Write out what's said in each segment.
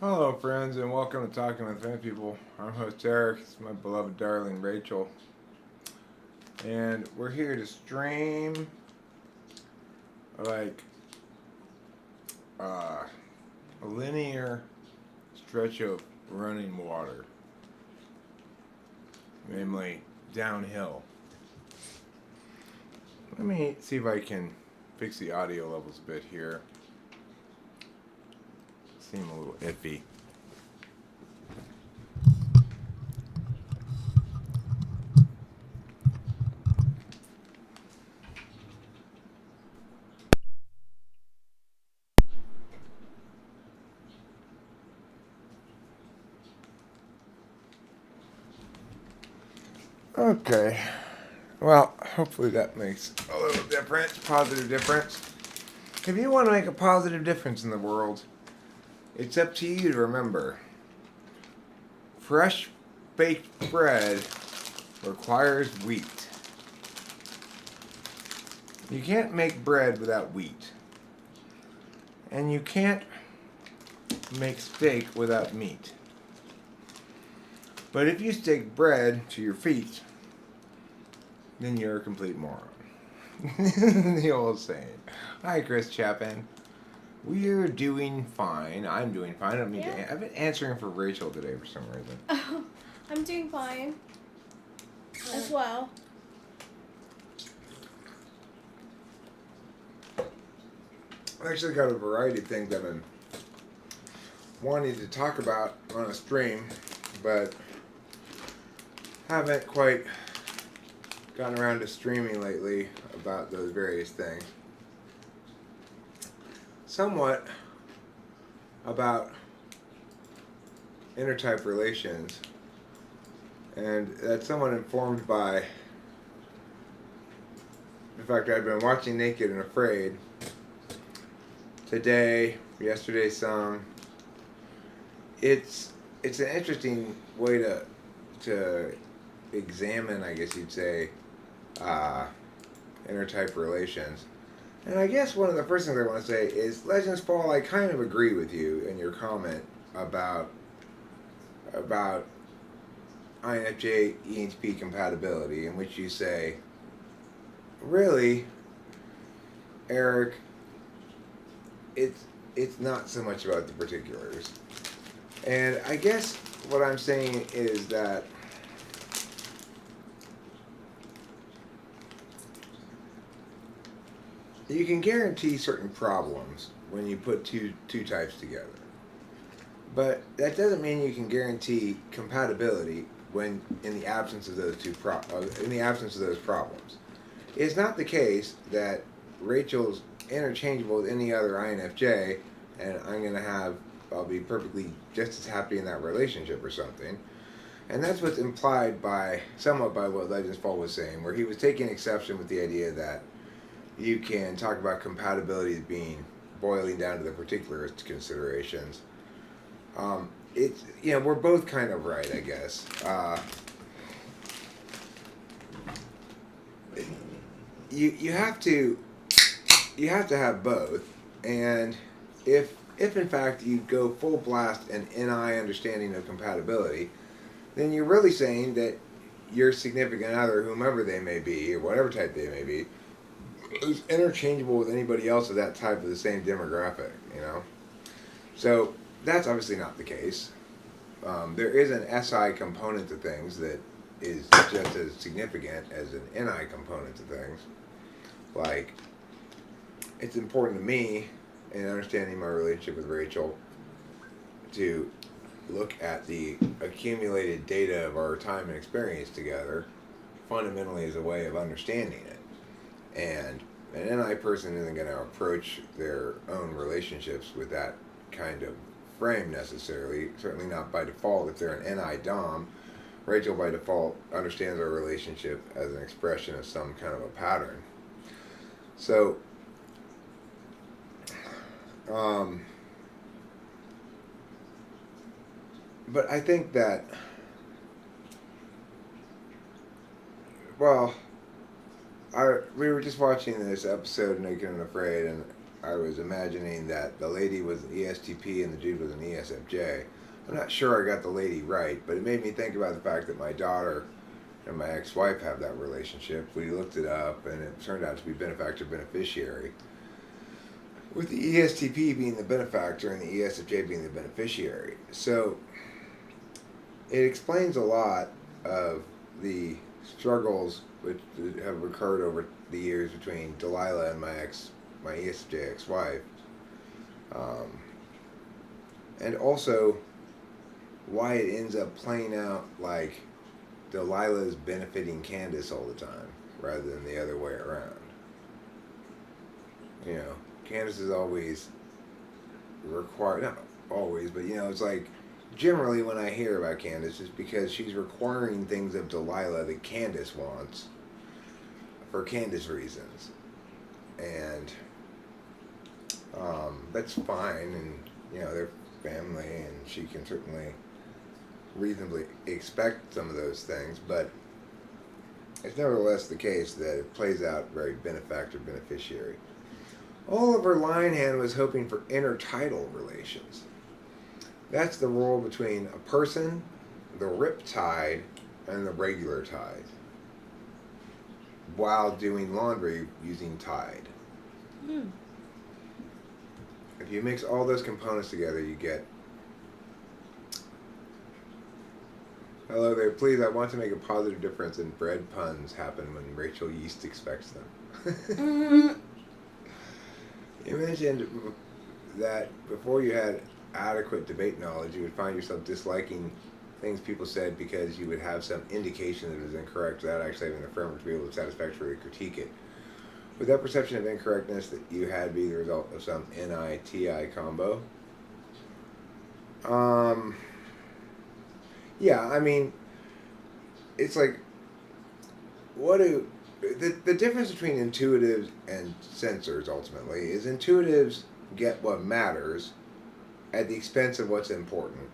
Hello, friends, and welcome to Talking with Fan People. I'm host Eric. It's my beloved darling Rachel, and we're here to stream like a linear stretch of running water, namely downhill. Let me see if I can fix the audio levels a bit here. Seem a little iffy. Okay. Well, hopefully that makes a little difference, positive difference. If you want to make a positive difference in the world, it's up to you to remember. Fresh baked bread requires wheat. You can't make bread without wheat. And you can't make steak without meat. But if you stick bread to your feet, then you're a complete moron. The old saying. Hi, Chris Chapin. We're doing fine. I'm doing fine. I've been answering for Rachel today for some reason. Oh, I'm doing fine as well. I actually got a variety of things I've been wanting to talk about on a stream, but haven't quite gotten around to streaming lately about those various things. Somewhat about intertype relations, and that's somewhat informed by the fact that I've been watching Naked and Afraid today, yesterday some. It's an interesting way to examine, I guess you'd say, intertype relations. And I guess one of the first things I want to say is, Legends Fall, I kind of agree with you in your comment about INFJ Enfp compatibility, in which you say, really, Eric, it's not so much about the particulars. And I guess what I'm saying is that you can guarantee certain problems when you put two types together. But that doesn't mean you can guarantee compatibility when in the absence of those problems. It's not the case that Rachel's interchangeable with any other INFJ, and I'll be perfectly just as happy in that relationship or something. And that's what's implied somewhat by what Legends Fall was saying, where he was taking exception with the idea that you can talk about compatibility as being boiling down to the particular considerations. We're both kind of right, I guess. You have to have both, and if in fact you go full blast an NI understanding of compatibility, then you're really saying that your significant other, whomever they may be, or whatever type they may be, is interchangeable with anybody else of that type of the same demographic, So that's obviously not the case. There is an SI component to things that is just as significant as an NI component to things. Like, it's important to me in understanding my relationship with Rachel to look at the accumulated data of our time and experience together fundamentally as a way of understanding it. And an NI person isn't going to approach their own relationships with that kind of frame necessarily, certainly not by default. If they're an NI Dom, Rachel by default understands our relationship as an expression of some kind of a pattern. So, but I think that, we were just watching this episode, Naked and Afraid, and I was imagining that the lady was an ESTP and the dude was an ESFJ. I'm not sure I got the lady right, but it made me think about the fact that my daughter and my ex-wife have that relationship. We looked it up, and it turned out to be benefactor-beneficiary, with the ESTP being the benefactor and the ESFJ being the beneficiary. So it explains a lot of the struggles which have occurred over the years between Delilah and my ESFJ ex-wife, and also why it ends up playing out like Delilah's benefiting Candace all the time rather than the other way around. You know, Candace is always required, not always, but you know, it's like generally when I hear about Candace, it's because she's requiring things of Delilah that Candace wants for Candace reasons. And that's fine, and you know, they're family, and she can certainly reasonably expect some of those things, but it's nevertheless the case that it plays out very benefactor-beneficiary. Oliver Linehand was hoping for intertidal relations. That's the role between a person, the riptide, and the regular tide, while doing laundry using tide. Mm. If you mix all those components together, you get... Hello there, please, I want to make a positive difference, and bread puns happen when Rachel Yeast expects them. Mm. You mentioned that before you had adequate debate knowledge, you would find yourself disliking things people said because you would have some indication that it was incorrect without actually having the framework to be able to satisfactorily critique it. Would that perception of incorrectness that you had be the result of some NI-TI combo? Yeah, I mean, it's like, the difference between intuitives and sensors ultimately is intuitives get what matters at the expense of what's important,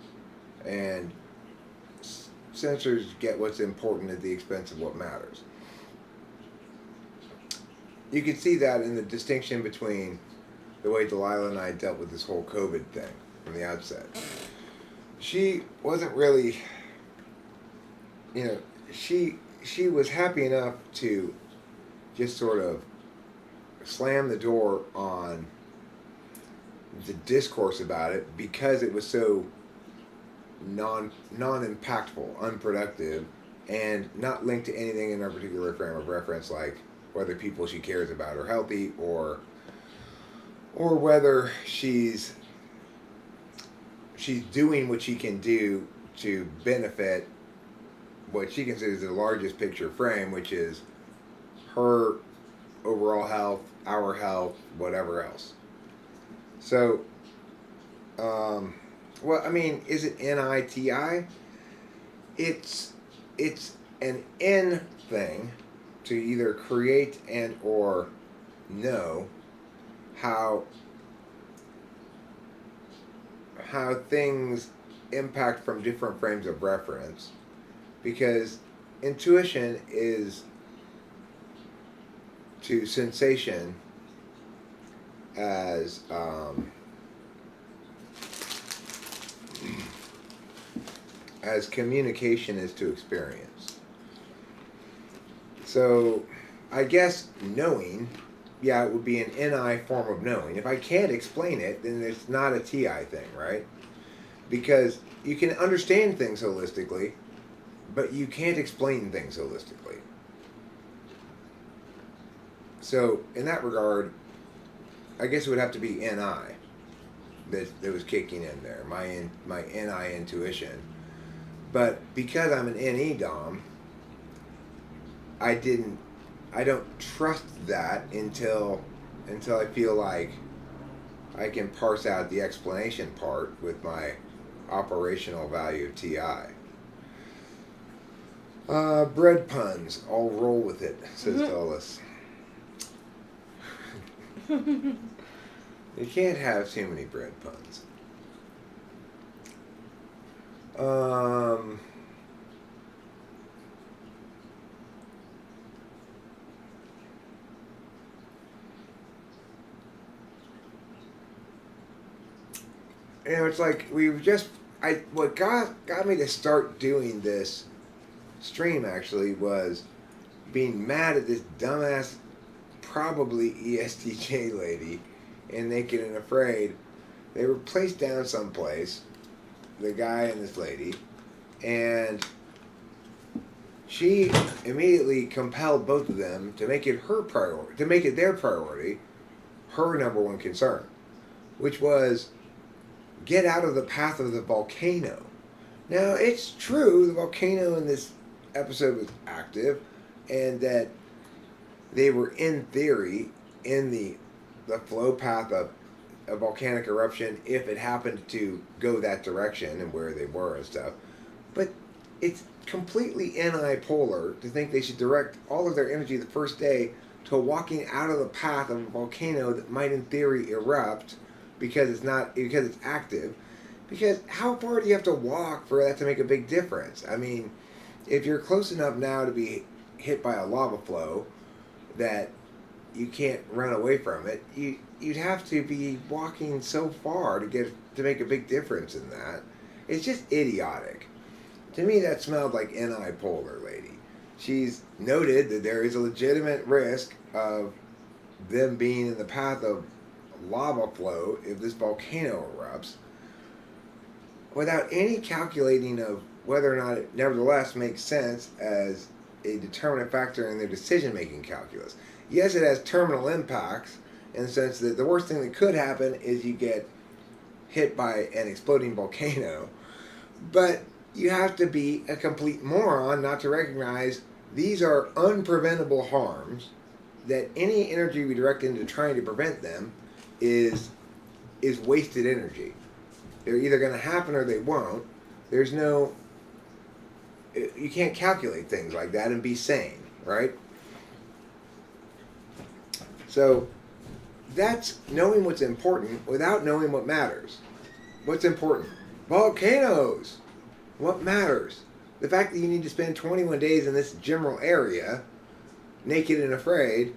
and sensors get what's important at the expense of what matters. You can see that in the distinction between the way Delilah and I dealt with this whole COVID thing from the outset. She wasn't really, you know, she was happy enough to just sort of slam the door on the discourse about it because it was so non-impactful, unproductive, and not linked to anything in our particular frame of reference, like whether people she cares about are healthy or whether she's doing what she can do to benefit what she considers the largest picture frame, which is her overall health, our health, whatever else. So, well, I mean, is it NITI? It's an N thing to either create and or know how things impact from different frames of reference, because intuition is to sensation as communication is to experience. So I guess knowing, yeah, it would be an NI form of knowing. If I can't explain it, then it's not a TI thing, right? Because you can understand things holistically, but you can't explain things holistically. So in that regard, I guess it would have to be NI that was kicking in there, my NI intuition. But because I'm an NE Dom, I don't trust that until I feel like I can parse out the explanation part with my operational value of TI. Bread puns, I'll roll with it, says Dulles. You can't have too many bread puns. it's like what got me to start doing this stream actually was being mad at this dumbass, probably ESTJ lady in Naked and Afraid. They were placed down someplace, the guy and this lady, and she immediately compelled both of them to make it her priority, to make it their priority, her number one concern, which was get out of the path of the volcano. Now, it's true the volcano in this episode was active, and that they were, in theory, in the flow path of a volcanic eruption if it happened to go that direction and where they were and stuff. But it's completely anti-polar to think they should direct all of their energy the first day to walking out of the path of a volcano that might, in theory, erupt because it's active. Because how far do you have to walk for that to make a big difference? I mean, if you're close enough now to be hit by a lava flow that you can't run away from it, you'd have to be walking so far to make a big difference in that. It's just idiotic. To me, that smelled like anti-polar lady. She's noted that there is a legitimate risk of them being in the path of lava flow if this volcano erupts, without any calculating of whether or not it nevertheless makes sense as a determinant factor in their decision-making calculus. Yes, it has terminal impacts in the sense that the worst thing that could happen is you get hit by an exploding volcano, but you have to be a complete moron not to recognize these are unpreventable harms, that any energy we direct into trying to prevent them is wasted energy. They're either going to happen or they won't. There's no... You can't calculate things like that and be sane, right? So that's knowing what's important without knowing what matters. What's important? Volcanoes! What matters? The fact that you need to spend 21 days in this general area, naked and afraid,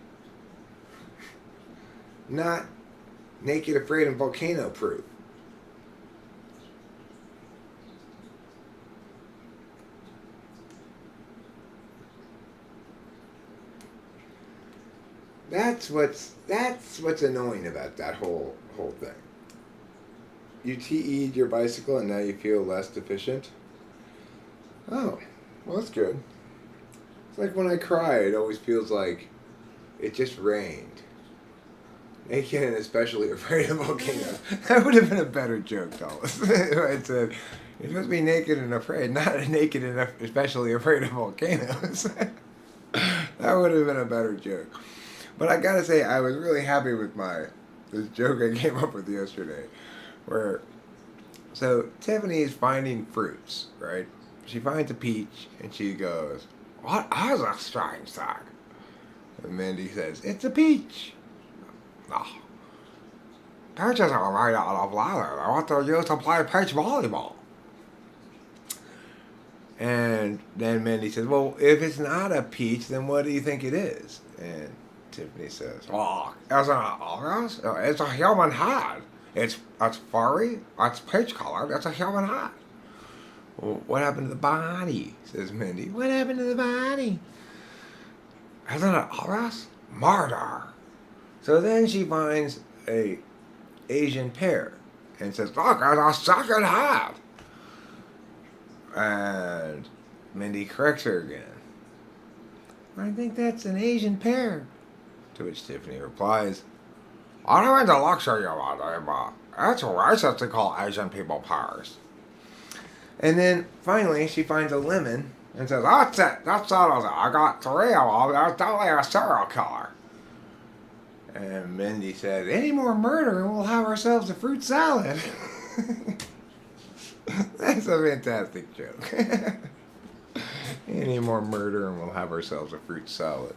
not naked, afraid, and volcano proof. That's what's annoying about that whole thing. You TE'd your bicycle and now you feel less deficient? Oh, well, that's good. It's like when I cry, it always feels like it just rained. Naked and especially afraid of volcanoes. That would have been a better joke, Thomas. I said, you're supposed to be naked and afraid, not naked and especially afraid of volcanoes. That would have been a better joke. But I gotta say, I was really happy with this joke I came up with yesterday. So Tiffany is finding fruits, right? She finds a peach and she goes, "What is a strange thing?" And Mindy says, "It's a peach." "Oh, peaches are made out of leather. What they're used to play peach volleyball." And then Mindy says, "Well, if it's not a peach, then what do you think it is?" And Tiffany says, "Well, it's a human head. It's furry, it's peach colored, it's a human head." "Well, what happened to the body?" says Mindy. "What happened to the body?" "Isn't it obvious? Murder." So then she finds a Asian pear and says, "Look, it's a second head." And Mindy corrects her again. "I think that's an Asian pear." To which Tiffany replies, "I don't mean to lecture you about it, but it's racist to call Asian people pears." And then finally she finds a lemon and says, "That's it, that settles it. I got 3 of them. That's totally a serial killer." And Mindy said, "Any more murder and we'll have ourselves a fruit salad." That's a fantastic joke. Any more murder and we'll have ourselves a fruit salad.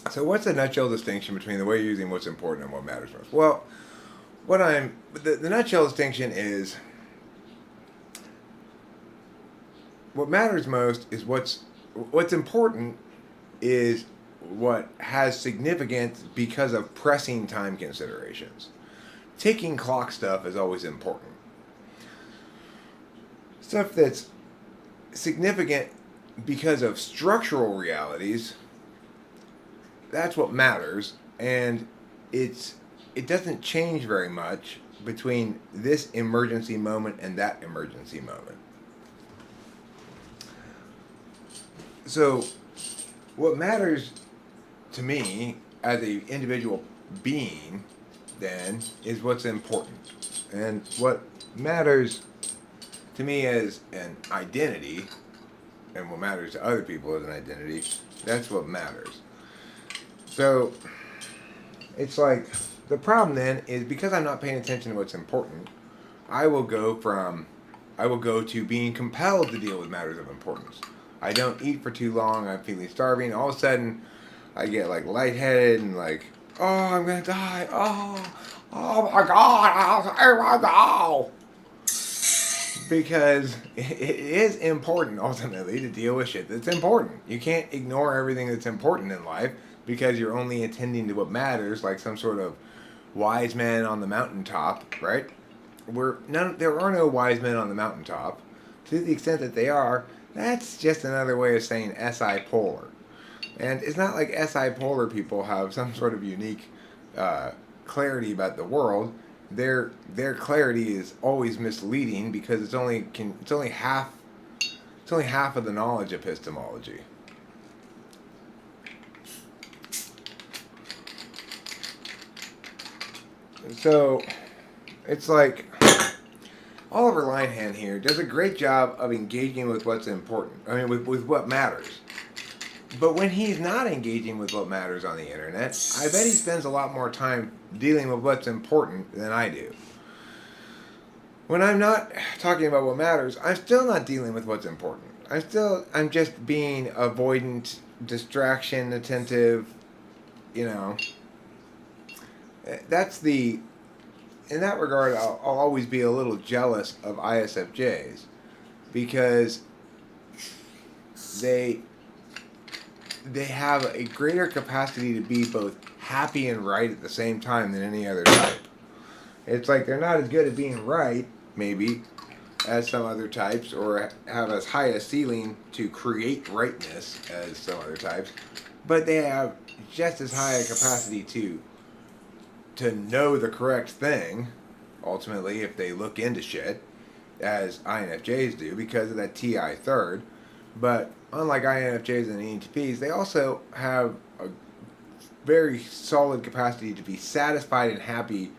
So what's the nutshell distinction between the way you're using what's important and what matters most? Well, the nutshell distinction is what matters most is what's important is what has significance because of pressing time considerations. Ticking clock stuff is always important. Stuff that's significant because of structural realities, that's what matters, and it doesn't change very much between this emergency moment and that emergency moment. So what matters to me as an individual being then is what's important. And what matters to me as an identity, and what matters to other people as an identity, that's what matters. So it's like, the problem then is because I'm not paying attention to what's important, I will go to being compelled to deal with matters of importance. I don't eat for too long, I'm feeling starving, all of a sudden I get like lightheaded and like, oh, I'm gonna die, oh my god, because it is important ultimately to deal with shit that's important. You can't ignore everything that's important in life because you're only attending to what matters, like some sort of wise man on the mountaintop, right? There are no wise men on the mountaintop. To the extent that they are, that's just another way of saying SI polar. And it's not like SI polar people have some sort of unique clarity about the world. Their clarity is always misleading because it's only half of the knowledge epistemology. So it's like Oliver Linehan here does a great job of engaging with what's important. I mean, with what matters. But when he's not engaging with what matters on the internet, I bet he spends a lot more time dealing with what's important than I do. When I'm not talking about what matters, I'm still not dealing with what's important. I'm just being avoidant, distraction, attentive, you know. In that regard, I'll always be a little jealous of ISFJs because they have a greater capacity to be both happy and right at the same time than any other type. It's like they're not as good at being right, maybe, as some other types, or have as high a ceiling to create rightness as some other types, but they have just as high a capacity to know the correct thing, ultimately, if they look into shit, as INFJs do, because of that TI third. But unlike INFJs and ENTPs, they also have a very solid capacity to be satisfied and happy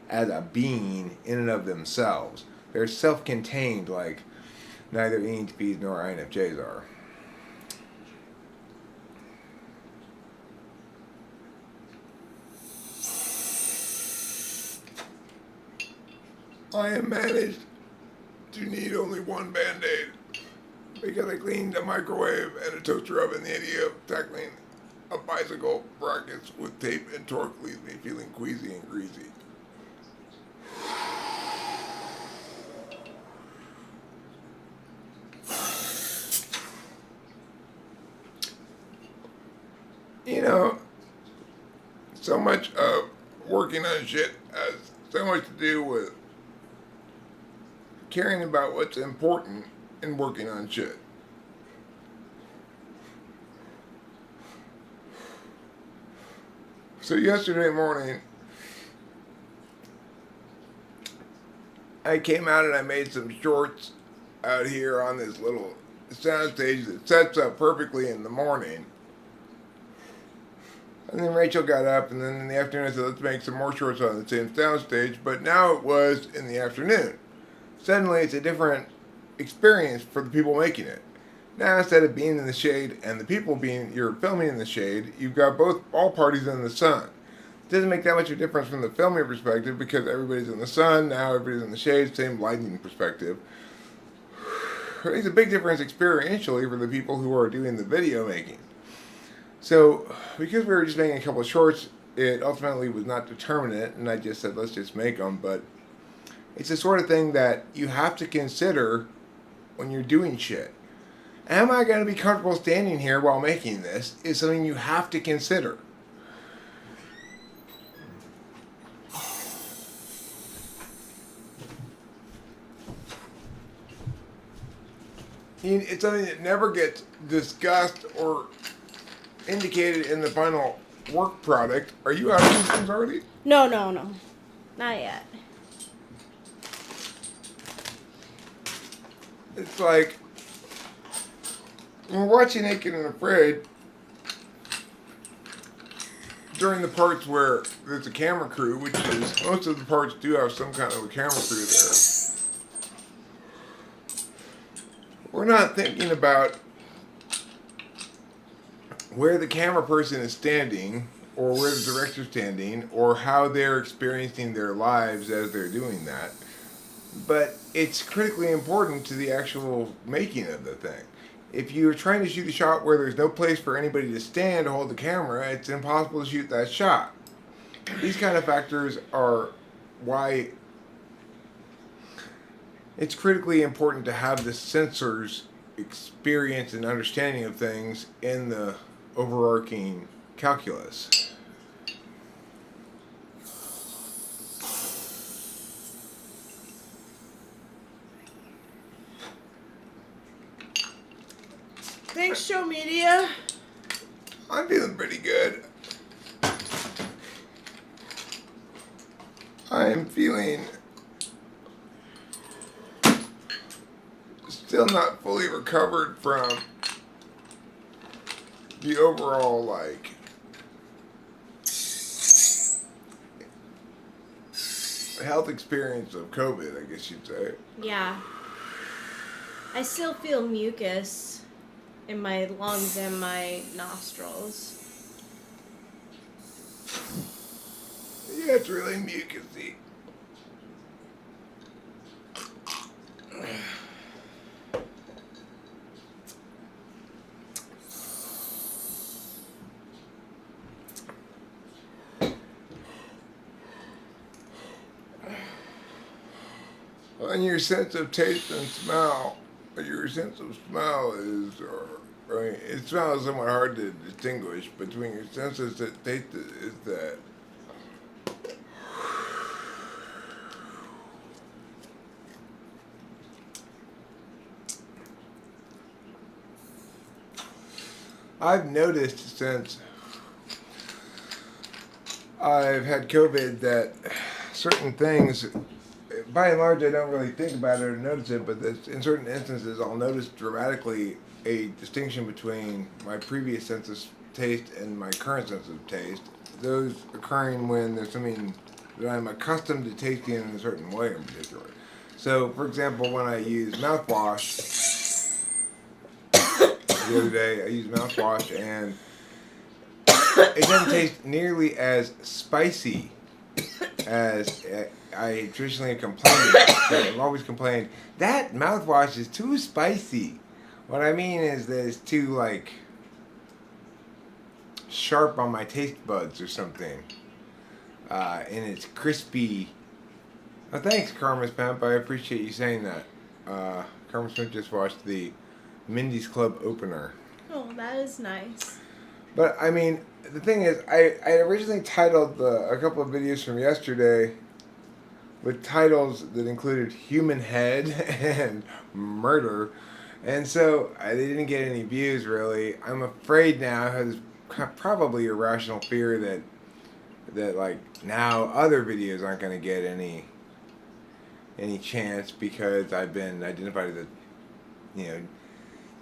as a being in and of themselves. They're self-contained like neither ENTPs nor INFJs are. I am managed to need only one Band-Aid because I cleaned a microwave and a toaster oven. The idea of tackling a bicycle brackets with tape and torque leaves me feeling queasy and greasy. You know, so much of working on shit has so much to do with caring about what's important and working on shit. So yesterday morning, I came out and I made some shorts out here on this little soundstage that sets up perfectly in the morning. And then Rachel got up, and then in the afternoon I said, let's make some more shorts on the same soundstage, but now it was in the afternoon. Suddenly it's a different experience for the people making it. Now instead of being in the shade and the people you're filming in the shade, you've got all parties in the sun. It doesn't make that much of a difference from the filming perspective because everybody's in the sun, now everybody's in the shade, same lighting perspective. It makes a big difference experientially for the people who are doing the video making. So, because we were just making a couple of shorts, it ultimately was not determinate, and I just said, let's just make them, but it's the sort of thing that you have to consider when you're doing shit. am I going to be comfortable standing here while making this is something you have to consider. It's something that never gets discussed or indicated in the final work product. Are you out of these things already? No. Not yet. It's like, when we're watching Naked and Afraid, during the parts where there's a camera crew, which is, most of the parts do have some kind of a camera crew there. We're not thinking about where the camera person is standing, or where the director's standing, or how they're experiencing their lives as they're doing that. But it's critically important to the actual making of the thing. If you're trying to shoot a shot where there's no place for anybody to stand to hold the camera, it's impossible to shoot that shot. These kind of factors are why it's critically important to have the sensor's experience and understanding of things in the overarching calculus. Thanks, Show Media. I'm feeling pretty good. I am feeling still not fully recovered from the overall, like, health experience of COVID, I guess you'd say. Yeah. I still feel mucus in my lungs and my nostrils. Yeah, it's really mucusy. And your sense of taste and smell, your sense of smell is, right, it smells somewhat hard to distinguish between your senses that taste is that I've noticed since I've had COVID that certain things, by and large, I don't really think about it or notice it, but in certain instances, I'll notice dramatically a distinction between my previous sense of taste and my current sense of taste. Those occurring when there's something that I'm accustomed to tasting in a certain way in particular. So, for example, when I use mouthwash, the other day I used mouthwash and it doesn't taste nearly as spicy as I traditionally complained about. So I've always complained, that mouthwash is too spicy. What I mean is that it's too, like, sharp on my taste buds or something. And it's crispy. Oh, thanks, Karma's Pimp. I appreciate you saying that. Karma's Pimp just watched the Mindy's Club opener. Oh, that is nice. But, I mean, the thing is, I originally titled a couple of videos from yesterday with titles that included human head and murder. And so they didn't get any views, really. I'm afraid now, I have this probably irrational fear that like, now other videos aren't going to get any chance because I've been identified as a,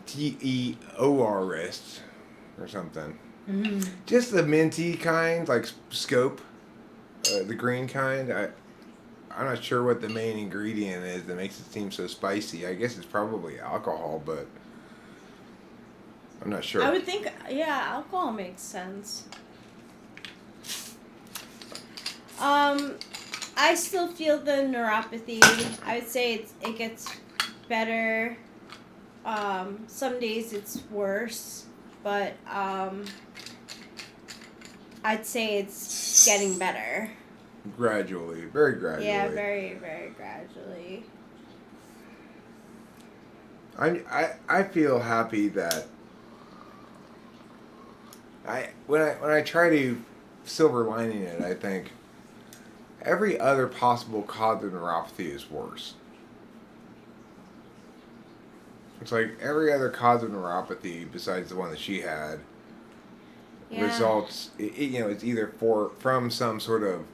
TEORist or something. Mm-hmm. Just the minty kind, like scope, the green kind. I'm not sure what the main ingredient is that makes it seem so spicy. I guess it's probably alcohol, but I'm not sure. I would think, yeah, alcohol makes sense. I still feel the neuropathy. I would say it gets better. Some days it's worse, but I'd say it's getting better. Gradually, very gradually. Yeah, very, very gradually. I feel happy that when I try to silver lining it, I think every other possible cause of neuropathy is worse. It's like every other cause of neuropathy besides the one that she had results. It's either from some sort of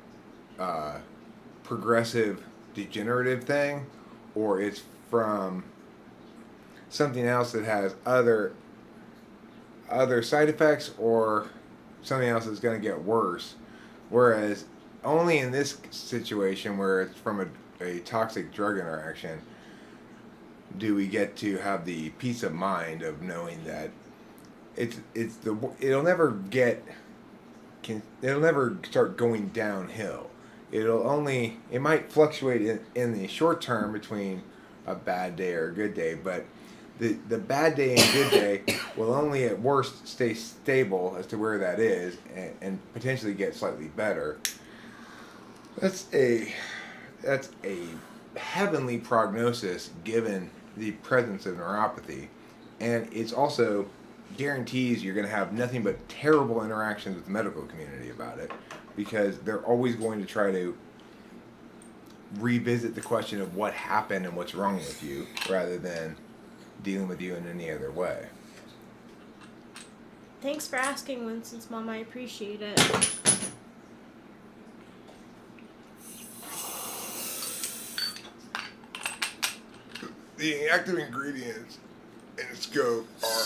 progressive degenerative thing, or it's from something else that has other side effects, or something else that's going to get worse. Whereas only in this situation where it's from a toxic drug interaction do we get to have the peace of mind of knowing that it'll never start going downhill. It might fluctuate in the short term between a bad day or a good day, but the bad day and good day will only at worst stay stable as to where that is, and potentially get slightly better. That's a heavenly prognosis given the presence of neuropathy, and it's also guarantees you're going to have nothing but terrible interactions with the medical community about it, because they're always going to try to revisit the question of what happened and what's wrong with you, rather than dealing with you in any other way. Thanks for asking, Winston's mom. I appreciate it. The active ingredients in scope are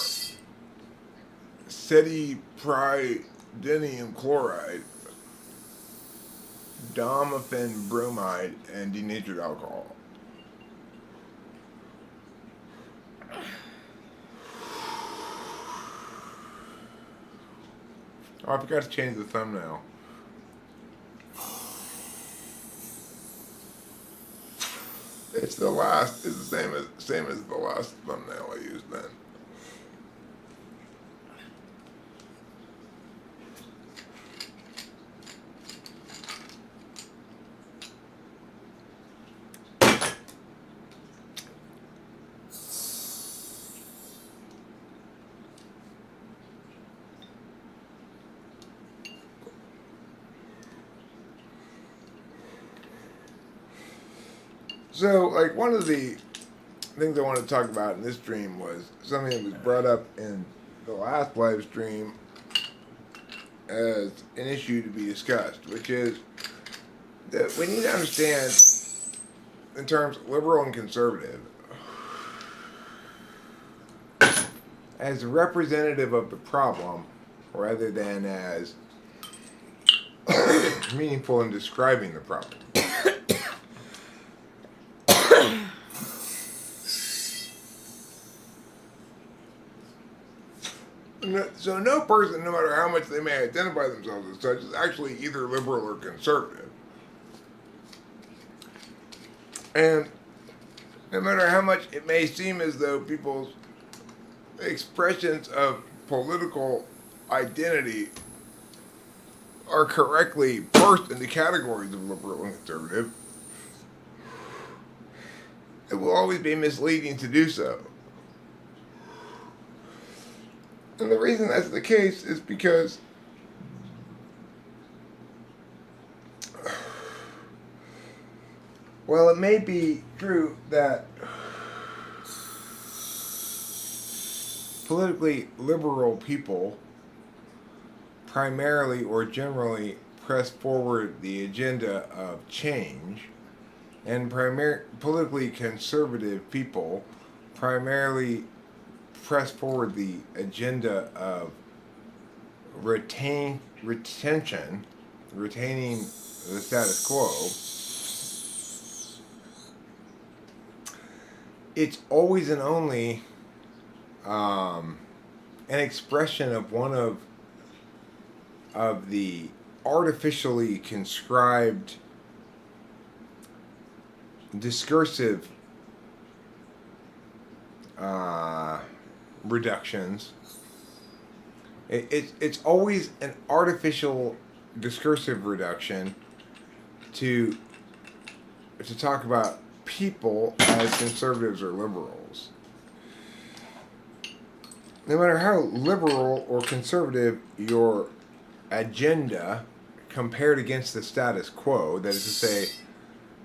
cetipridinium chloride, domophene bromide, and denatured alcohol. Oh, I forgot to change the thumbnail. It's the same as the last thumbnail I used then. So, like, one of the things I wanted to talk about in this stream was something that was brought up in the last live stream as an issue to be discussed, which is that we need to understand, in terms of liberal and conservative, as a representative of the problem rather than as meaningful in describing the problem. So no person, no matter how much they may identify themselves as such, is actually either liberal or conservative. And no matter how much it may seem as though people's expressions of political identity are correctly parsed into categories of liberal and conservative, it will always be misleading to do so. And the reason that's the case is because while it may be true that politically liberal people primarily or generally press forward the agenda of change, and politically conservative people primarily press forward the agenda of retaining the status quo, it's always and only an expression of one of the artificially conscribed discursive reductions. It's always an artificial discursive reduction to talk about people as conservatives or liberals. no matter how liberal or conservative your agenda compared against the status quo, that is to say,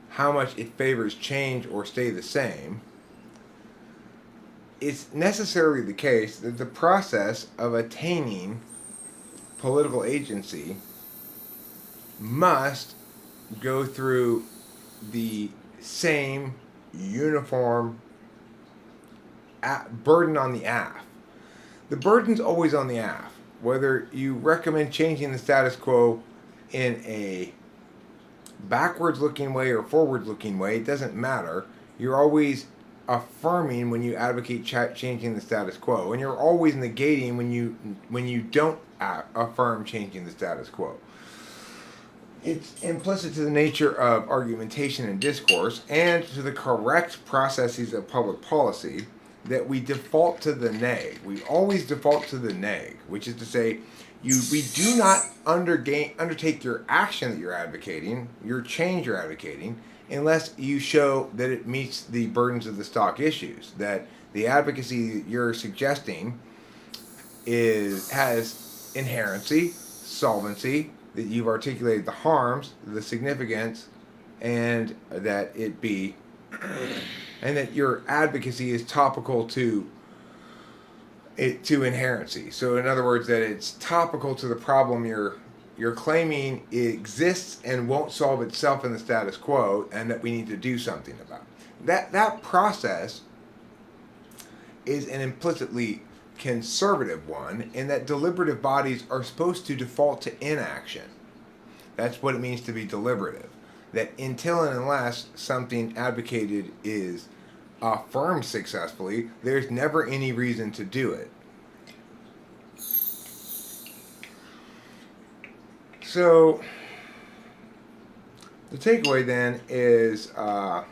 how much it favors change or stay the same, it's necessarily the case that the process of attaining political agency must go through the same uniform burden on the AF. The burden's always on the AF. Whether you recommend changing the status quo in a backwards looking way or forward looking way, it doesn't matter. You're always affirming when you advocate changing the status quo, and you're always negating when you don't affirm changing the status quo. It's implicit to the nature of argumentation and discourse and to the correct processes of public policy that we default to the neg. We always default to the neg, which is to say, we do not undertake your action that you're advocating, your change you're advocating, unless you show that it meets the burdens of the stock issues, that the advocacy that you're suggesting has inherency, solvency, that you've articulated the harms, the significance, and that it be, and that your advocacy is topical to inherency. So in other words, that it's topical to the problem you're claiming exists and won't solve itself in the status quo, and that we need to do something about. That process is an implicitly conservative one, in that deliberative bodies are supposed to default to inaction. That's what it means to be deliberative. That until and unless something advocated is affirmed successfully, there's never any reason to do it. So, the takeaway then is that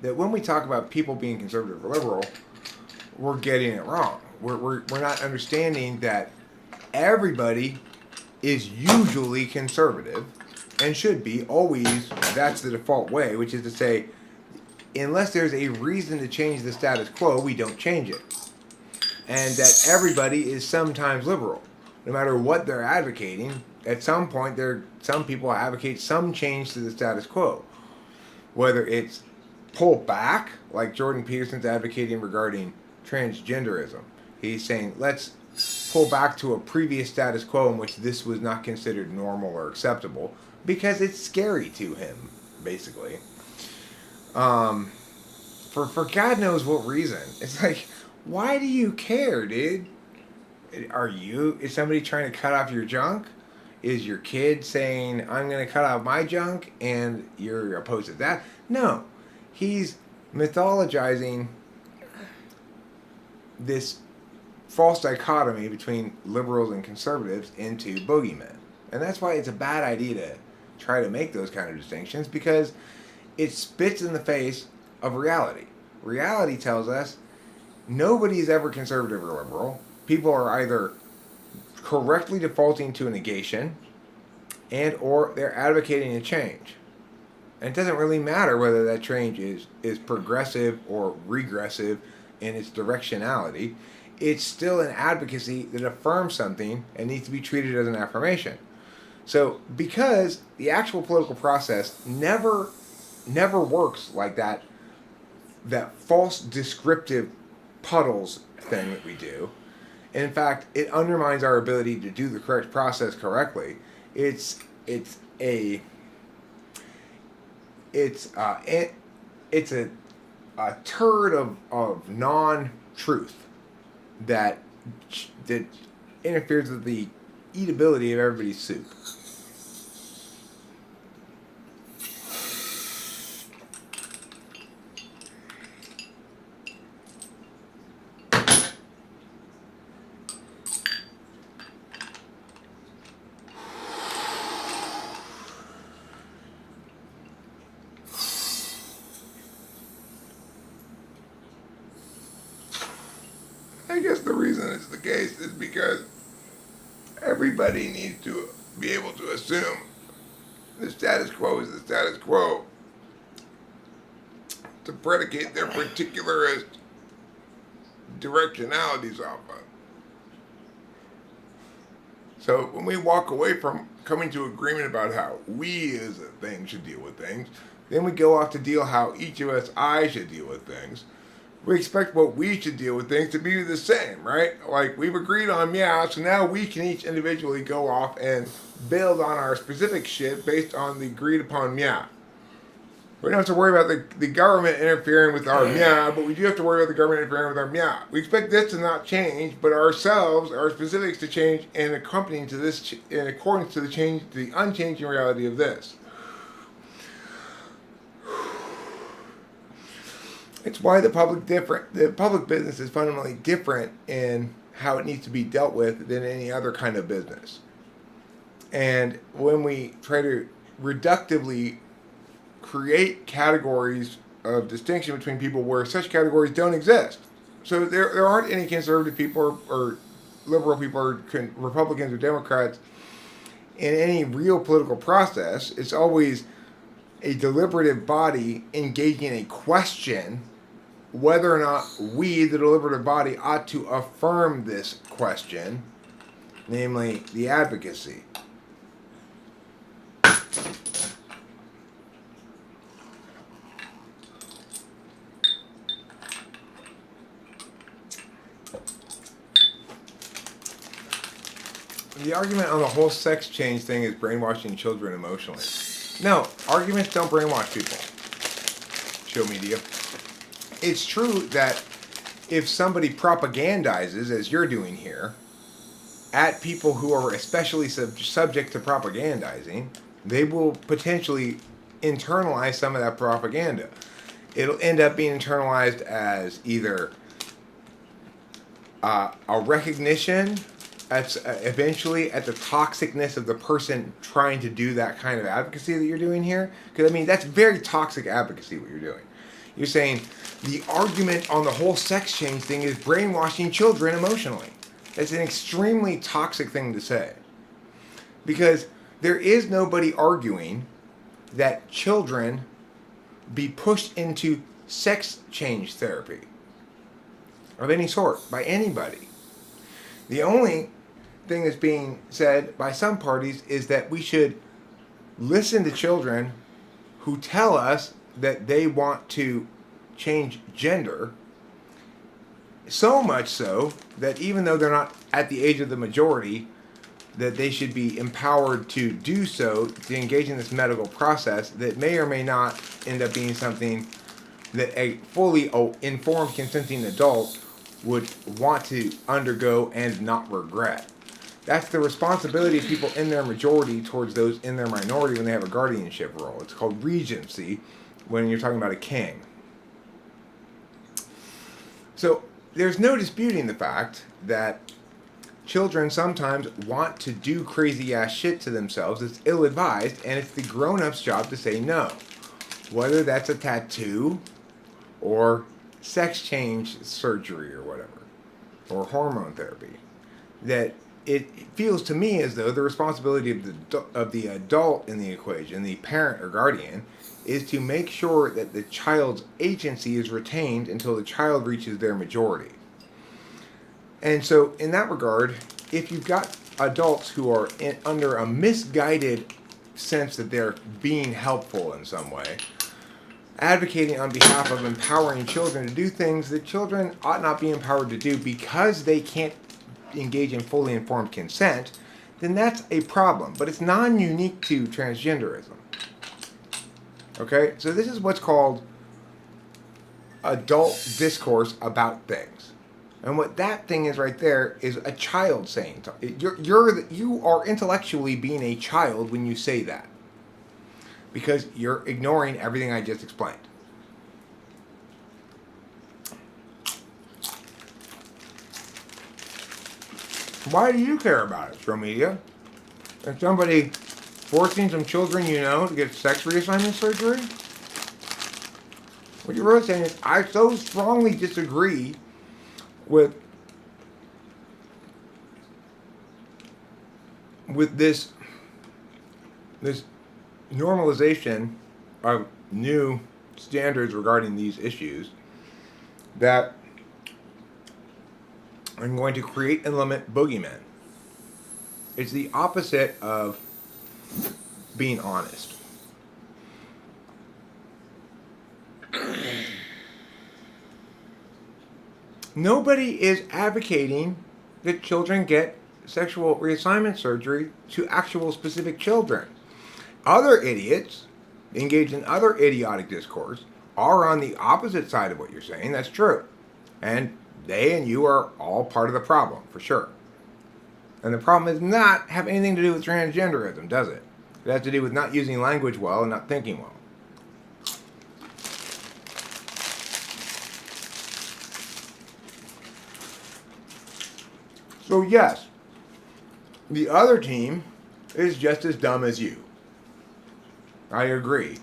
when we talk about people being conservative or liberal, we're getting it wrong. We're not understanding that everybody is usually conservative and should be always. That's the default way, which is to say, unless there's a reason to change the status quo, we don't change it. And that everybody is sometimes liberal. No matter what they're advocating, at some point some people advocate some change to the status quo. Whether it's pull back, like Jordan Peterson's advocating regarding transgenderism. He's saying, let's pull back to a previous status quo in which this was not considered normal or acceptable, because it's scary to him, basically. For God knows what reason. It's like, why do you care, dude? Is somebody trying to cut off your junk? Is your kid saying, I'm going to cut off my junk, and you're opposed to that? No. He's mythologizing this false dichotomy between liberals and conservatives into boogeymen. And that's why it's a bad idea to try to make those kind of distinctions, because it spits in the face of reality. Reality tells us nobody's ever conservative or liberal. People are either correctly defaulting to a negation and or they're advocating a change. And it doesn't really matter whether that change is progressive or regressive in its directionality. It's still an advocacy that affirms something and needs to be treated as an affirmation. So because the actual political process never works like that false descriptive puddles thing that we do. In fact, it undermines our ability to do the correct process correctly. It's a turd of non-truth that interferes with the eatability of everybody's soup. I guess the reason it's the case is because everybody needs to be able to assume the status quo is the status quo, to predicate their particularist directionalities off of. So when we walk away from coming to agreement about how we as a thing should deal with things, then we go off to deal how each of us I should deal with things. We expect what we should deal with things to be the same, right? Like we've agreed on meow, so now we can each individually go off and build on our specific shit based on the agreed upon meow. We don't have to worry about the government interfering with our meow, but we do have to worry about the government interfering with our meow. We expect this to not change, but ourselves, our specifics to change in accompanying to this, in accordance to the change, the unchanging reality of this. It's why the public business is fundamentally different in how it needs to be dealt with than any other kind of business. And when we try to reductively create categories of distinction between people where such categories don't exist. So there aren't any conservative people or liberal people or Republicans or Democrats in any real political process. It's always a deliberative body engaging a question whether or not we, the deliberative body, ought to affirm this question, namely the advocacy. The argument on the whole sex change thing is brainwashing children emotionally. No, arguments don't brainwash people. Show media. It's true that if somebody propagandizes, as you're doing here, at people who are especially subject to propagandizing, they will potentially internalize some of that propaganda. It'll end up being internalized as either a recognition eventually at the toxicness of the person trying to do that kind of advocacy that you're doing here. Because, I mean, that's very toxic advocacy what you're doing. You're saying the argument on the whole sex change thing is brainwashing children emotionally. That's an extremely toxic thing to say. Because there is nobody arguing that children be pushed into sex change therapy of any sort by anybody. The only thing that's being said by some parties is that we should listen to children who tell us that they want to change gender, so much so that even though they're not at the age of the majority, that they should be empowered to do so, to engage in this medical process that may or may not end up being something that a fully informed consenting adult would want to undergo and not regret. That's the responsibility of people in their majority towards those in their minority when they have a guardianship role. It's called regency when you're talking about a king. So there's no disputing the fact that children sometimes want to do crazy ass shit to themselves. It's ill-advised, and it's the grown-up's job to say no. Whether that's a tattoo or sex change surgery or whatever, or hormone therapy, that it feels to me as though the responsibility of the adult in the equation, the parent or guardian, is to make sure that the child's agency is retained until the child reaches their majority. And so in that regard, if you've got adults who are under a misguided sense that they're being helpful in some way, advocating on behalf of empowering children to do things that children ought not be empowered to do because they can't engage in fully informed consent, then that's a problem. But it's non-unique to transgenderism. Okay? So this is what's called adult discourse about things. And what that thing is right there is a child saying. You are intellectually being a child when you say that. Because you're ignoring everything I just explained. Why do you care about it, Show Media? Is somebody forcing some children you know to get sex reassignment surgery? What you're really saying is, I so strongly disagree with this normalization of new standards regarding these issues that I'm going to create and limit boogeymen. It's the opposite of being honest. Nobody is advocating that children get sexual reassignment surgery to actual specific children. Other idiots engaged in other idiotic discourse are on the opposite side of what you're saying. That's true. And they and you are all part of the problem, for sure. And the problem does not have anything to do with transgenderism, does it? It has to do with not using language well and not thinking well. So yes, the other team is just as dumb as you. I agree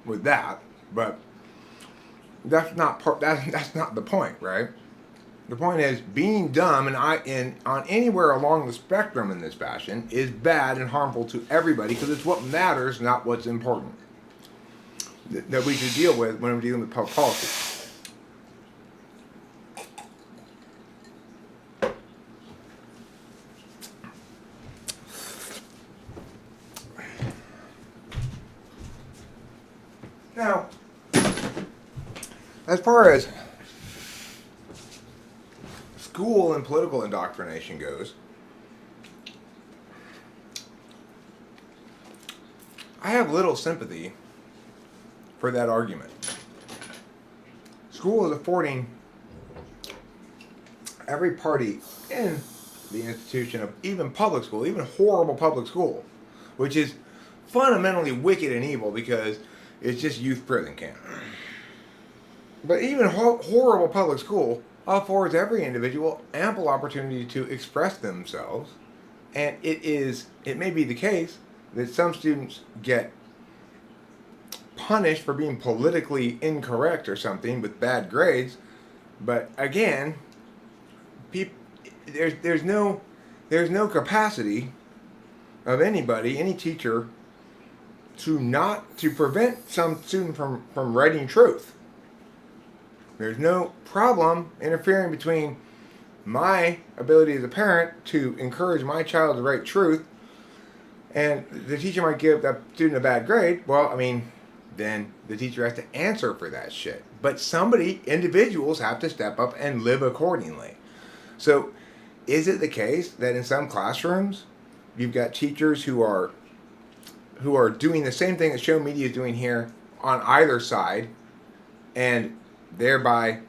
with that, but that's not that's not the point, right? The point is being dumb on anywhere along the spectrum in this fashion is bad and harmful to everybody because it's what matters, not what's important. That we should deal with when we're dealing with public policy. Now, as far as school and political indoctrination goes, I have little sympathy for that argument. School is affording every party in the institution of even public school, even horrible public school, which is fundamentally wicked and evil because it's just youth prison camp. But even horrible public school affords every individual ample opportunity to express themselves, and it may be the case that some students get punished for being politically incorrect or something with bad grades, but again, there's no capacity of anybody, any teacher, to prevent some student from writing truth. There's no problem interfering between my ability as a parent to encourage my child to write truth and the teacher might give that student a bad grade. Well, I mean, then the teacher has to answer for that shit. But individuals have to step up and live accordingly. So is it the case that in some classrooms you've got teachers who are doing the same thing that show media is doing here on either side and thereby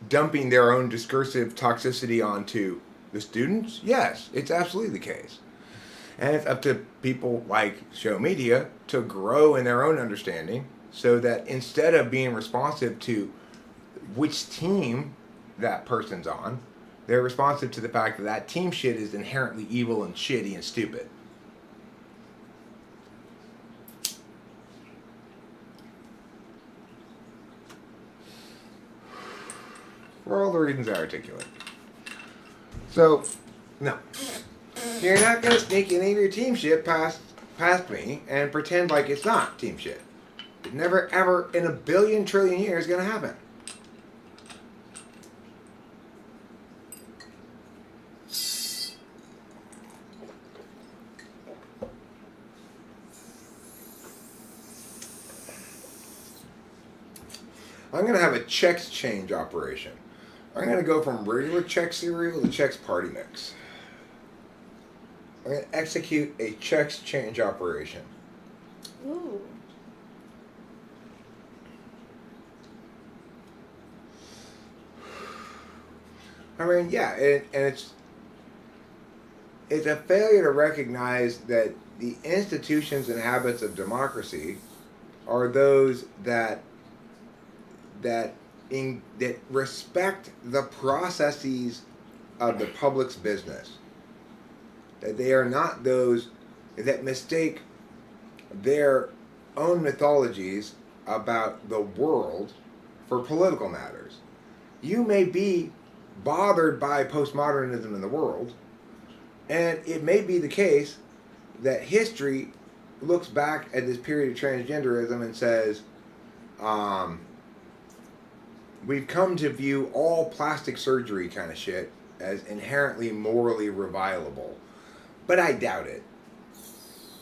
dumping their own discursive toxicity onto the students? Yes, it's absolutely the case. And it's up to people like show media to grow in their own understanding so that instead of being responsive to which team that person's on, they're responsive to the fact that that team shit is inherently evil and shitty and stupid. For all the reasons I articulate. So, no. You're not going to sneak any of your team shit past me and pretend like it's not team shit. It never, ever, in a billion trillion years, going to happen. I'm going to have a Chex change operation. I'm going to go from regular Chex cereal to Chex Party Mix. I'm going to execute a Chex change operation. Ooh. I mean, yeah, and it's a failure to recognize that the institutions and habits of democracy are those that respect the processes of the public's business. That they are not those that mistake their own mythologies about the world for political matters. You may be bothered by postmodernism in the world, and it may be the case that history looks back at this period of transgenderism and says, we've come to view all plastic surgery kind of shit as inherently morally revilable. But I doubt it.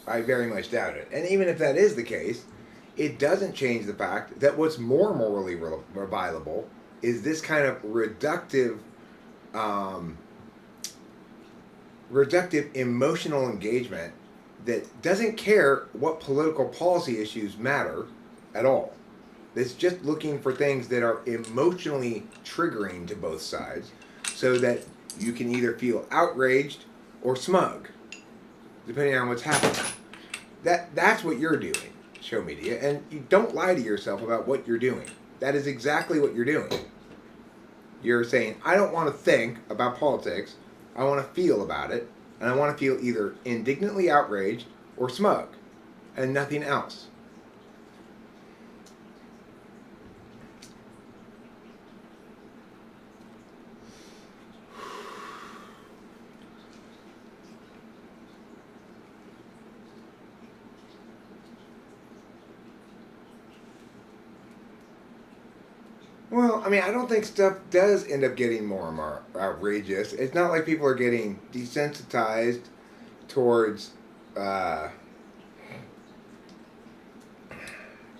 I very much doubt it. And even if that is the case, it doesn't change the fact that what's more morally revilable is this kind of reductive emotional engagement that doesn't care what political policy issues matter at all. It's just looking for things that are emotionally triggering to both sides so that you can either feel outraged or smug, depending on what's happening. That's what you're doing, show media, and you don't lie to yourself about what you're doing. That is exactly what you're doing. You're saying, I don't want to think about politics, I want to feel about it, and I want to feel either indignantly outraged or smug, and nothing else. Well, I mean, I don't think stuff does end up getting more and more outrageous. It's not like people are getting desensitized towards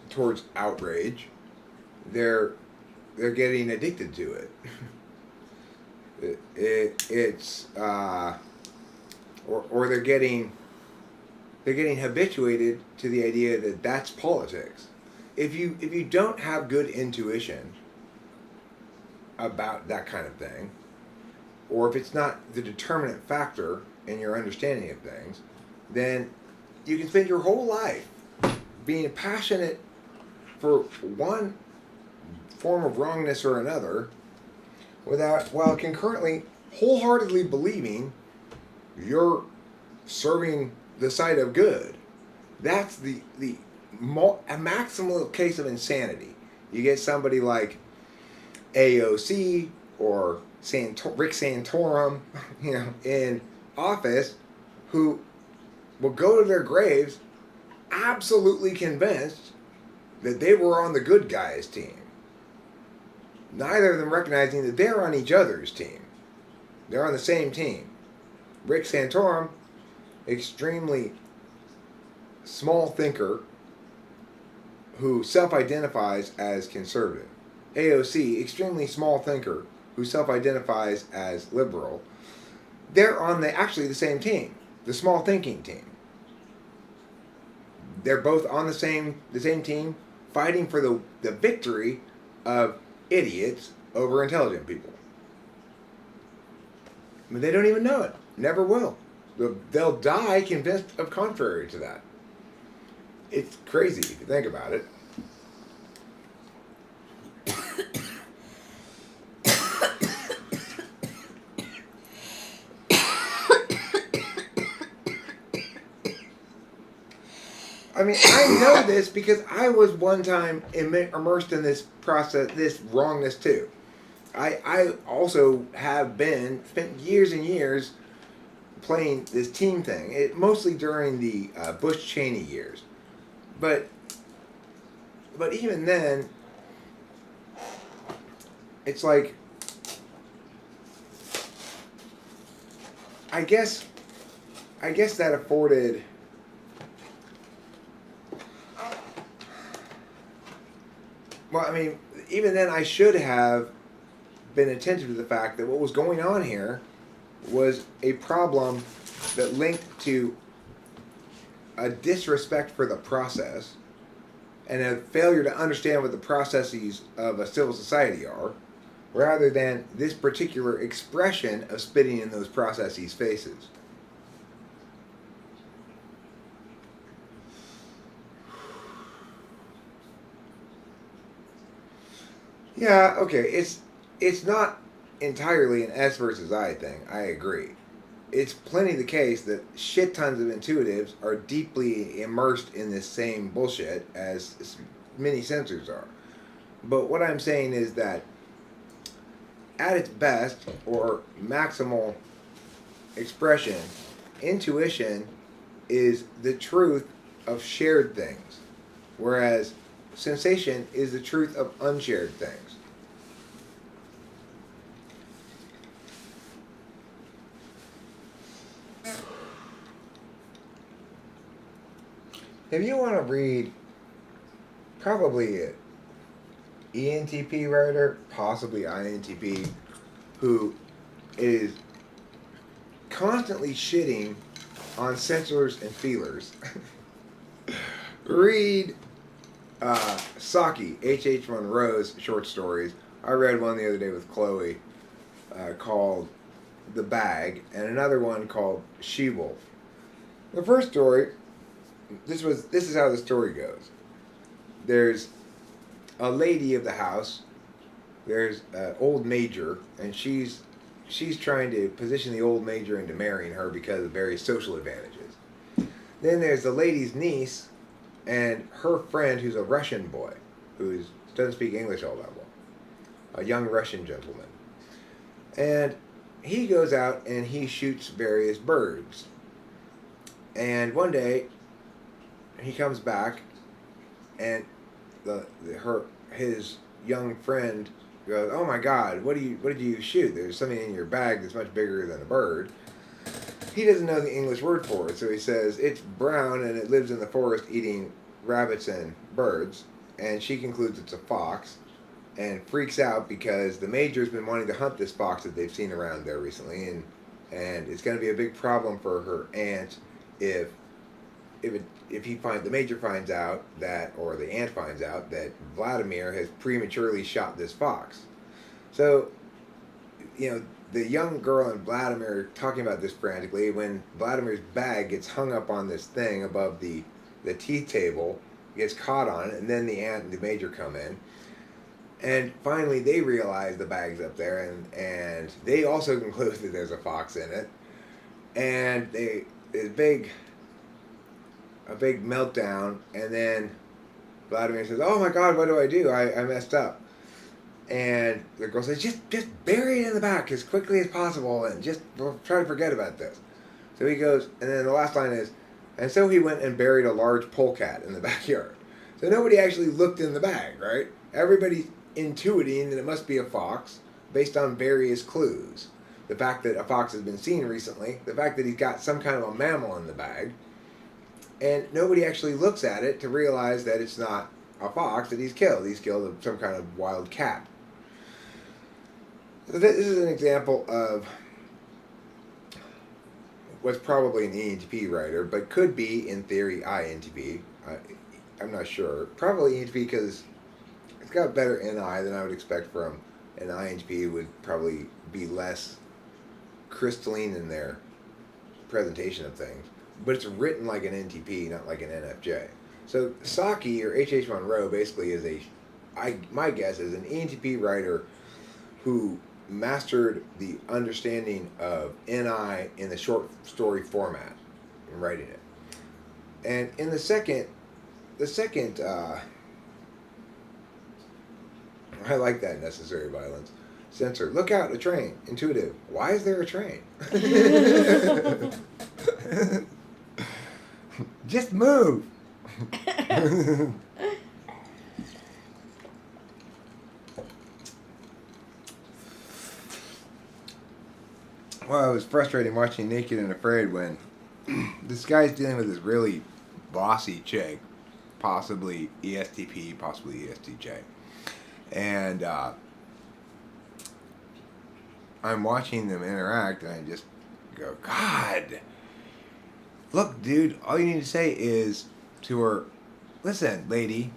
towards outrage. They're getting addicted to it. It's or they're getting habituated to the idea that that's politics. If you don't have good intuition about that kind of thing, or if it's not the determinant factor in your understanding of things, then you can spend your whole life being passionate for one form of wrongness or another while concurrently wholeheartedly believing you're serving the side of good. That's a maximal case of insanity. You get somebody like AOC or Rick Santorum, in office, who will go to their graves absolutely convinced that they were on the good guys' team. Neither of them recognizing that they're on each other's team. They're on the same team. Rick Santorum, extremely small thinker who self-identifies as conservative. AOC, extremely small thinker who self-identifies as liberal. They're on actually the same team, the small thinking team. They're both on the same team, fighting for the victory of idiots over intelligent people. But they don't even know it. Never will. They'll die convinced of contrary to that. It's crazy if you think about it. I mean, I know this because I was one time immersed in this process, this wrongness too. I also have spent years and years playing this team thing, mostly during the Bush-Cheney years. But even then, it's like, I guess that afforded. Well, I mean, even then I should have been attentive to the fact that what was going on here was a problem that linked to a disrespect for the process and a failure to understand what the processes of a civil society are, rather than this particular expression of spitting in those processes' faces. Yeah, okay, it's not entirely an S versus I thing, I agree. It's plenty the case that shit tons of intuitives are deeply immersed in this same bullshit as many censors are. But what I'm saying is that at its best, or maximal expression, intuition is the truth of shared things, whereas sensation is the truth of unshared things. if you want to read probably an ENTP writer, possibly INTP, who is constantly shitting on censors and feelers, read Saki, H.H. Monroe's short stories. I read one the other day with Chloe called The Bag, and another one called She-Wolf. The first story, this is how the story goes. There's a lady of the house. There's an old major, and she's trying to position the old major into marrying her because of various social advantages. Then there's the lady's niece and her friend, who's a Russian boy, who doesn't speak English all that well, a young Russian gentleman. And he goes out and he shoots various birds. And one day, he comes back, and his young friend goes, "Oh my God, what did you shoot? There's something in your bag that's much bigger than a bird." He doesn't know the English word for it, so he says it's brown and it lives in the forest eating rabbits and birds. And she concludes it's a fox, and freaks out because the major's been wanting to hunt this fox that they've seen around there recently, and it's going to be a big problem for her aunt if the major finds out that, or the aunt finds out that Vladimir has prematurely shot this fox. So, the young girl and Vladimir are talking about this frantically when Vladimir's bag gets hung up on this thing above the tea table, gets caught on it, and then the aunt and the major come in. And finally they realize the bag's up there, and they also conclude that there's a fox in it. And there's a big meltdown, and then Vladimir says, "Oh my God, what do? I messed up." And the girl says, just bury it in the back as quickly as possible, and just try to forget about this. So he goes, and then the last line is, "And so he went and buried a large polecat in the backyard." So nobody actually looked in the bag, right? Everybody's intuiting that it must be a fox based on various clues. The fact that a fox has been seen recently, the fact that he's got some kind of a mammal in the bag, and nobody actually looks at it to realize that it's not a fox that he's killed. He's killed some kind of wild cat. So this is an example of what's probably an ENTP writer, but could be, in theory, INTP. I'm not sure. Probably ENTP because it's got better NI than I would expect from an INTP. Would probably be less crystalline in their presentation of things. But it's written like an NTP, not like an NFJ. So Saki, or H.H. Monroe, basically is my guess is an ENTP writer who mastered the understanding of NI in the short story format in writing it. And in the second, I like that necessary violence. Censor. Look out, a train. Intuitive. Why is there a train? Just move. Well, it was frustrating watching Naked and Afraid when this guy's dealing with this really bossy chick, possibly ESTP, possibly ESTJ. And I'm watching them interact, and I just go, God, look, dude, all you need to say is to her, "Listen, lady,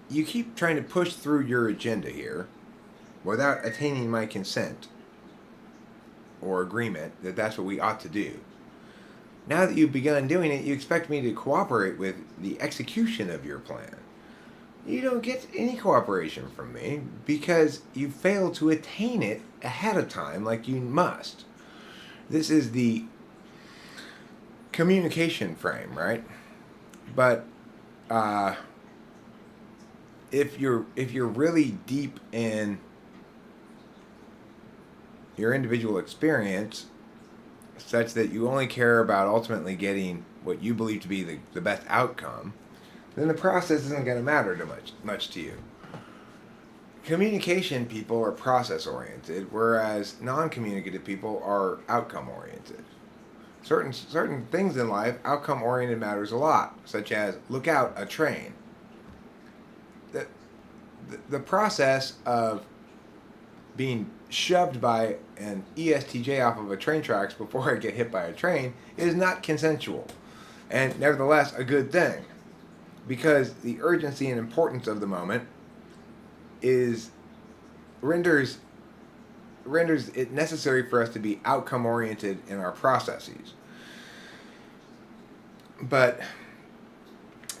you keep trying to push through your agenda here without attaining my consent or agreement that that's what we ought to do. Now that you've begun doing it, you expect me to cooperate with the execution of your plan. You don't get any cooperation from me because you failed to attain it ahead of time like you must." This is the communication frame, right? But if you're really deep in your individual experience, such that you only care about ultimately getting what you believe to be the best outcome, then the process isn't going to matter too much to you. Communication people are process oriented, whereas non-communicative people are outcome oriented. certain things in life, outcome oriented matters a lot, such as look out, a train. The process of being shoved by an ESTJ off of a train tracks before I get hit by a train is not consensual, and nevertheless a good thing, because the urgency and importance of the moment renders it necessary for us to be outcome oriented in our processes. But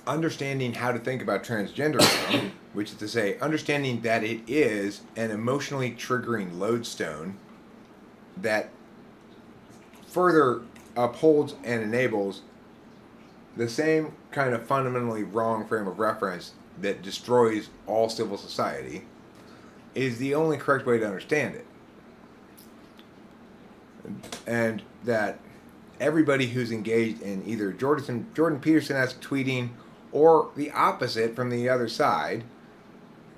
understanding how to think about transgenderism, which is to say, understanding that it is an emotionally triggering lodestone that further upholds and enables the same kind of fundamentally wrong frame of reference that destroys all civil society, is the only correct way to understand it. And that everybody who's engaged in either Jordan Peterson-esque tweeting or the opposite from the other side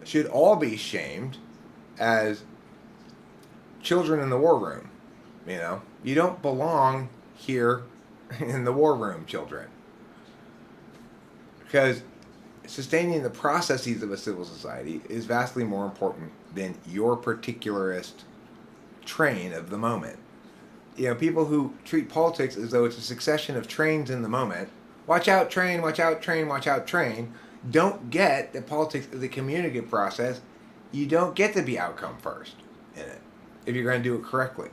should all be shamed as children in the war room. You know, you don't belong here in the war room, children. Because sustaining the processes of a civil society is vastly more important than your particularist train of the moment. You know, people who treat politics as though it's a succession of trains in the moment, watch out train, watch out train, watch out train, don't get that politics is a communicative process. You don't get to be outcome first in it if you're going to do it correctly.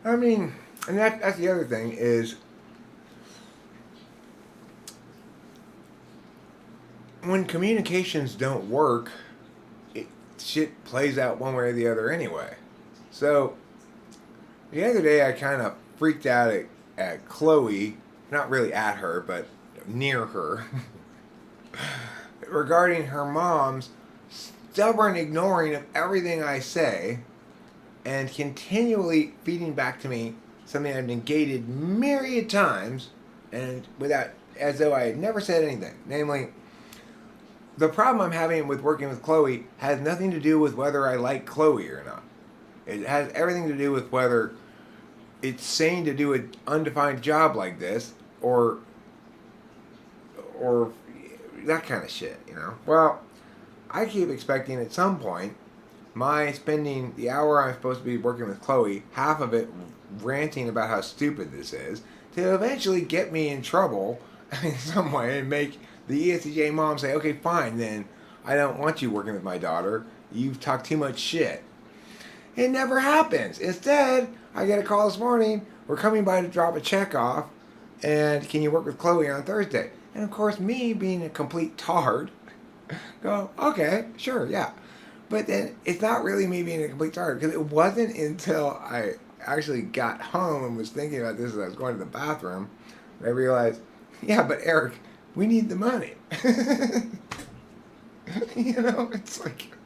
I mean, and that's the other thing is, when communications don't work, shit plays out one way or the other anyway. So, the other day I kind of freaked out at Chloe, not really at her, but near her, regarding her mom's stubborn ignoring of everything I say and continually feeding back to me something I've negated myriad times and without, as though I had never said anything. Namely, the problem I'm having with working with Chloe has nothing to do with whether I like Chloe or not. It has everything to do with whether it's sane to do an undefined job like this or that kind of shit, you know? Well, I keep expecting at some point my spending the hour I'm supposed to be working with Chloe, half of it ranting about how stupid this is, to eventually get me in trouble in some way and make the ESTJ mom say, okay, fine, then I don't want you working with my daughter. You've talked too much shit. It never happens. Instead, I get a call this morning. We're coming by to drop a check off, and can you work with Chloe on Thursday? And of course, me being a complete tard, go, okay, sure, yeah. But then it's not really me being a complete tard, because it wasn't until I actually got home and was thinking about this as I was going to the bathroom, that I realized, yeah, but Eric, we need the money. You know, it's like,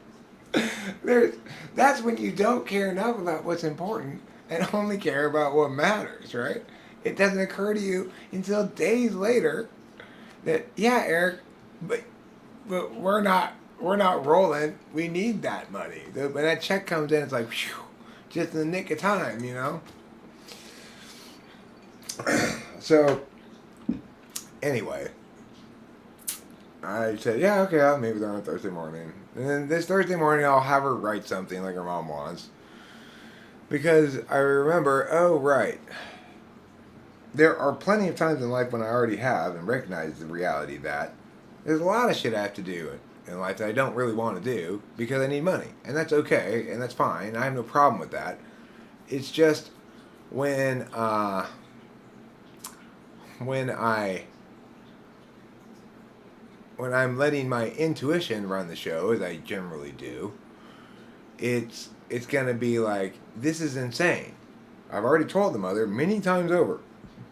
that's when you don't care enough about what's important and only care about what matters, right? It doesn't occur to you until days later that, yeah, Eric, but we're not rolling. We need that money. When that check comes in, it's like, whew, just in the nick of time, you know? So, anyway, I said, yeah, okay, I'll meet with her on Thursday morning. And then this Thursday morning, I'll have her write something like her mom wants. Because I remember, oh, right. There are plenty of times in life when I already have and recognize the reality that there's a lot of shit I have to do in life that I don't really want to do because I need money. And that's okay, and that's fine. I have no problem with that. It's just when I'm letting my intuition run the show, as I generally do, it's going to be like, this is insane. I've already told the mother many times over,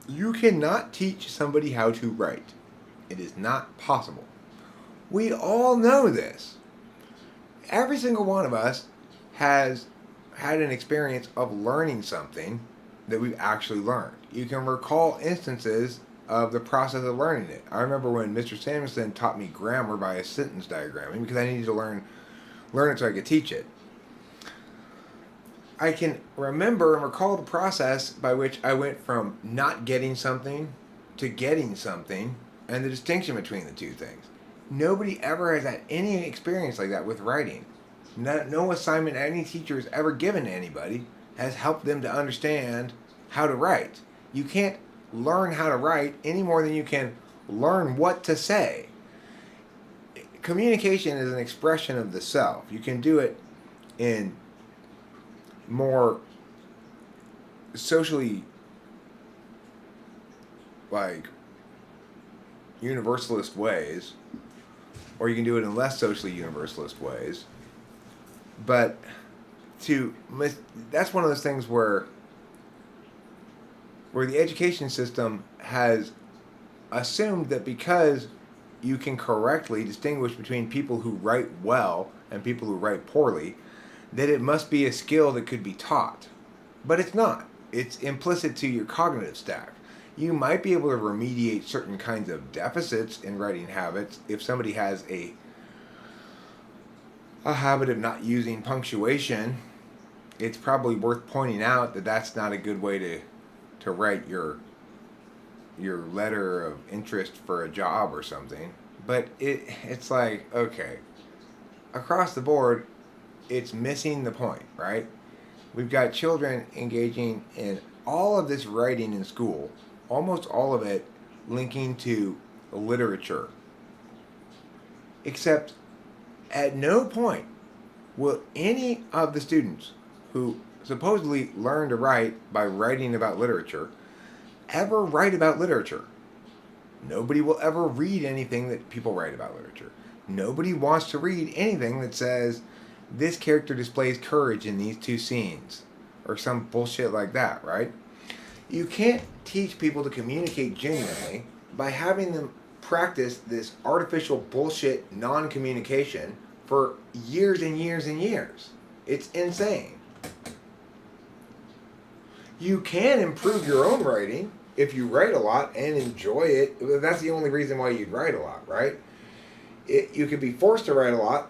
you cannot teach somebody how to write. It is not possible. We all know this. Every single one of us has had an experience of learning something that we've actually learned. You can recall instances of the process of learning it. I remember when Mr. Samuelson taught me grammar by a sentence diagramming because I needed to learn it so I could teach it. I can remember and recall the process by which I went from not getting something to getting something and the distinction between the two things. Nobody ever has had any experience like that with writing. No assignment any teacher has ever given to anybody has helped them to understand how to write. You can't learn how to write any more than you can learn what to say. Communication is an expression of the self. You can do it in more socially universalist ways, or you can do it in less socially universalist ways. But that's one of those things where the education system has assumed that because you can correctly distinguish between people who write well and people who write poorly, that it must be a skill that could be taught. But it's not. It's implicit to your cognitive stack. You might be able to remediate certain kinds of deficits in writing habits if somebody has a habit of not using punctuation. It's probably worth pointing out that that's not a good way to write your letter of interest for a job or something. But it's like, okay, across the board, it's missing the point, right? We've got children engaging in all of this writing in school, almost all of it linking to literature. Except at no point will any of the students who supposedly learn to write by writing about literature ever write about literature. Nobody will ever read anything that people write about literature. Nobody wants to read anything that says this character displays courage in these two scenes or some bullshit like that, right? You can't teach people to communicate genuinely by having them practice this artificial bullshit non-communication for years and years and years. It's insane. You can improve your own writing if you write a lot and enjoy it. That's the only reason why you'd write a lot, right? You could be forced to write a lot,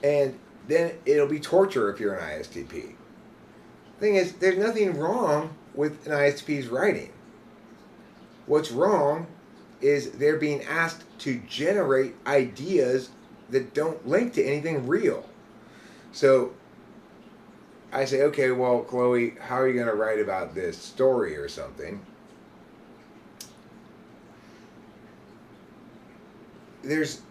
and then it'll be torture if you're an ISTP. Thing is, there's nothing wrong with an ISTP's writing. What's wrong is they're being asked to generate ideas that don't link to anything real. So I say, okay, well, Chloe, how are you going to write about this story or something? There's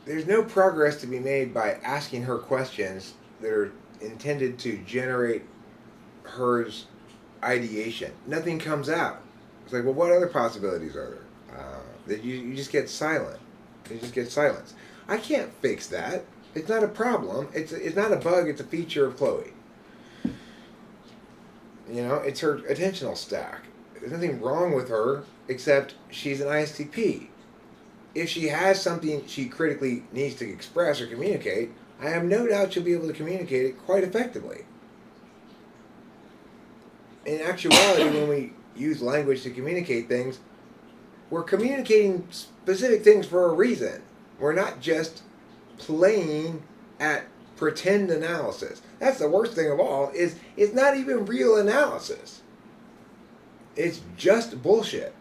no progress to be made by asking her questions that are intended to generate her ideation. Nothing comes out. It's like, well, what other possibilities are there? That you just get silent. You just get silence. I can't fix that. It's not a problem. It's not a bug. It's a feature of Chloe. You know, it's her attentional stack. There's nothing wrong with her except she's an ISTP. If she has something she critically needs to express or communicate, I have no doubt she'll be able to communicate it quite effectively. In actuality, when we use language to communicate things, we're communicating specific things for a reason. We're not just playing at pretend analysis. That's the worst thing of all, is it's not even real analysis. It's just bullshit.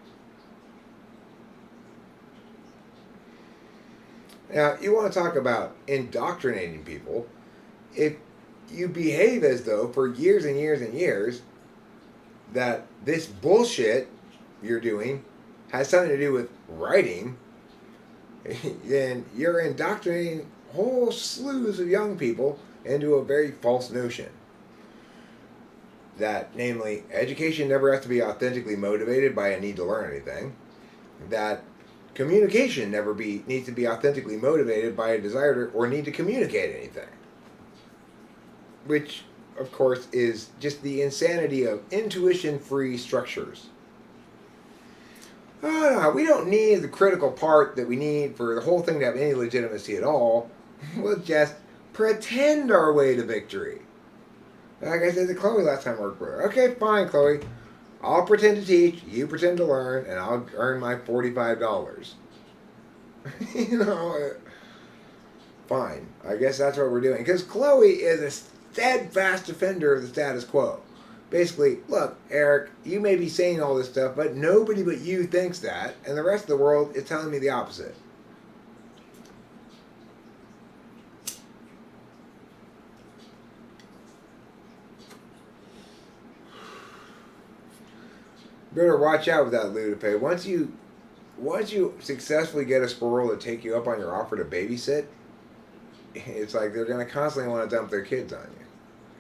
Now, you want to talk about indoctrinating people. If you behave as though for years and years and years that this bullshit you're doing has something to do with writing, then you're indoctrinating whole slews of young people into a very false notion. That, namely, education never has to be authentically motivated by a need to learn anything. That communication never needs to be authentically motivated by a desire to, or need to communicate anything. Which, of course, is just the insanity of intuition-free structures. Oh, no, we don't need the critical part that we need for the whole thing to have any legitimacy at all. We'll just pretend our way to victory. Like I said to Chloe last time I worked with her. Okay, fine, Chloe. I'll pretend to teach, you pretend to learn, and I'll earn my $45. You know, fine. I guess that's what we're doing. Because Chloe is a steadfast defender of the status quo. Basically, look, Eric, you may be saying all this stuff, but nobody but you thinks that, and the rest of the world is telling me the opposite. Better watch out with that lutepe. Once you successfully get a squirrel to take you up on your offer to babysit, it's like they're going to constantly want to dump their kids on you.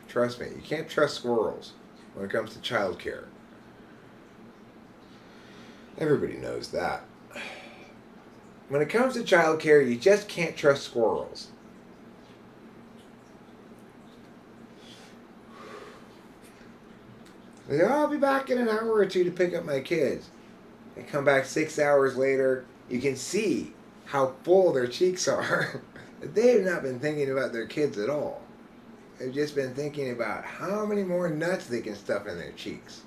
Trust me, you can't trust squirrels when it comes to child care. Everybody knows that. When it comes to child care, you just can't trust squirrels. They go, I'll be back in an hour or two to pick up my kids. They come back 6 hours later. You can see how full their cheeks are. They have not been thinking about their kids at all. They've just been thinking about how many more nuts they can stuff in their cheeks.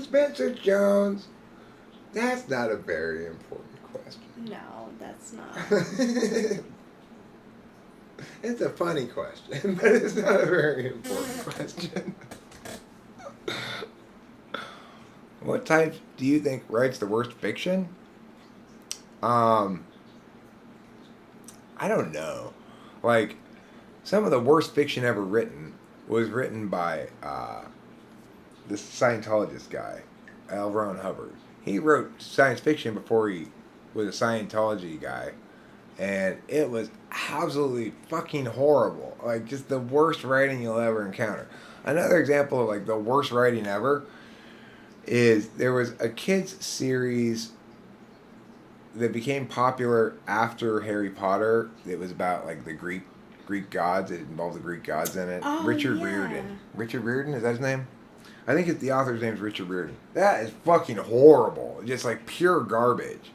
Spencer Jones, that's not a very important question. No, that's not. It's a funny question, but it's not a very important question. What type do you think writes the worst fiction? I don't know. Like, some of the worst fiction ever written was written by this Scientologist guy, L. Ron Hubbard. He wrote science fiction before he was a Scientology guy. And it was absolutely fucking horrible. Like, just the worst writing you'll ever encounter. Another example of, like, the worst writing ever is there was a kids series that became popular after Harry Potter. It was about, like, the Greek gods. It involved the Greek gods in it. Oh, Richard yeah. Riordan. Richard Riordan, is that his name? I think the author's name is Richard Riordan. That is fucking horrible. Just, like, pure garbage.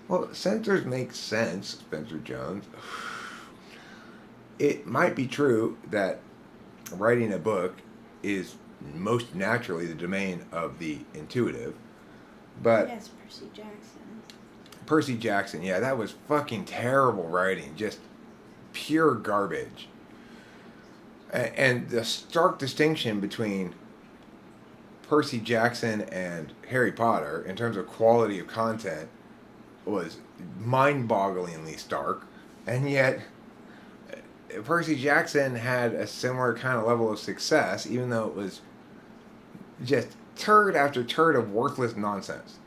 Well, censors make sense, Spencer Jones. It might be true that writing a book is most naturally the domain of the intuitive, but Yes, Percy Jackson. Percy Jackson, yeah, that was fucking terrible writing, just pure garbage. And the stark distinction between Percy Jackson and Harry Potter in terms of quality of content was mind-bogglingly stark, and yet Percy Jackson had a similar kind of level of success, even though it was just turd after turd of worthless nonsense.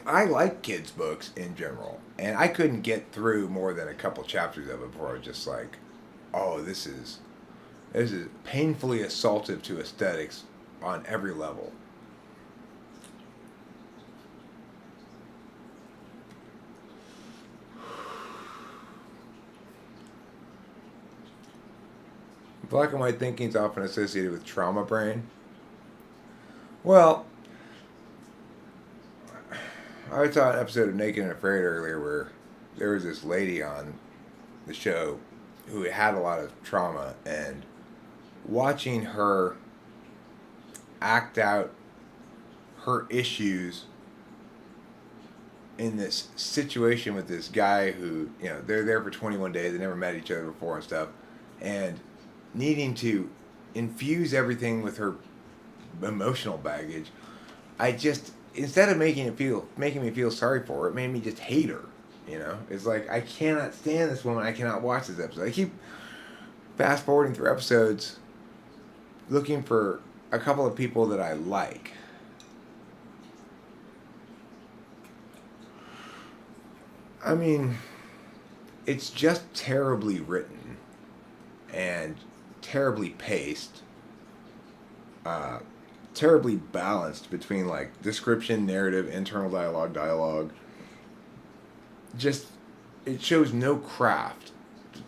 I like kids' books in general, and I couldn't get through more than a couple chapters of it before I was just like, oh, this is painfully assaultive to aesthetics on every level. Black and white thinking is often associated with trauma brain. Well, I saw an episode of Naked and Afraid earlier where there was this lady on the show who had a lot of trauma, and watching her act out her issues in this situation with this guy who, you know, they're there for 21 days, they never met each other before and stuff, and needing to infuse everything with her emotional baggage, I just, instead of making me feel sorry for her, it made me just hate her. You know, it's like, I cannot stand this woman. I cannot watch this episode. I keep fast forwarding through episodes looking for a couple of people that I like. I mean, it's just terribly written and terribly paced, terribly balanced between, like, description, narrative, internal dialogue. Just, it shows no craft,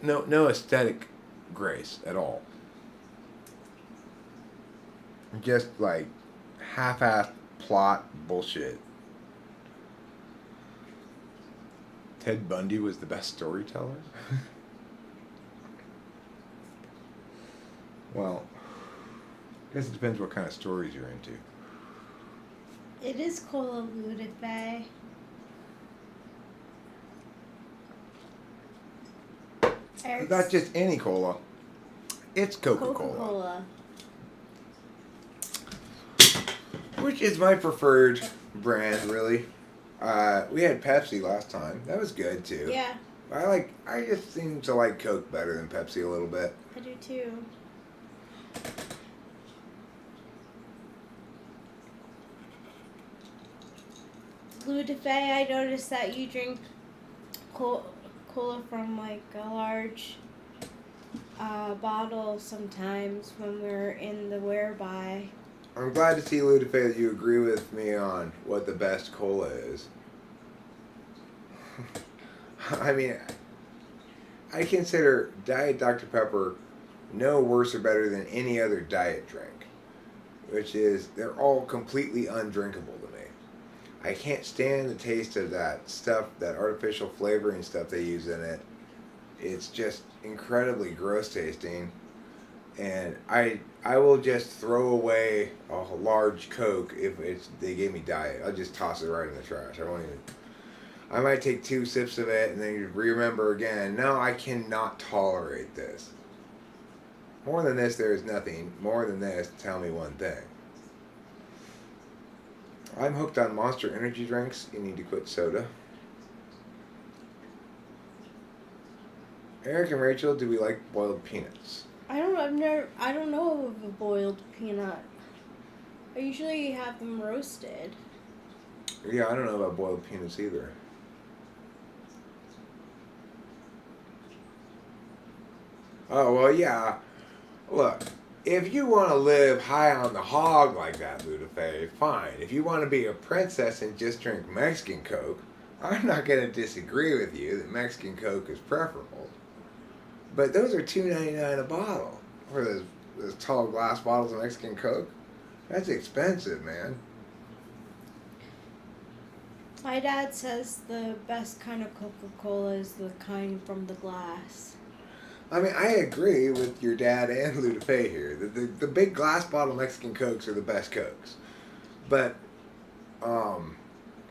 no aesthetic grace at all. Just, like, half-assed plot bullshit. Ted Bundy was the best storyteller? Well, I guess it depends what kind of stories you're into. It is cola lutefe. It's not just any cola. It's Coca-Cola. Coca-Cola. Which is my preferred brand, really. We had Pepsi last time. That was good, too. Yeah, I just seem to like Coke better than Pepsi a little bit. I do too. Lutefe, I noticed that you drink cola from like a large bottle sometimes when we're in the whereby. I'm glad to see, Lutefe, that you agree with me on what the best cola is. I mean, I consider Diet Dr. Pepper no worse or better than any other diet drink, which is they're all completely undrinkable to me. I can't stand the taste of that stuff, that artificial flavoring stuff they use in it. It's just incredibly gross tasting, and I will just throw away a large Coke if they gave me diet. I'll just toss it right in the trash. I might take 2 sips of it and then you remember again, no, I cannot tolerate this. More than this, there is nothing. More than this, tell me one thing. I'm hooked on Monster energy drinks. You need to quit soda. Eric and Rachel, do we like boiled peanuts? I don't know of a boiled peanut. I usually have them roasted. Yeah, I don't know about boiled peanuts either. Oh, well, yeah. Look, if you want to live high on the hog like that, Lutefe, fine. If you want to be a princess and just drink Mexican Coke, I'm not going to disagree with you that Mexican Coke is preferable. But those are $2.99 a bottle for those tall glass bottles of Mexican Coke. That's expensive, man. My dad says the best kind of Coca-Cola is the kind from the glass. I mean, I agree with your dad and Lutefe here. The big glass bottle Mexican Cokes are the best Cokes. But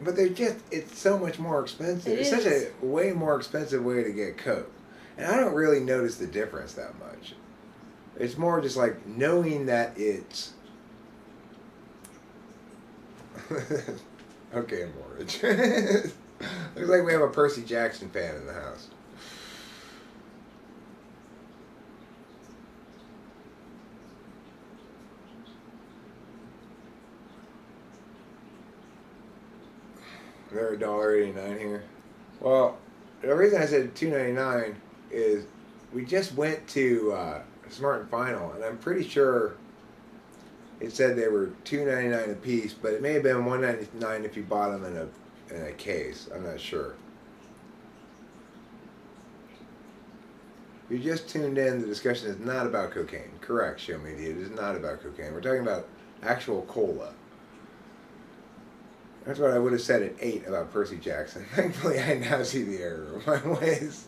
they're just, it's so much more expensive. It's such a way more expensive way to get Coke. And I don't really notice the difference that much. It's more just like knowing that it's... Okay, Mortgage. Looks like we have a Percy Jackson fan in the house. They're $1.89 here. Well, the reason I said $2.99 is we just went to Smart and Final, and I'm pretty sure it said they were $2.99 a piece, but it may have been $1.99 if you bought them in a case. I'm not sure. If you just tuned in, the discussion is not about cocaine. Correct, Show Media. It is not about cocaine. We're talking about actual cola. That's what I would have said at 8 about Percy Jackson. Thankfully, I now see the error of my ways.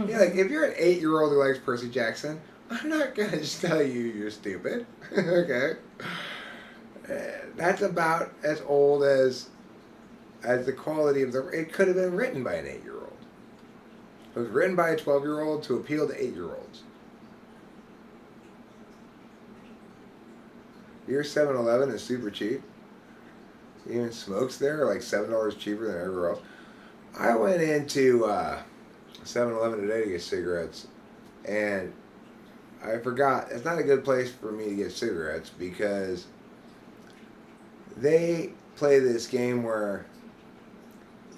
Yeah, like, if you're an 8-year-old who likes Percy Jackson, I'm not going to just tell you you're stupid. Okay? That's about as old as the quality of the... It could have been written by an 8-year-old. It was written by a 12-year-old to appeal to 8-year-olds. Your 7-Eleven is super cheap. Even smokes there are like $7 cheaper than everywhere else. I went into 7-Eleven today to get cigarettes, and I forgot. It's not a good place for me to get cigarettes because they play this game where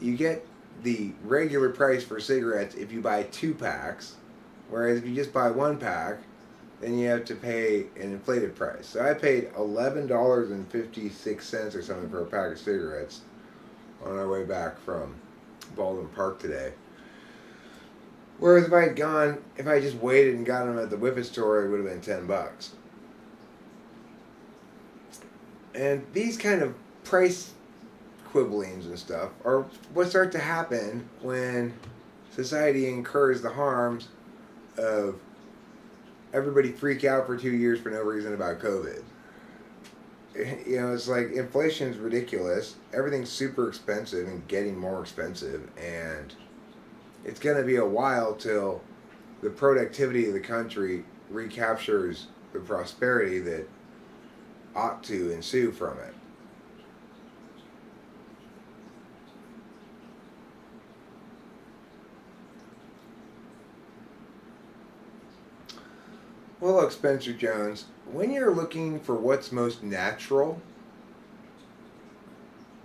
you get the regular price for cigarettes if you buy 2 packs, whereas if you just buy 1 pack, then you have to pay an inflated price. So I paid $11.56 or something for a pack of cigarettes on our way back from Baldwin Park today. Whereas if I just waited and got them at the Whippet store, it would have been $10. And these kind of price quibblings and stuff are what start to happen when society incurs the harms of everybody freak out for 2 years for no reason about COVID. You know, it's like inflation is ridiculous. Everything's super expensive and getting more expensive, and it's going to be a while till the productivity of the country recaptures the prosperity that ought to ensue from it. Well, look, Spencer Jones, when you're looking for what's most natural,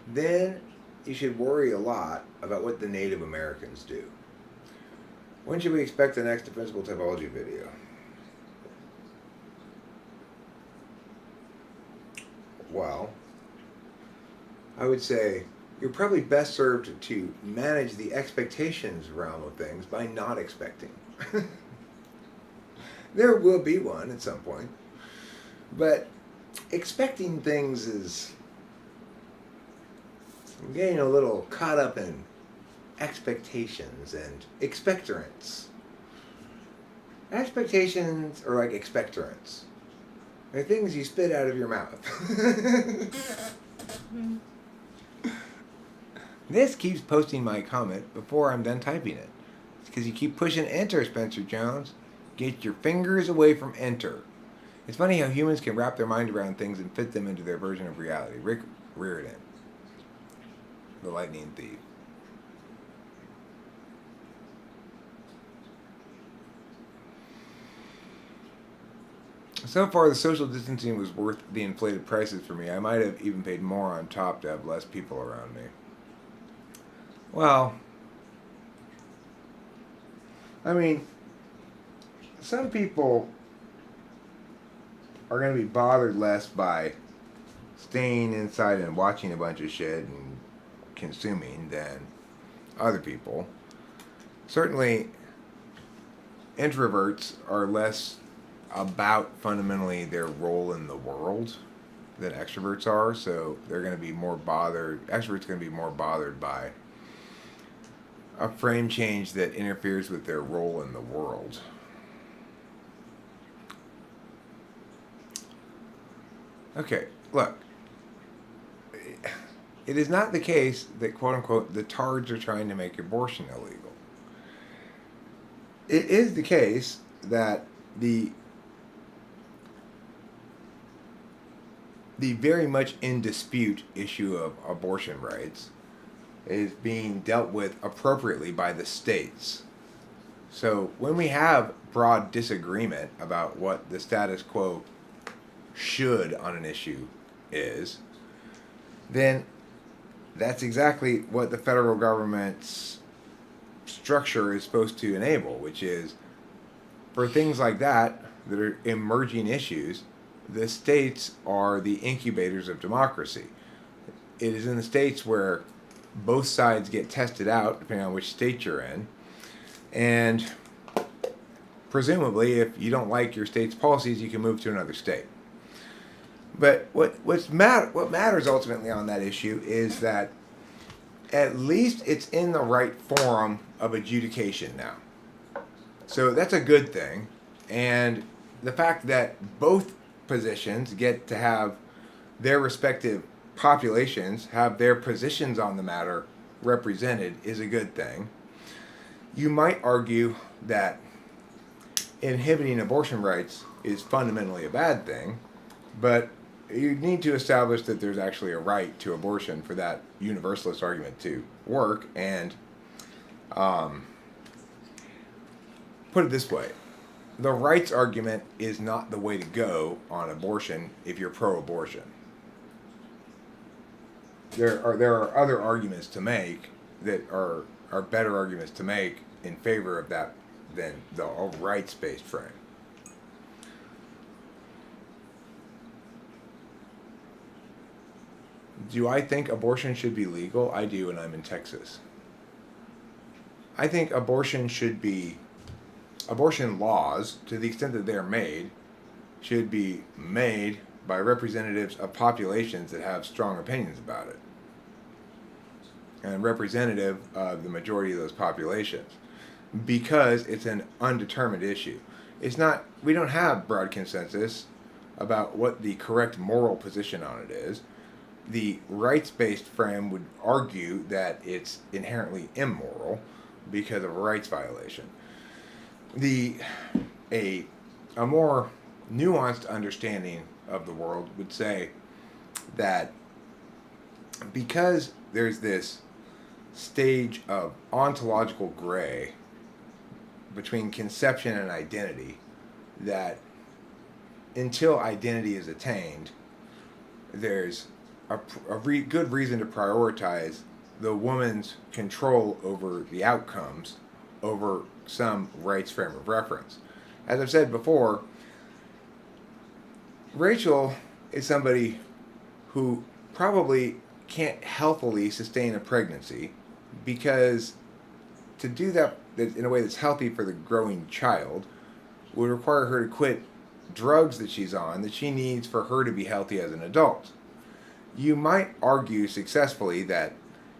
then you should worry a lot about what the Native Americans do. When should we expect the next defensible typology video? Well, I would say you're probably best served to manage the expectations realm of things by not expecting. There will be one at some point. But expecting things is... I'm getting a little caught up in expectations and expectorants. Expectations are like expectorants. They're things you spit out of your mouth. This keeps posting my comment before I'm done typing it. It's because you keep pushing enter, Spencer Jones. Get your fingers away from enter. It's funny how humans can wrap their mind around things and fit them into their version of reality. Rick Riordan, the lightning thief. So far, the social distancing was worth the inflated prices for me. I might have even paid more on top to have less people around me. Well, I mean, some people are going to be bothered less by staying inside and watching a bunch of shit and consuming than other people. Certainly, introverts are less about fundamentally their role in the world than extroverts are, so they're going to be more bothered. Extroverts are going to be more bothered by a frame change that interferes with their role in the world. Okay, look. It is not the case that, quote unquote, the tards are trying to make abortion illegal. It is the case that the very much in dispute issue of abortion rights is being dealt with appropriately by the states. So when we have broad disagreement about what the status quo should on an issue is, then that's exactly what the federal government's structure is supposed to enable, which is for things like that are emerging issues, the states are the incubators of democracy. It is in the states where both sides get tested out, depending on which state you're in, and presumably if you don't like your state's policies, you can move to another state. But what matters ultimately on that issue is that at least it's in the right forum of adjudication now. So that's a good thing. And the fact that both positions get to have their respective populations have their positions on the matter represented is a good thing. You might argue that inhibiting abortion rights is fundamentally a bad thing, but you need to establish that there's actually a right to abortion for that universalist argument to work. And put it this way, the rights argument is not the way to go on abortion if you're pro-abortion. There are other arguments to make that are better arguments to make in favor of that than the rights-based frame. Do I think abortion should be legal? I do, and I'm in Texas. I think abortion laws, to the extent that they're made, should be made by representatives of populations that have strong opinions about it. and representative of the majority of those populations, because it's an undetermined issue. It's not, we don't have broad consensus about what the correct moral position on it is. The rights-based frame would argue that it's inherently immoral because of a rights violation. A more nuanced understanding of the world would say that because there's this stage of ontological gray between conception and identity, that until identity is attained, there's a good reason to prioritize the woman's control over the outcomes over some rights frame of reference. As I've said before, Rachel is somebody who probably can't healthily sustain a pregnancy, because to do that in a way that's healthy for the growing child would require her to quit drugs that she's on that she needs for her to be healthy as an adult. You might argue successfully that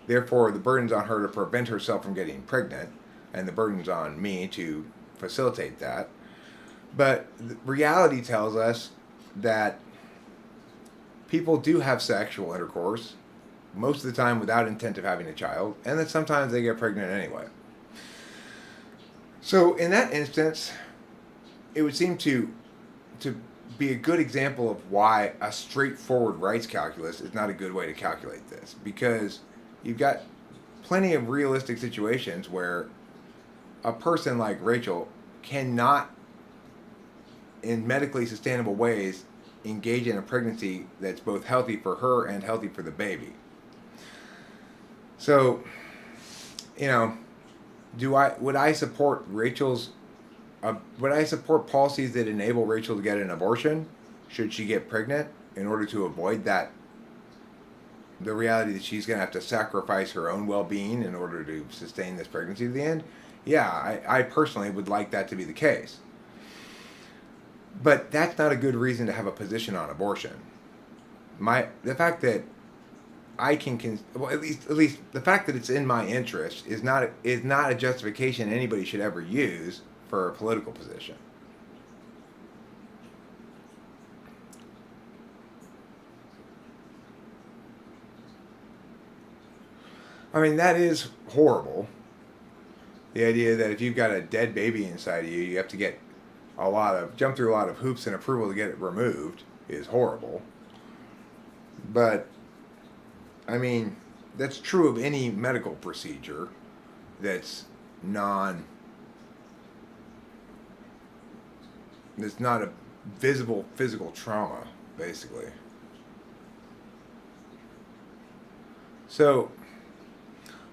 therefore the burden's on her to prevent herself from getting pregnant, and the burden's on me to facilitate that. But reality tells us that people do have sexual intercourse, most of the time without intent of having a child, and that sometimes they get pregnant anyway. So in that instance, it would seem to be a good example of why a straightforward rights calculus is not a good way to calculate this, because you've got plenty of realistic situations where a person like Rachel cannot, in medically sustainable ways, engage in a pregnancy that's both healthy for her and healthy for the baby. So, would I support would I support policies that enable Rachel to get an abortion should she get pregnant, in order to avoid that, the reality that she's going to have to sacrifice her own well-being in order to sustain this pregnancy to the end? Yeah, I personally would like that to be the case. But that's not a good reason to have a position on abortion. The fact that I can well, at least the fact that it's in my interest is not a justification anybody should ever use for a political position. I mean, that is horrible. The idea that if you've got a dead baby inside of you, you have to jump through a lot of hoops and approval to get it removed is horrible. But, I mean, that's true of any medical procedure that's not a visible physical trauma, basically. So,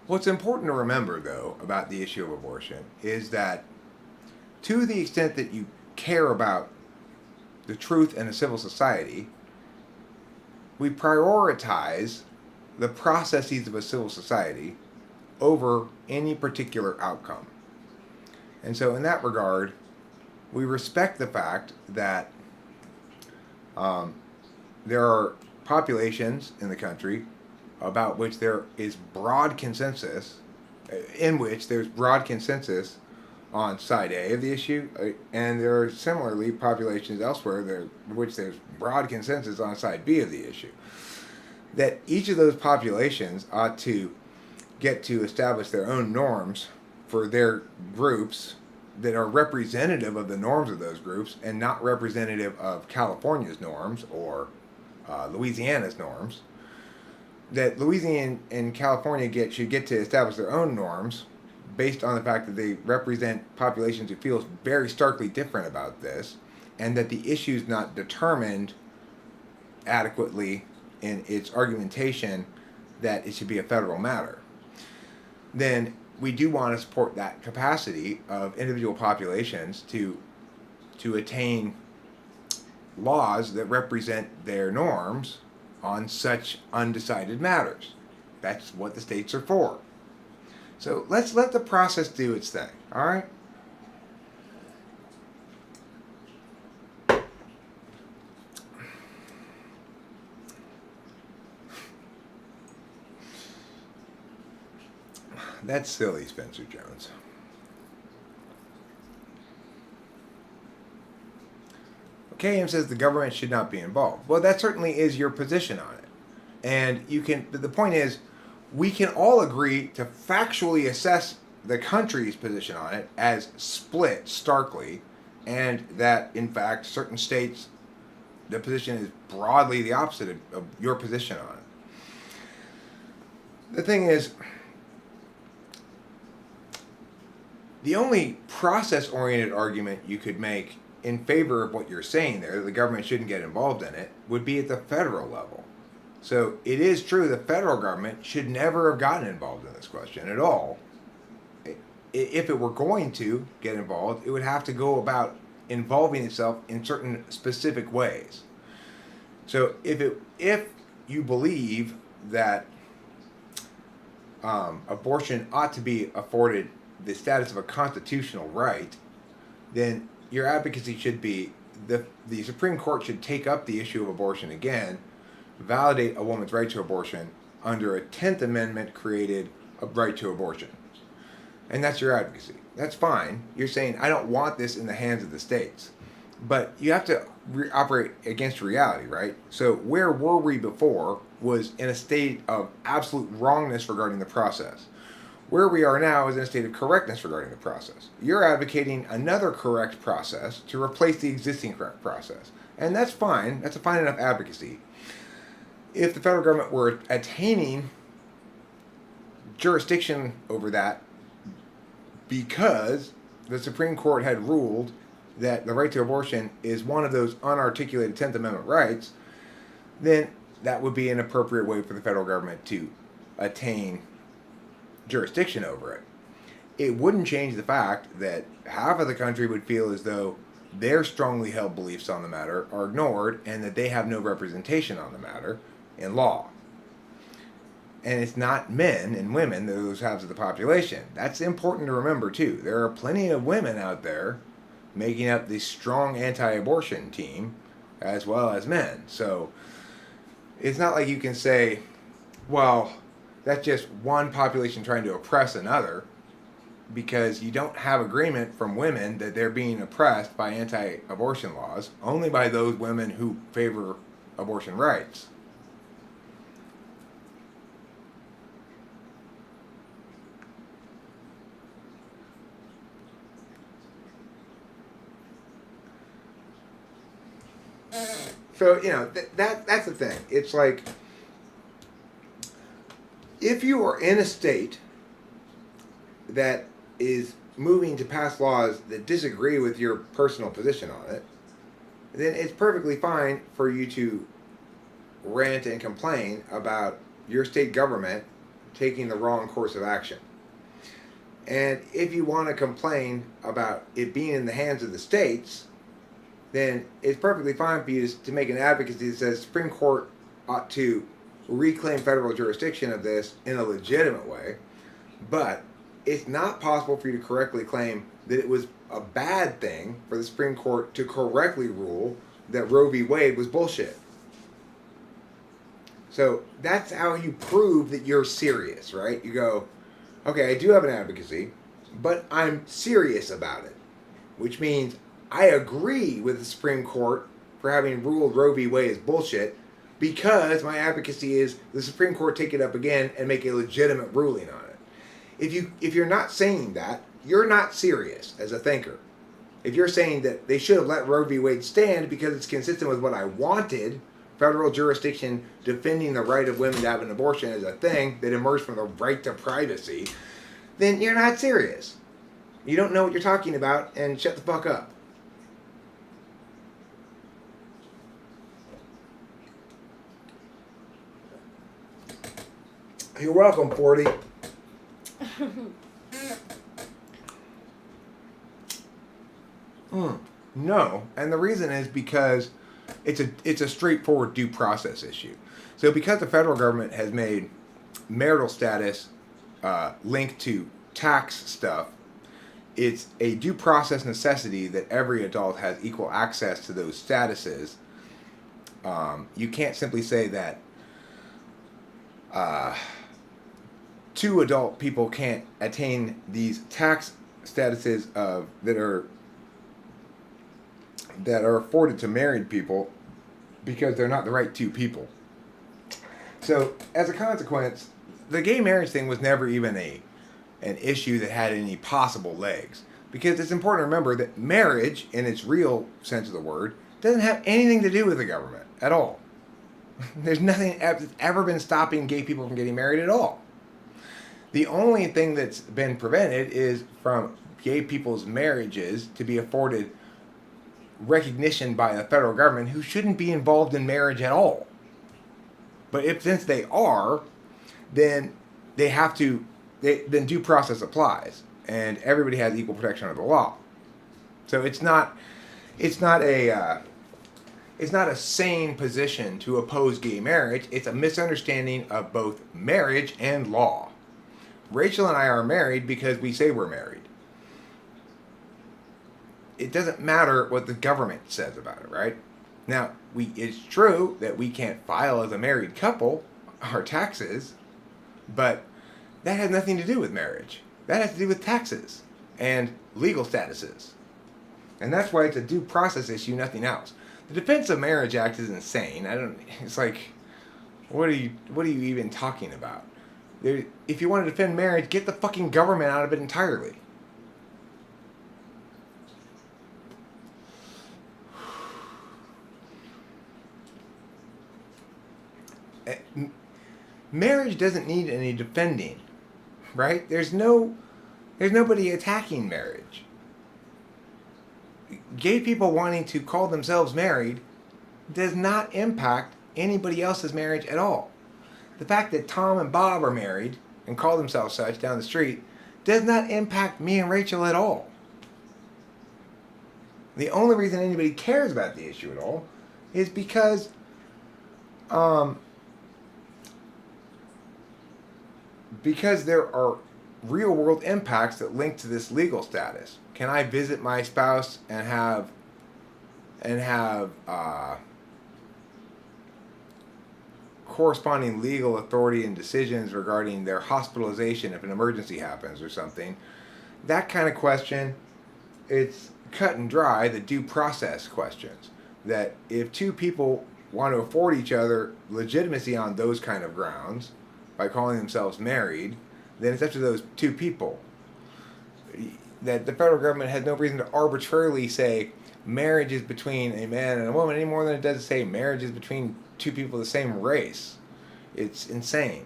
what's important to remember, though, about the issue of abortion is that to the extent that you care about the truth in a civil society, we prioritize the processes of a civil society over any particular outcome. And so in that regard, we respect the fact that there are populations in the country about which there is broad consensus, on side A of the issue, and there are similarly populations elsewhere which there's broad consensus on side B of the issue. That each of those populations ought to get to establish their own norms for their groups that are representative of the norms of those groups and not representative of California's norms or Louisiana's norms. That Louisiana and California should get to establish their own norms based on the fact that they represent populations who feel very starkly different about this, and that the issue is not determined adequately in its argumentation that it should be a federal matter. Then we do want to support that capacity of individual populations to attain laws that represent their norms on such undecided matters. That's what the states are for. So let's let the process do its thing, all right? That's silly, Spencer Jones. KM says the government should not be involved. Well, that certainly is your position on it. And you can, the point is, we can all agree to factually assess the country's position on it as split starkly, and that, in fact, certain states, the position is broadly the opposite of your position on it. The thing is, the only process-oriented argument you could make in favor of what you're saying there, that the government shouldn't get involved in it, would be at the federal level. So it is true the federal government should never have gotten involved in this question at all. If it were going to get involved, it would have to go about involving itself in certain specific ways. So if you believe that abortion ought to be afforded the status of a constitutional right, then your advocacy should be the Supreme Court should take up the issue of abortion again, validate a woman's right to abortion under a 10th Amendment created a right to abortion. And that's your advocacy. That's fine. You're saying, I don't want this in the hands of the states. But you have to operate against reality, right? So where were we before was in a state of absolute wrongness regarding the process. Where we are now is in a state of correctness regarding the process. You're advocating another correct process to replace the existing correct process. And that's fine. That's a fine enough advocacy. If the federal government were attaining jurisdiction over that because the Supreme Court had ruled that the right to abortion is one of those unarticulated 10th Amendment rights, then that would be an appropriate way for the federal government to attain jurisdiction over it. It wouldn't change the fact that half of the country would feel as though their strongly held beliefs on the matter are ignored and that they have no representation on the matter in law. And it's not men and women, those halves of the population. That's important to remember too. There are plenty of women out there making up the strong anti-abortion team as well as men. So it's not like you can say, well, that's just one population trying to oppress another, because you don't have agreement from women that they're being oppressed by anti-abortion laws, only by those women who favor abortion rights. So, that's the thing. It's like, if you are in a state that is moving to pass laws that disagree with your personal position on it, then it's perfectly fine for you to rant and complain about your state government taking the wrong course of action. And if you want to complain about it being in the hands of the states, then it's perfectly fine for you to make an advocacy that says the Supreme Court ought to reclaim federal jurisdiction of this in a legitimate way. But it's not possible for you to correctly claim that it was a bad thing for the Supreme Court to correctly rule that Roe v. Wade was bullshit. So that's how you prove that you're serious, right? You go, okay, I do have an advocacy, but I'm serious about it, which means I agree with the Supreme Court for having ruled Roe v. Wade is bullshit, because my advocacy is the Supreme Court take it up again and make a legitimate ruling on it. If you're not saying that, you're not serious as a thinker. If you're saying that they should have let Roe v. Wade stand because it's consistent with what I wanted, federal jurisdiction defending the right of women to have an abortion as a thing that emerged from the right to privacy, then you're not serious. You don't know what you're talking about, and shut the fuck up. You're welcome, 40. No, and the reason is because it's a straightforward due process issue. So because the federal government has made marital status linked to tax stuff, it's a due process necessity that every adult has equal access to those statuses. You can't simply say that two adult people can't attain these tax statuses that are afforded to married people because they're not the right two people. So as a consequence, the gay marriage thing was never even an issue that had any possible legs, because it's important to remember that marriage, in its real sense of the word, doesn't have anything to do with the government at all. There's nothing that's ever been stopping gay people from getting married at all. The only thing that's been prevented is from gay people's marriages to be afforded recognition by the federal government, who shouldn't be involved in marriage at all. But since they are, then then due process applies, and everybody has equal protection under the law. So it's not a sane position to oppose gay marriage. It's a misunderstanding of both marriage and law. Rachel and I are married because we say we're married. It doesn't matter what the government says about it, right? Now, it's true that we can't file as a married couple our taxes, but that has nothing to do with marriage. That has to do with taxes and legal statuses. And that's why it's a due process issue, nothing else. The Defense of Marriage Act is insane. It's like, what are you even talking about? If you want to defend marriage, get the fucking government out of it entirely. Marriage doesn't need any defending, right? There's nobody attacking marriage. Gay people wanting to call themselves married does not impact anybody else's marriage at all. The fact that Tom and Bob are married and call themselves such down the street does not impact me and Rachel at all. The only reason anybody cares about the issue at all is because there are real world impacts that link to this legal status. Can I visit my spouse and have corresponding legal authority and decisions regarding their hospitalization if an emergency happens or something? That kind of question, it's cut and dry, the due process questions. That if two people want to afford each other legitimacy on those kind of grounds by calling themselves married, then it's up to those two people. That the federal government has no reason to arbitrarily say marriage is between a man and a woman any more than it does to say marriage is between two people of the same race. It's insane.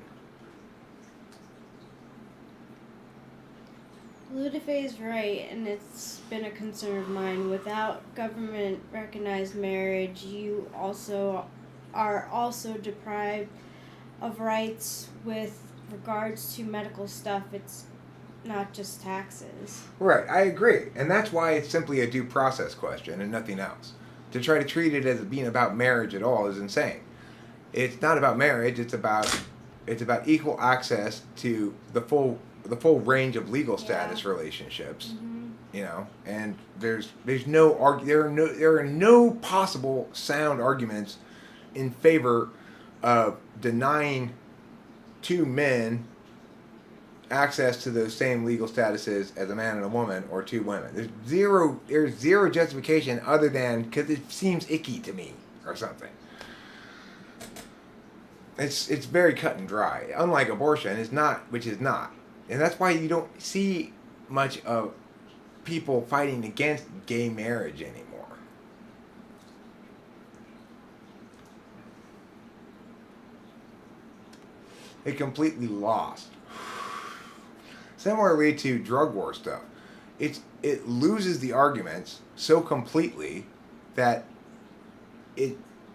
Lutefe is right, and it's been a concern of mine. Without government recognized marriage, you are also deprived of rights with regards to medical stuff. It's not just taxes. Right, I agree. And that's why it's simply a due process question and nothing else. To try to treat it as being about marriage at all is insane. It's not about marriage, it's about equal access to the full range of legal status relationships. Mm-hmm. You know, and there are no possible sound arguments in favor of denying two men access to those same legal statuses as a man and a woman, or two women. There's zero justification other than because it seems icky to me or something. It's very cut and dry. Unlike abortion, which is not. And that's why you don't see much of people fighting against gay marriage anymore. They completely lost. Similarly to drug war stuff, it loses the arguments so completely that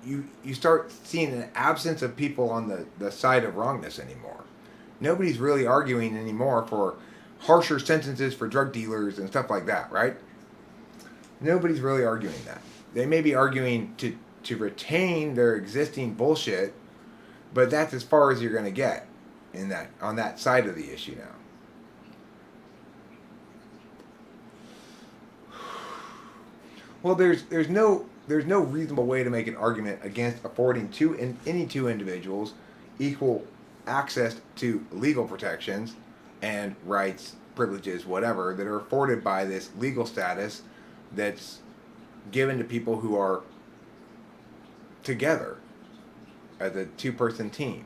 you start seeing an absence of people on the side of wrongness anymore. Nobody's really arguing anymore for harsher sentences for drug dealers and stuff like that, right? Nobody's really arguing that. They may be arguing to retain their existing bullshit, but that's as far as you're going to get on that side of the issue now. Well, there's no reasonable way to make an argument against affording any two individuals equal access to legal protections and rights, privileges, whatever, that are afforded by this legal status that's given to people who are together as a two-person team.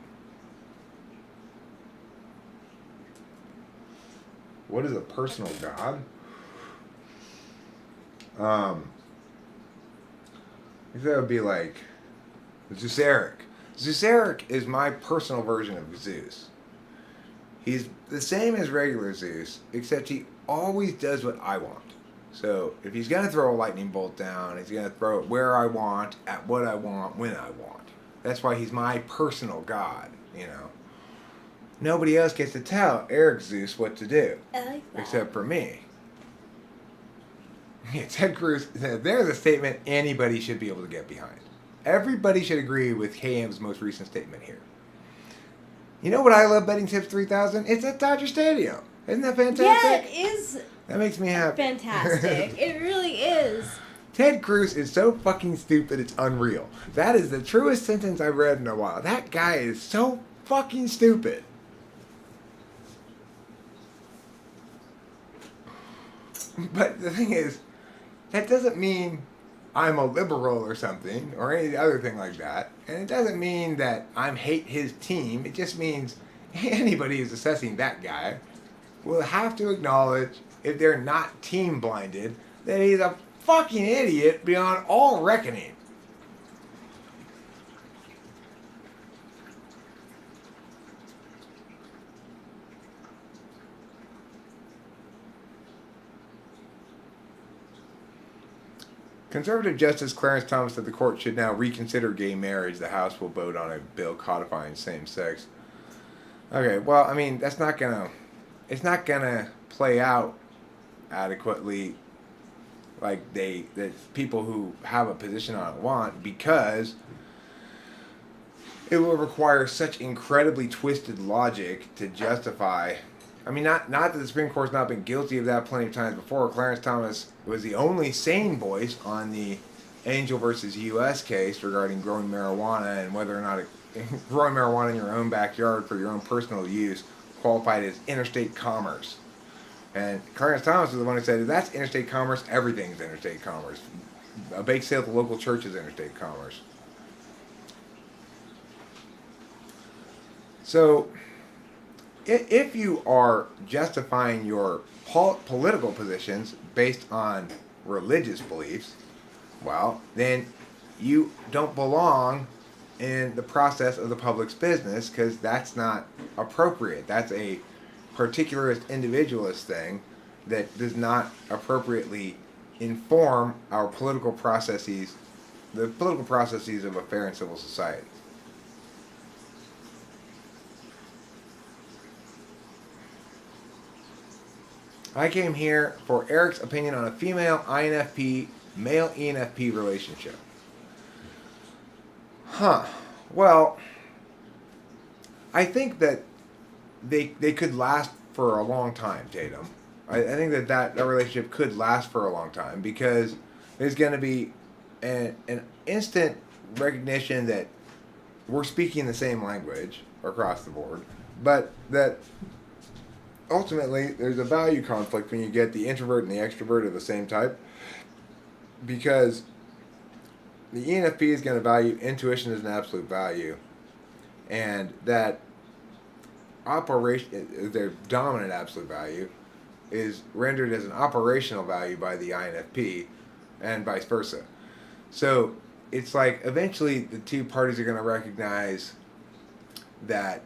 What is a personal god? I think that would be like Zeuseric. Zeuseric is my personal version of Zeus. He's the same as regular Zeus, except he always does what I want. So if he's going to throw a lightning bolt down, he's going to throw it where I want, at what I want, when I want. That's why he's my personal god, you know. Nobody else gets to tell Eric Zeus what to do. I like that. Except for me. Yeah, Ted Cruz, there's a statement anybody should be able to get behind. Everybody should agree with KM's most recent statement here. You know what I love betting tips 3,000? It's at Dodger Stadium. Isn't that fantastic? Yeah, it is. That makes me happy. Fantastic. It really is. Ted Cruz is so fucking stupid, it's unreal. That is the truest sentence I've read in a while. That guy is so fucking stupid. But the thing is, that doesn't mean I'm a liberal or something, or any other thing like that. And it doesn't mean that I hate his team. It just means anybody who's assessing that guy will have to acknowledge, if they're not team blinded, that he's a fucking idiot beyond all reckoning. Conservative Justice Clarence Thomas said the court should now reconsider gay marriage. The House will vote on a bill codifying same-sex. Okay, well, I mean, it's not gonna play out adequately like that people who have a position on it want, because it will require such incredibly twisted logic to justify. I mean, not that the Supreme Court's not been guilty of that plenty of times before. Clarence Thomas was the only sane voice on the Angel versus U.S. case regarding growing marijuana and whether or not growing marijuana in your own backyard for your own personal use qualified as interstate commerce. And Clarence Thomas was the one who said, if that's interstate commerce, everything's interstate commerce. A bake sale at the local church is interstate commerce. So, if you are justifying your political positions based on religious beliefs, well, then you don't belong in the process of the public's business, because that's not appropriate. That's a particularist individualist thing that does not appropriately inform our political processes, the political processes of a fair and civil society. I came here for Eric's opinion on a female INFP, male ENFP relationship. Well, I think that they could last for a long time, Tatum. I think that relationship could last for a long time, because there's going to be an instant recognition that we're speaking the same language across the board, but that ultimately there's a value conflict when you get the introvert and the extrovert of the same type, because the ENFP is going to value intuition as an absolute value, and that operation, their dominant absolute value, is rendered as an operational value by the INFP, and vice versa. So it's like eventually the two parties are going to recognize that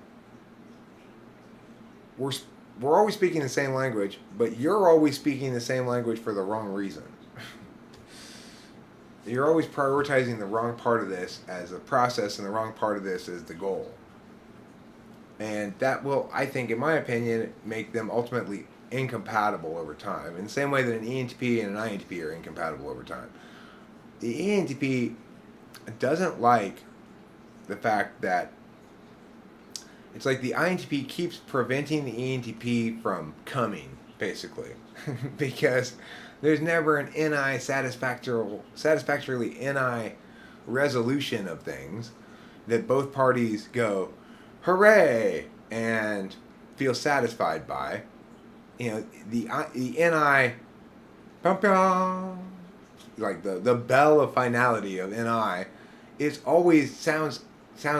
we're always speaking the same language, but you're always speaking the same language for the wrong reason. You're always prioritizing the wrong part of this as a process, and the wrong part of this as the goal. And that will, I think, in my opinion, make them ultimately incompatible over time. In the same way that an ENTP and an INTP are incompatible over time. The ENTP doesn't like the fact that it's like the INTP keeps preventing the ENTP from coming, basically. Because there's never an satisfactorily NI resolution of things that both parties go, hooray, and feel satisfied by. The NI, bum, bum, like the bell of finality of NI, is always sounds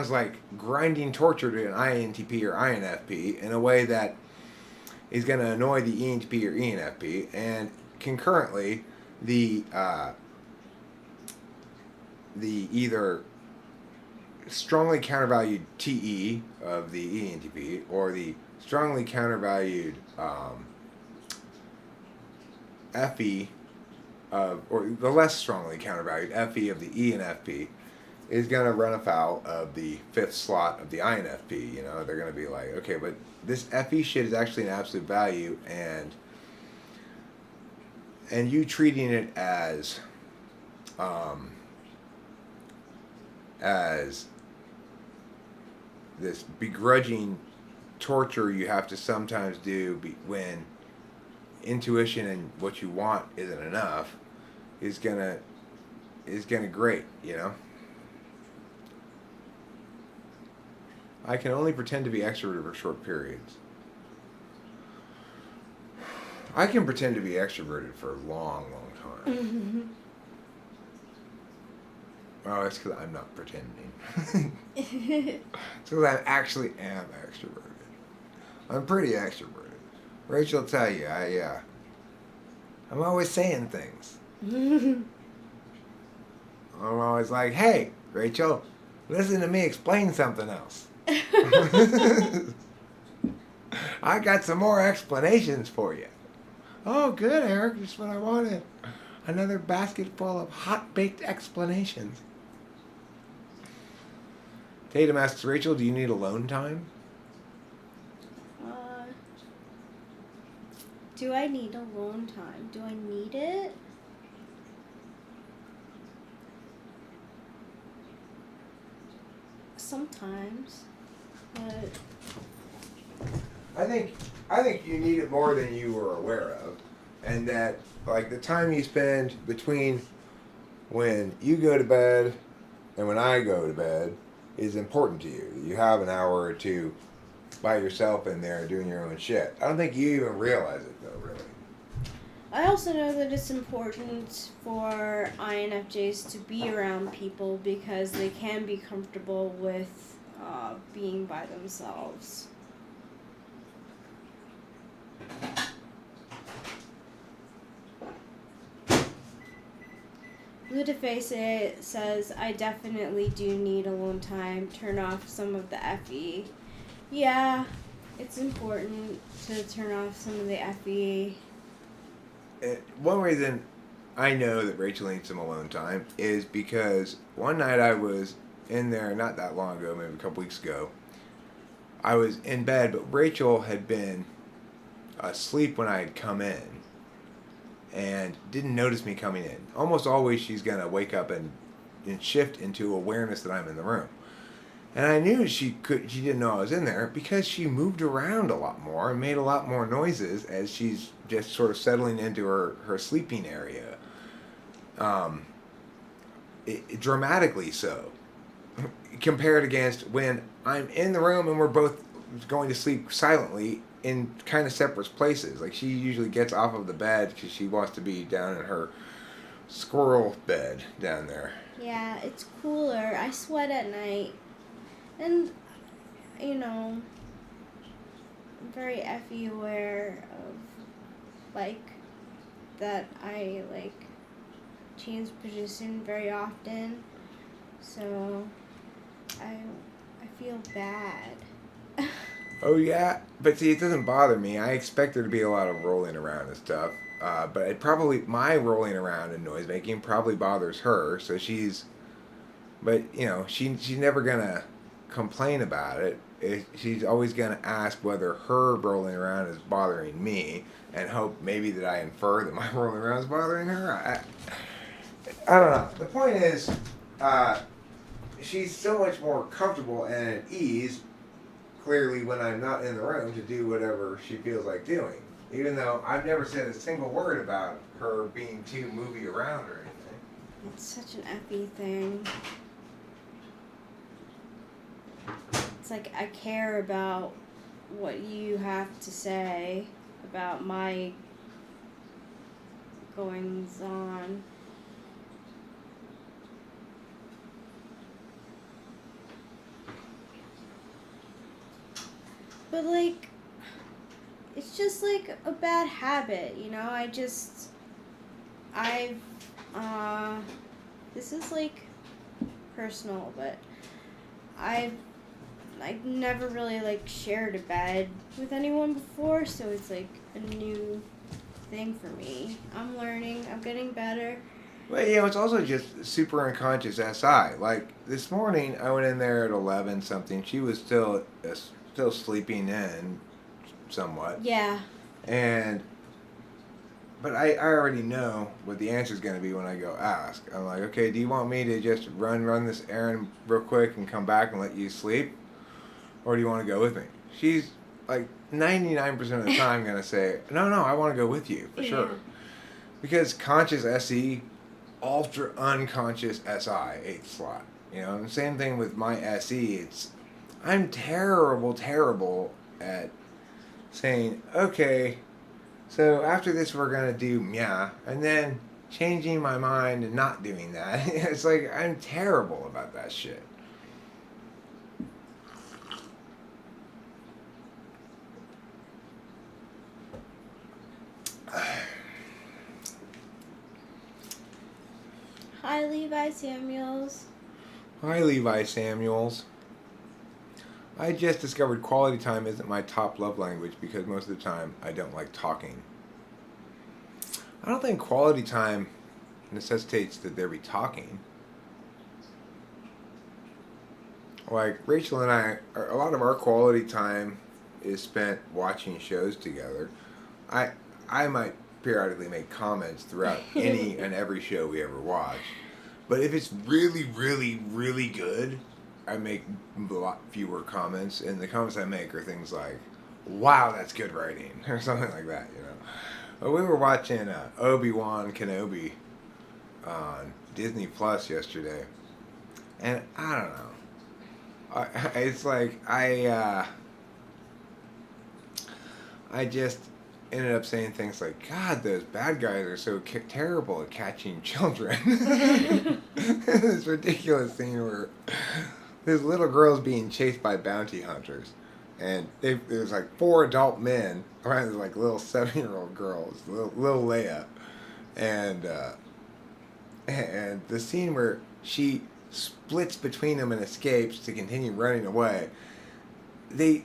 like grinding torture to an INTP or INFP in a way that is going to annoy the ENTP or ENFP, and concurrently the either strongly countervalued TE of the ENTP or the strongly countervalued FE or the less strongly countervalued FE of the ENFP is going to run afoul of the fifth slot of the INFP. They're going to be like, okay, but this FE shit is actually an absolute value, and you treating it as this begrudging torture you have to sometimes do when intuition and what you want isn't enough is gonna grate. I can only pretend to be extroverted for short periods. I can pretend to be extroverted for a long time. Mm-hmm. Oh, it's because I'm not pretending. It's because I actually am extroverted. I'm pretty extroverted. Rachel will tell you, I'm always saying things. I'm always like, hey, Rachel, listen to me explain something else. I got some more explanations for you. Oh, good, Eric. Just what I wanted. Another basket full of hot-baked explanations. Tatum asks, Rachel, do you need alone time? Do I need alone time? Do I need it? Sometimes. But I think you need it more than you were aware of, and that like the time you spend between when you go to bed and when I go to bed is important to you. You have an hour or two by yourself in there doing your own shit. I don't think you even realize it though, really. I also know that it's important for INFJs to be around people because they can be comfortable with being by themselves. Ludaface says, I definitely do need alone time. Turn off some of the FE. Yeah, it's important to turn off some of the FE. One reason I know that Rachel needs some alone time is because one night I was in there not that long ago, maybe a couple weeks ago. I was in bed, but Rachel had been asleep when I had come in and didn't notice me coming in. Almost always she's going to wake up and shift into awareness that I'm in the room. And I knew she didn't know I was in there because she moved around a lot more and made a lot more noises as she's just sort of settling into her sleeping area. Dramatically so. Compared against when I'm in the room and we're both going to sleep silently in kind of separate places. Like she usually gets off of the bed because she wants to be down in her squirrel bed down there. Yeah, it's cooler. I sweat at night. And, I'm very FE aware of, that I, change position very often. So, I feel bad. Oh, yeah? But see, it doesn't bother me. I expect there to be a lot of rolling around and stuff. But my rolling around and noise making probably bothers her. So she's never going to complain about it. She's always going to ask whether her rolling around is bothering me and hope maybe that I infer that my rolling around is bothering her. I don't know. The point is, she's so much more comfortable and at ease, clearly, when I'm not in the room to do whatever she feels like doing. Even though I've never said a single word about her being too movie around or anything. It's such an FE thing. it's like I care about what you have to say about my goings on. But like, it's just like a bad habit, you know? This is like personal, but I've never really like shared a bed with anyone before, so it's like a new thing for me. I'm learning, I'm getting better. Well, it's also just super unconscious SI. Like this morning, I went in there at 11 something. She was still sleeping in somewhat. Yeah. But I already know what the answer is going to be when I go ask. I'm like, okay, do you want me to just run this errand real quick and come back and let you sleep? Or do you want to go with me? She's like 99% of the time going to say, no, I want to go with you for sure. Because conscious SE, ultra unconscious SI, 8th slot. And the same thing with my SE. I'm terrible at saying, okay, so after this we're going to do meh, and then changing my mind and not doing that. It's like, I'm terrible about that shit. Hi, Levi Samuels. Hi, Levi Samuels. I just discovered quality time isn't my top love language because most of the time I don't like talking. I don't think quality time necessitates that there be talking. Like Rachel and I, a lot of our quality time is spent watching shows together. I might periodically make comments throughout any and every show we ever watch. But if it's really, really, really good, I make a lot fewer comments, and the comments I make are things like, wow, that's good writing, or something like that, But we were watching Obi-Wan Kenobi on Disney Plus yesterday, and I don't know. It's like, I just ended up saying things like, God, those bad guys are so terrible at catching children. This ridiculous scene where this little girl's being chased by bounty hunters, and there's like 4 adult men around this like little 7-year-old girl, little Leia, and the scene where she splits between them and escapes to continue running away. They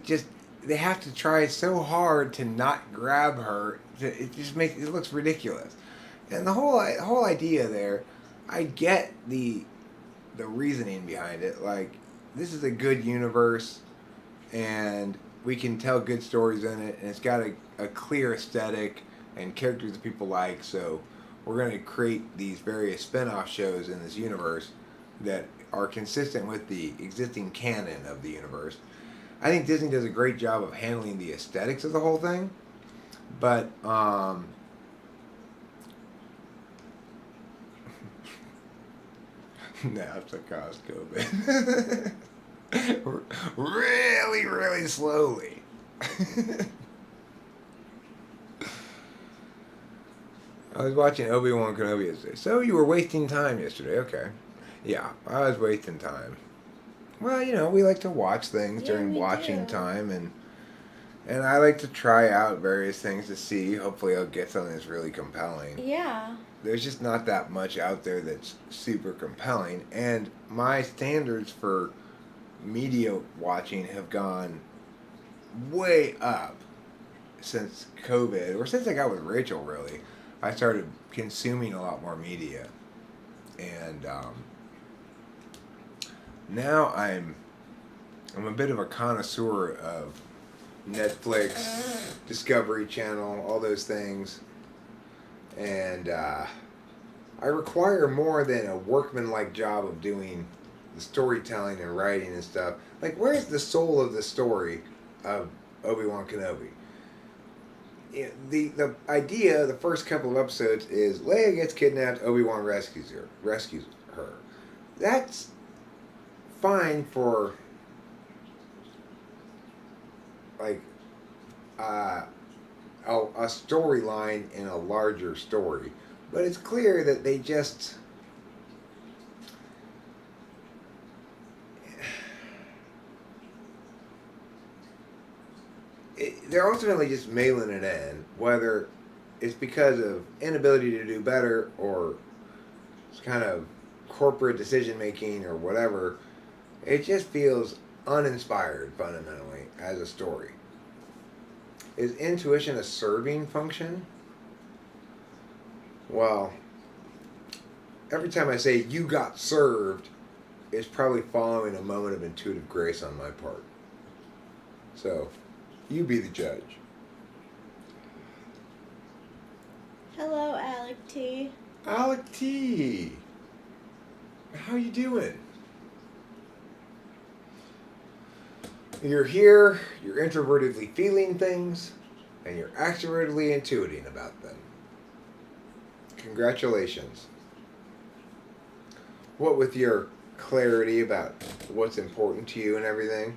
have to try so hard to not grab her. It looks ridiculous, and the whole idea there, I get the reasoning behind it. Like, this is a good universe, and we can tell good stories in it, and it's got a clear aesthetic and characters that people like. So we're going to create these various spin-off shows in this universe that are consistent with the existing canon of the universe. I think Disney does a great job of handling the aesthetics of the whole thing, but now it's like COVID. Really, really slowly. I was watching Obi-Wan Kenobi yesterday. So you were wasting time yesterday, okay. Yeah, I was wasting time. Well, we like to watch things during watching time, and I like to try out various things to see. Hopefully I'll get something that's really compelling. Yeah. There's just not that much out there that's super compelling, and my standards for media watching have gone way up since COVID, or since I got with Rachel, really. I started consuming a lot more media, and now I'm a bit of a connoisseur of Netflix, Discovery Channel, all those things, and I require more than a workman-like job of doing the storytelling and writing and stuff. Like, where's the soul of the story of Obi-Wan Kenobi? The idea, the first couple of episodes, is Leia gets kidnapped, Obi-Wan rescues her. That's fine for like a storyline in a larger story. But it's clear that they just they're ultimately just mailing it in, whether it's because of inability to do better or it's kind of corporate decision making or whatever. It just feels uninspired fundamentally as a story. Is intuition a serving function? Well, every time I say you got served, it's probably following a moment of intuitive grace on my part. So, you be the judge. Hello, Alec T. Alec T. How you doing? You're here, you're introvertedly feeling things, and you're extrovertedly intuiting about them. Congratulations. What with your clarity about what's important to you and everything,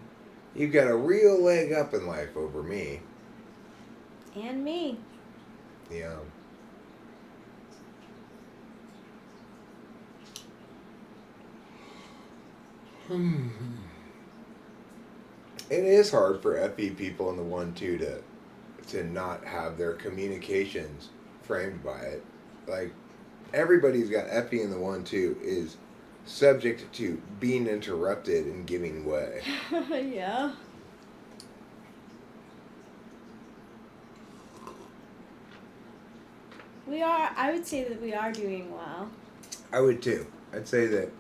you've got a real leg up in life over me. And me. Yeah. It is hard for FE people in the 1-2 to not have their communications framed by it. Like, everybody who's got FE in the 1-2 is subject to being interrupted and giving way. Yeah. I would say that we are doing well. I would too. I'd say that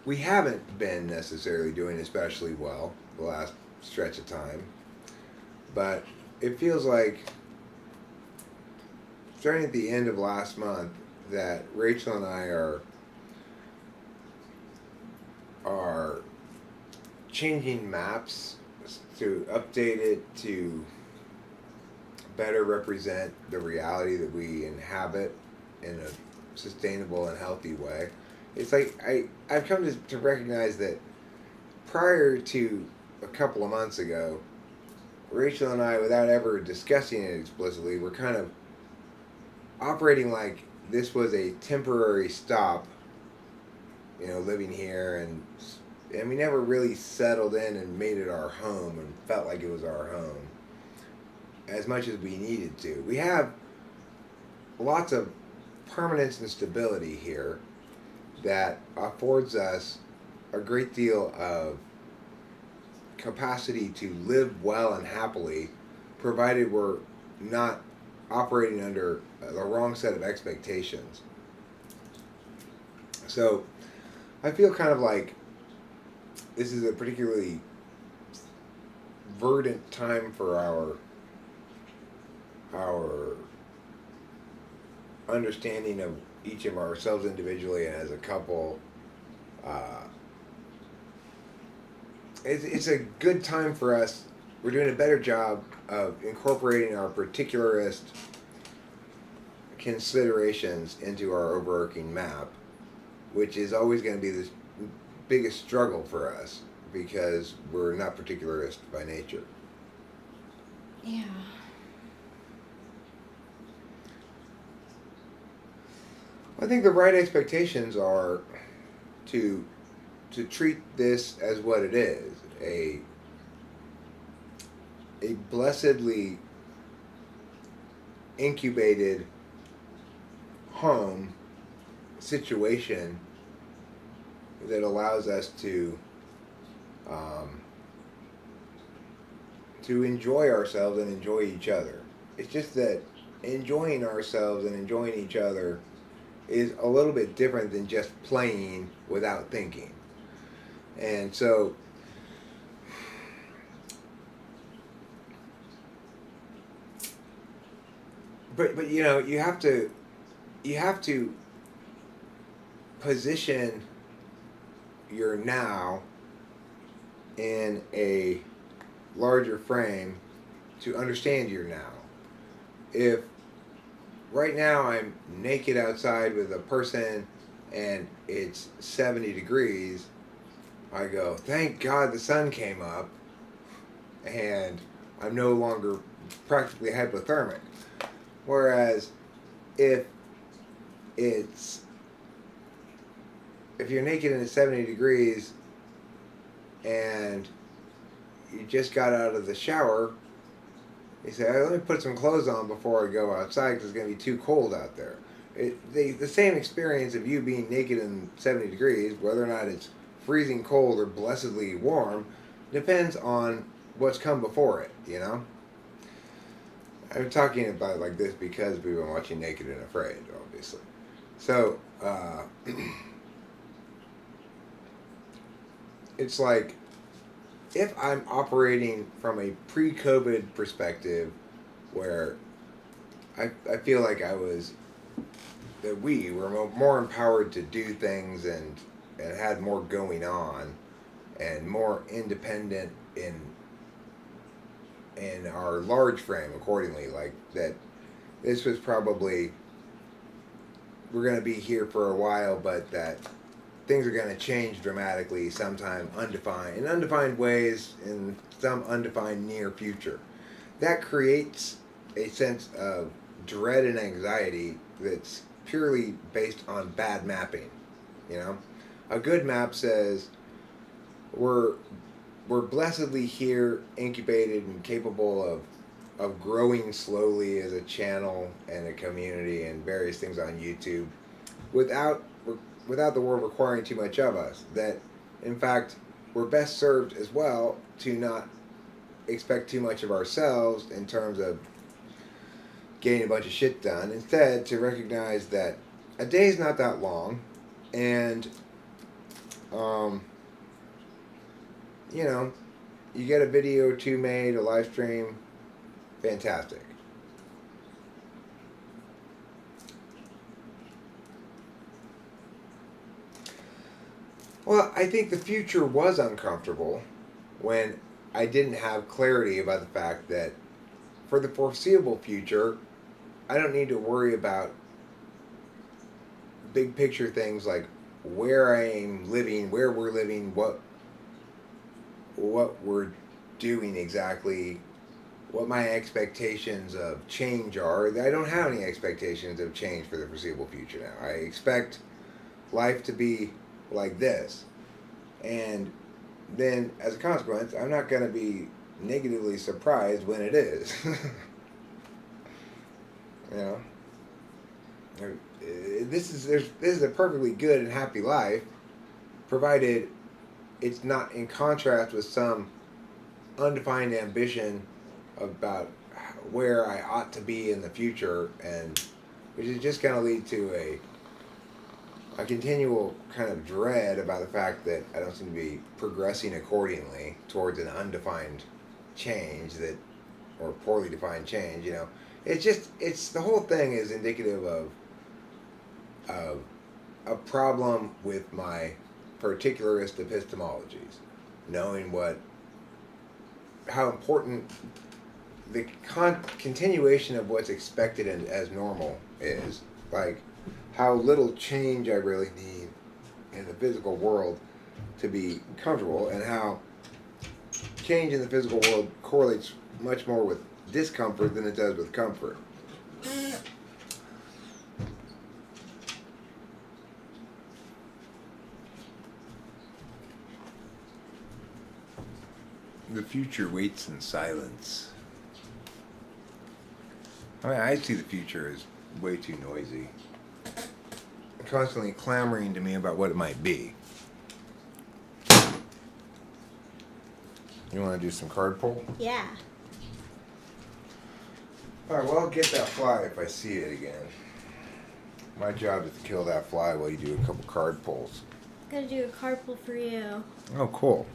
we haven't been necessarily doing especially well the last stretch of time, but it feels like starting at the end of last month that Rachel and I are changing maps to update it to better represent the reality that we inhabit in a sustainable and healthy way. It's like I've come to recognize that prior to a couple of months ago, Rachel and I, without ever discussing it explicitly, were kind of operating like this was a temporary stop, living here, and we never really settled in and made it our home and felt like it was our home as much as we needed to. We have lots of permanence and stability here that affords us a great deal of capacity to live well and happily, provided we're not operating under the wrong set of expectations. So I feel kind of like this is a particularly verdant time for our understanding of each of ourselves individually and as a couple. It's a good time for us. We're doing a better job of incorporating our particularist considerations into our overarching map, which is always going to be the biggest struggle for us because we're not particularist by nature. Yeah. I think the right expectations are to treat this as what it is, a blessedly incubated home situation that allows us to enjoy ourselves and enjoy each other. It's just that enjoying ourselves and enjoying each other is a little bit different than just playing without thinking. And so but you have to position your now in a larger frame to understand your now. If right now I'm naked outside with a person and it's 70 degrees, I go, thank God the sun came up. and I'm no longer practically hypothermic. Whereas if it's if you're naked and it's 70 degrees and you just got out of the shower, you say, "Let me put some clothes on before I go outside because it's going to be too cold out there." The same experience of you being naked and 70 degrees, whether or not it's freezing cold or blessedly warm, depends on what's come before it, you know? I'm talking about it like this because we've been watching Naked and Afraid, obviously. So, it's like if I'm operating from a pre-COVID perspective where I feel like that we were more empowered to do things and had more going on and more independent in our large frame accordingly, like that this was probably we're going to be here for a while, but that things are going to change dramatically sometime in undefined ways in some undefined near future. That creates a sense of dread and anxiety that's purely based on bad mapping. You know, a good map says we're blessedly here, incubated and capable of growing slowly as a channel and a community and various things on YouTube without the world requiring too much of us. That, in fact, we're best served as well to not expect too much of ourselves in terms of getting a bunch of shit done. Instead, to recognize that a day is not that long, and you know, you get a video or two made, a live stream, fantastic. Well, I think the future was uncomfortable when I didn't have clarity about the fact that for the foreseeable future, I don't need to worry about big picture things like where I am living, where we're living, what we're doing exactly, what my expectations of change are. I don't have any expectations of change for the foreseeable future now. I expect life to be like this. And then, as a consequence, I'm not going to be negatively surprised when it is. You know? This is a perfectly good and happy life, provided it's not in contrast with some undefined ambition about where I ought to be in the future, and which is just going to lead to a continual kind of dread about the fact that I don't seem to be progressing accordingly towards an undefined change or poorly defined change. You know, it's the whole thing is indicative of a problem with my particularist epistemologies, knowing how important the continuation of what's expected and as normal is, like how little change I really need in the physical world to be comfortable, and how change in the physical world correlates much more with discomfort than it does with comfort. The future waits in silence. I mean, I see the future as way too noisy. Constantly clamoring to me about what it might be. You want to do some card pull? Yeah. Alright, well, I'll get that fly if I see it again. My job is to kill that fly while you do a couple card pulls. Gotta do a card pull for you. Oh, cool.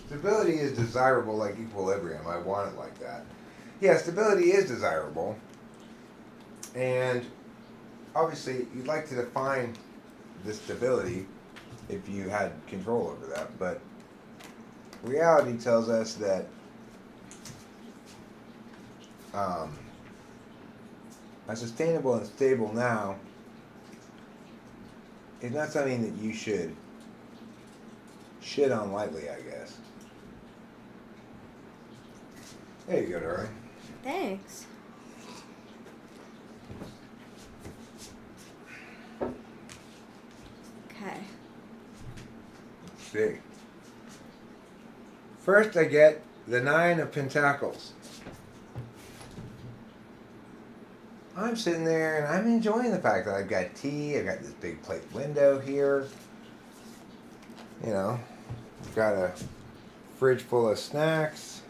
Stability is desirable like equilibrium. I want it like that. Yeah, stability is desirable. And obviously, you'd like to define the stability if you had control over that. But reality tells us that a sustainable and stable now is not something that you should shit on lightly, I guess. There you go, darling. Thanks. Okay. Let's see. First, I get the 9 of Pentacles. I'm sitting there and I'm enjoying the fact that I've got tea. I've got this big plate window here. You know, I've got a fridge full of snacks.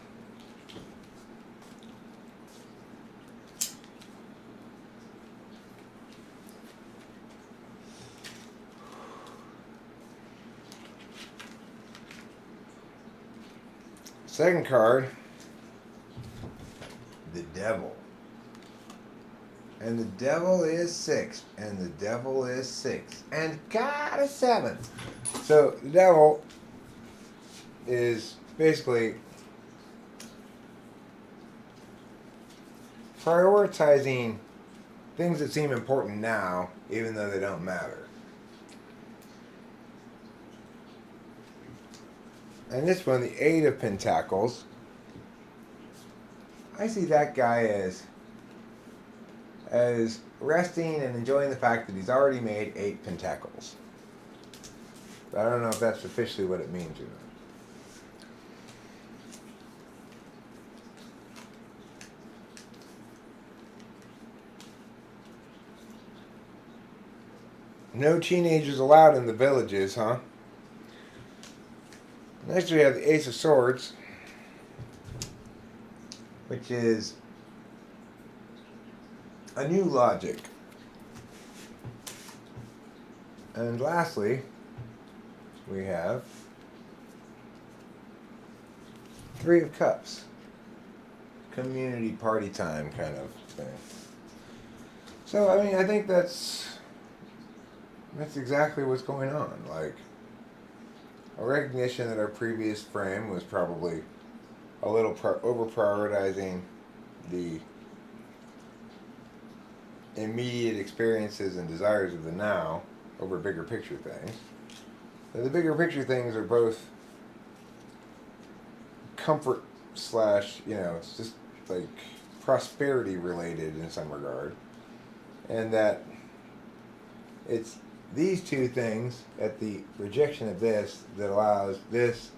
Second card, the Devil. And the Devil is 6. And the Devil is 6. And got a 7. So the Devil is basically prioritizing things that seem important now, even though they don't matter. And this one, the 8 of Pentacles, I see that guy as resting and enjoying the fact that he's already made 8 Pentacles. But I don't know if that's officially what it means or not. No teenagers allowed in the villages, huh? Next we have the Ace of Swords, which is a new logic. And lastly, we have 3 of Cups. Community party time kind of thing. So, I mean, I think that's exactly what's going on. Like, a recognition that our previous frame was probably a little over-prioritizing the immediate experiences and desires of the now over bigger picture things. And the bigger picture things are both comfort / it's just like prosperity related in some regard. And that it's these 2 things at the rejection of this that allows this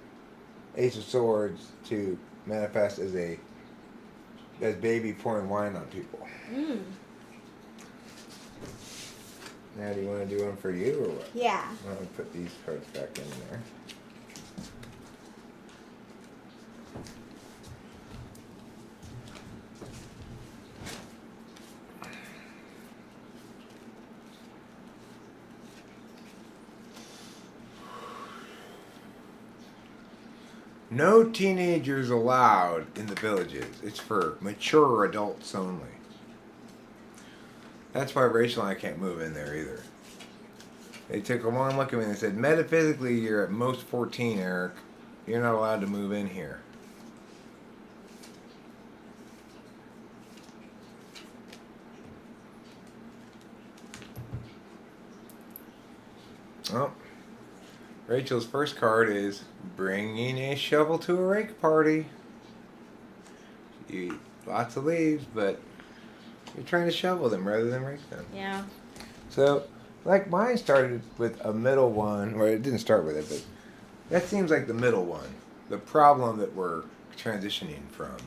Ace of Swords to manifest as baby pouring wine on people. Mm. Now, do you want to do one for you or what? Yeah. I'm going to put these cards back in there. No teenagers allowed in the villages. It's for mature adults only. That's why Rachel and I can't move in there either. They took a long look at me and they said, metaphysically, you're at most 14, Eric. You're not allowed to move in here. Well, Rachel's first card is bringing a shovel to a rake party. You eat lots of leaves, but you're trying to shovel them rather than rake them. Yeah. So, like mine started with a middle one, or it didn't start with it, but that seems like the middle one. The problem that we're transitioning from.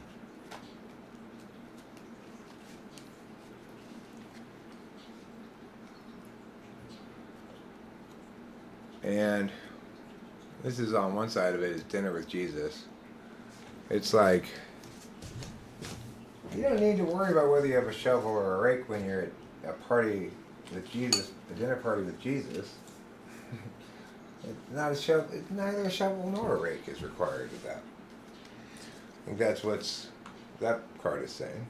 And this is on one side of it is dinner with Jesus. It's like, you don't need to worry about whether you have a shovel or a rake when you're at a party with Jesus, a dinner party with Jesus. It's not a shovel. It's neither a shovel nor a rake is required of that. I think that's what's that card is saying.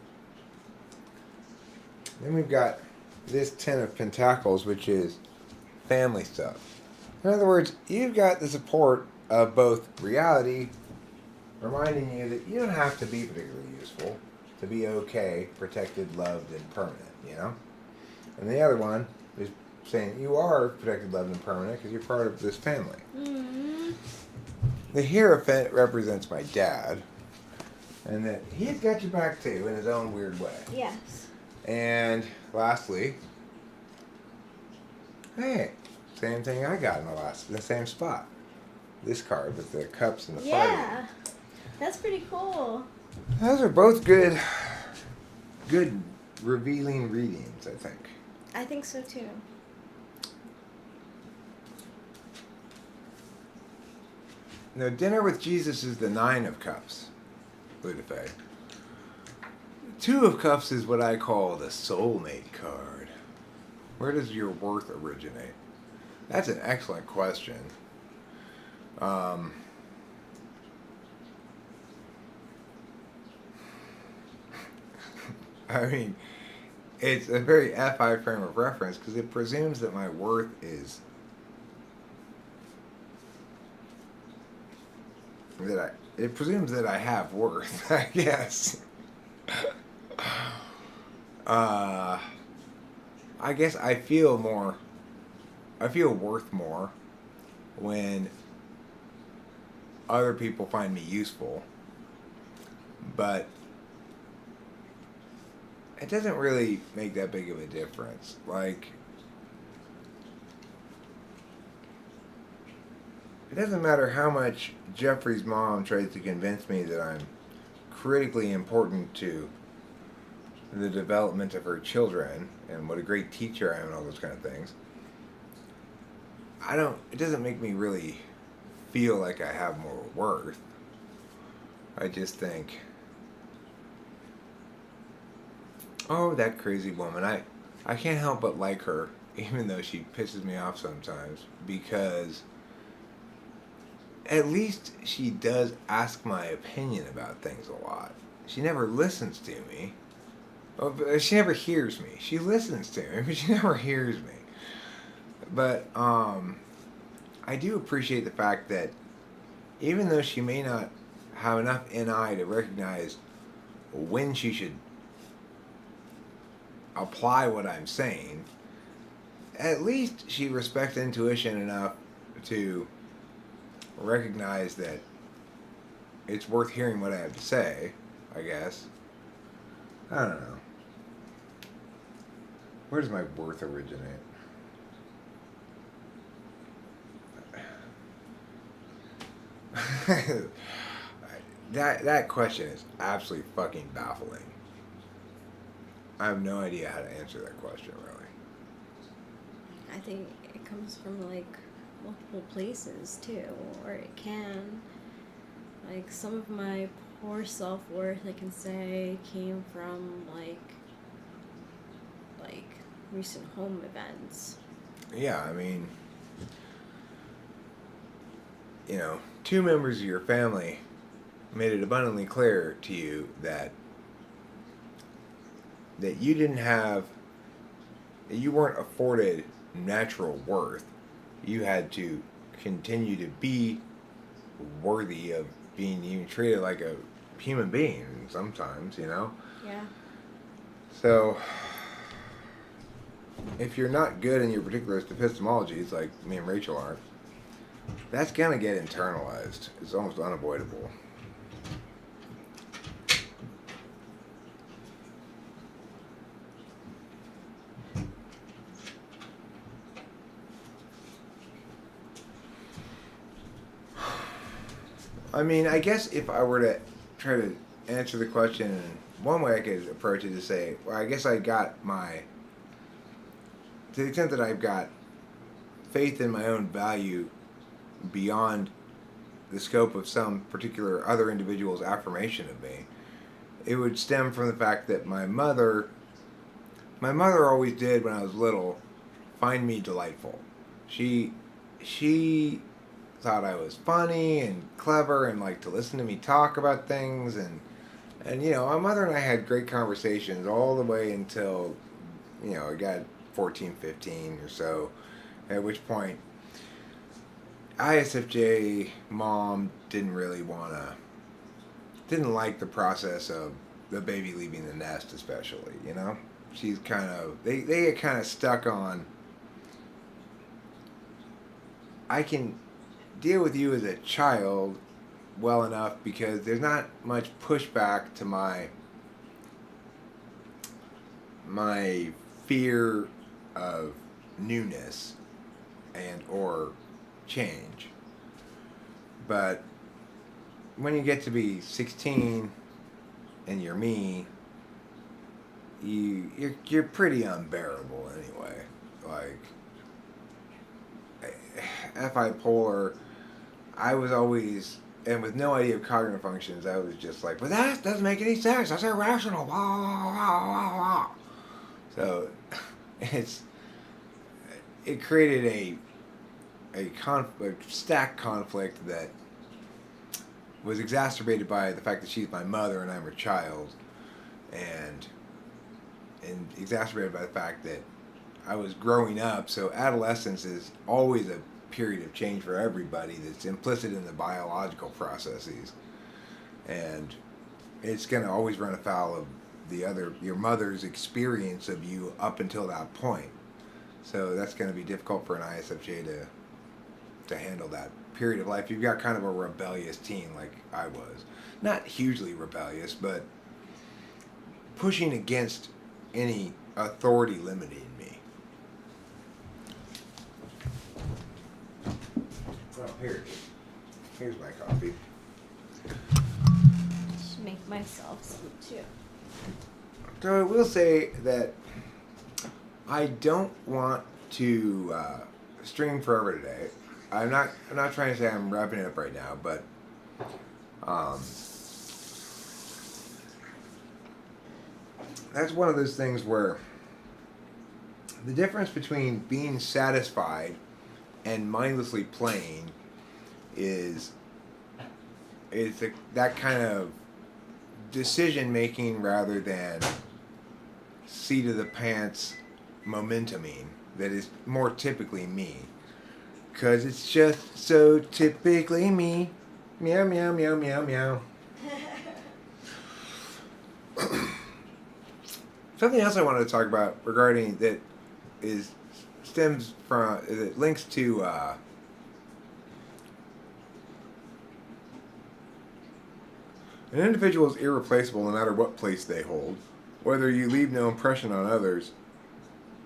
Then we've got this 10 of Pentacles, which is family stuff. In other words, you've got the support of both reality, reminding you that you don't have to be particularly useful to be okay, protected, loved, and permanent, you know? And the other one is saying you are protected, loved, and permanent because you're part of this family. Mm. The Hierophant represents my dad, and that he's got your back too in his own weird way. Yes. And lastly, hey, same thing I got in the same spot. This card with the cups and the fire. Yeah. That's pretty cool. Those are both good revealing readings, I think. I think so too. Now, Dinner with Jesus is the 9 of Cups, Ludafe. 2 of Cups is what I call the soulmate card. Where does your worth originate? That's an excellent question. I mean, it's a very FI frame of reference because it presumes that my worth is it presumes that I have worth, I guess. I guess I feel worth more when other people find me useful, but it doesn't really make that big of a difference. Like, it doesn't matter how much Jeffrey's mom tries to convince me that I'm critically important to the development of her children and what a great teacher I am and all those kind of things. It doesn't make me really feel like I have more worth. I just think, oh, that crazy woman. I can't help but like her, even though she pisses me off sometimes, because at least she does ask my opinion about things a lot. She never listens to me. She never hears me. She listens to me, but she never hears me. But I do appreciate the fact that even though she may not have enough NI to recognize when she should apply what I'm saying, at least she respects intuition enough to recognize that it's worth hearing what I have to say, I guess. I don't know. Where does my worth originate? That question is absolutely fucking baffling. I have no idea how to answer that question, really. I think it comes from like multiple places too, or it can. Like some of my poor self-worth, I can say, came from like recent home events. Yeah, I mean, you know, 2 members of your family made it abundantly clear to you that you didn't have, that you weren't afforded natural worth. You had to continue to be worthy of being even treated like a human being sometimes, you know? Yeah. So, if you're not good in your particular epistemologies, like me and Rachel aren't, that's gonna get internalized. It's almost unavoidable. I mean, I guess if I were to try to answer the question, one way I could approach it is say, well, I guess I got to the extent that I've got faith in my own value beyond the scope of some particular other individual's affirmation of me, it would stem from the fact that my mother always did, when I was little, find me delightful. She thought I was funny and clever and liked to listen to me talk about things, and you know, my mother and I had great conversations all the way until, you know, I got 14, 15 or so, at which point ISFJ mom didn't like the process of the baby leaving the nest, especially, you know? She's kind of, they get kind of stuck on, I can deal with you as a child well enough because there's not much pushback to my fear of newness and or change. But when you get to be 16 and you're me, you're pretty unbearable anyway. Like Fi-polar, I was always, and with no idea of cognitive functions, I was just like, but that doesn't make any sense. That's irrational. Blah, blah, blah, blah. So it created a stack conflict that was exacerbated by the fact that she's my mother and I'm her child, and exacerbated by the fact that I was growing up. So adolescence is always a period of change for everybody that's implicit in the biological processes, and it's going to always run afoul of your mother's experience of you up until that point. So that's going to be difficult for an ISFJ to handle that period of life. You've got kind of a rebellious teen like I was. Not hugely rebellious, but pushing against any authority limiting me. Oh, here it is. Here's my coffee. Should make myself some too. So I will say that I don't want to stream forever today. I'm not trying to say I'm wrapping it up right now, but that's one of those things where the difference between being satisfied and mindlessly playing is that kind of decision making rather than seat of the pants momentuming that is more typically me. Because it's just so typically me. Meow, meow, meow, meow, meow. Something else I wanted to talk about regarding that it links to an individual is irreplaceable no matter what place they hold. Whether you leave no impression on others,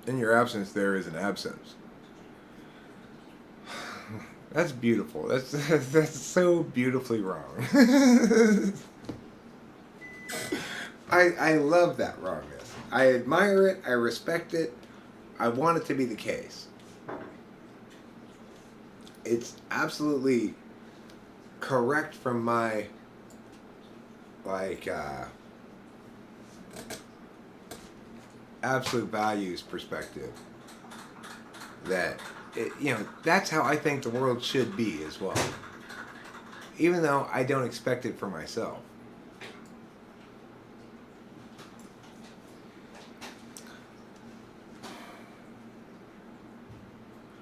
in your absence there is an absence. That's beautiful. That's so beautifully wrong. I love that wrongness. I admire it. I respect it. I want it to be the case. It's absolutely correct from my absolute values perspective that that's how I think the world should be as well, even though I don't expect it for myself.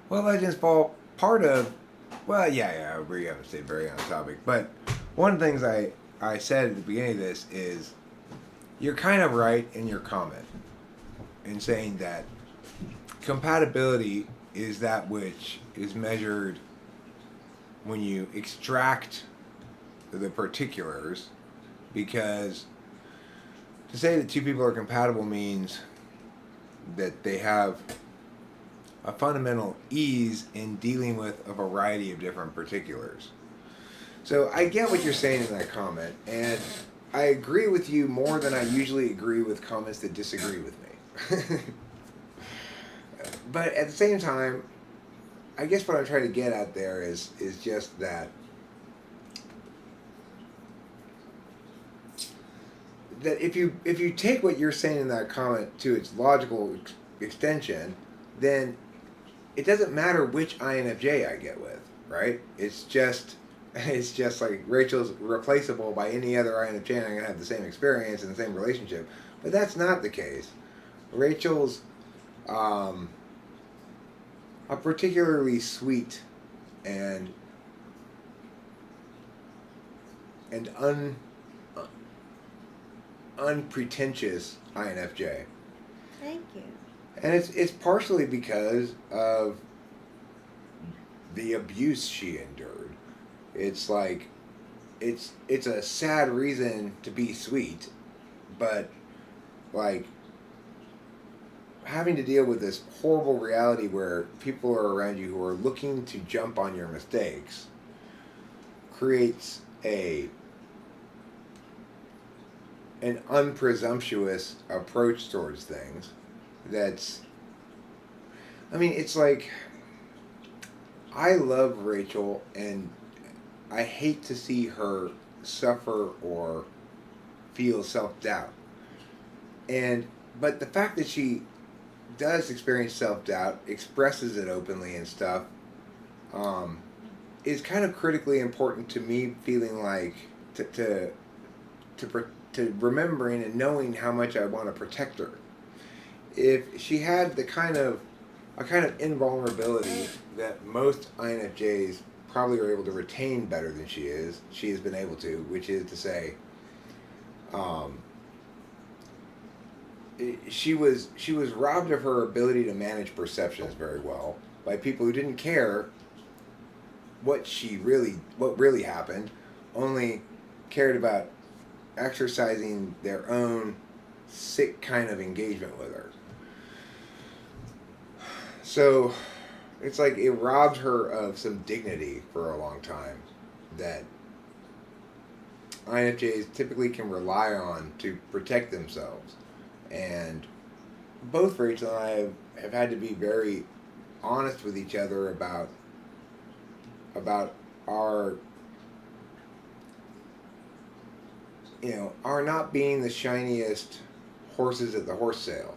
Well, Legends fall part of, yeah, we haven't stayed very on topic, but one of the things I said at the beginning of this is you're kind of right in your comment in saying that compatibility is that which is measured when you extract the particulars, because to say that two people are compatible means that they have a fundamental ease in dealing with a variety of different particulars. So I get what you're saying in that comment, and I agree with you more than I usually agree with comments that disagree with me. But at the same time, I guess what I'm trying to get at there is just that if you take what you're saying in that comment to its logical extension, then it doesn't matter which INFJ I get with, right? It's just like Rachel's replaceable by any other INFJ, and I'm going to have the same experience and the same relationship. But that's not the case. Rachel's a particularly sweet and unpretentious INFJ. Thank you. And it's partially because of the abuse she endured. It's like it's a sad reason to be sweet, but like having to deal with this horrible reality where people are around you who are looking to jump on your mistakes creates an unpresumptuous approach towards things that's, I mean, it's like, I love Rachel and I hate to see her suffer or feel self-doubt. But the fact that she does experience self-doubt, expresses it openly and stuff, is kind of critically important to me feeling like to remembering and knowing how much I want to protect her. If she had a kind of invulnerability that most INFJs probably are able to retain better than she has been able to, which is to say, she was robbed of her ability to manage perceptions very well by people who didn't care what really happened, only cared about exercising their own sick kind of engagement with her. So it's like it robbed her of some dignity for a long time that INFJs typically can rely on to protect themselves. And both Rachel and I have had to be very honest with each other about our our not being the shiniest horses at the horse sale.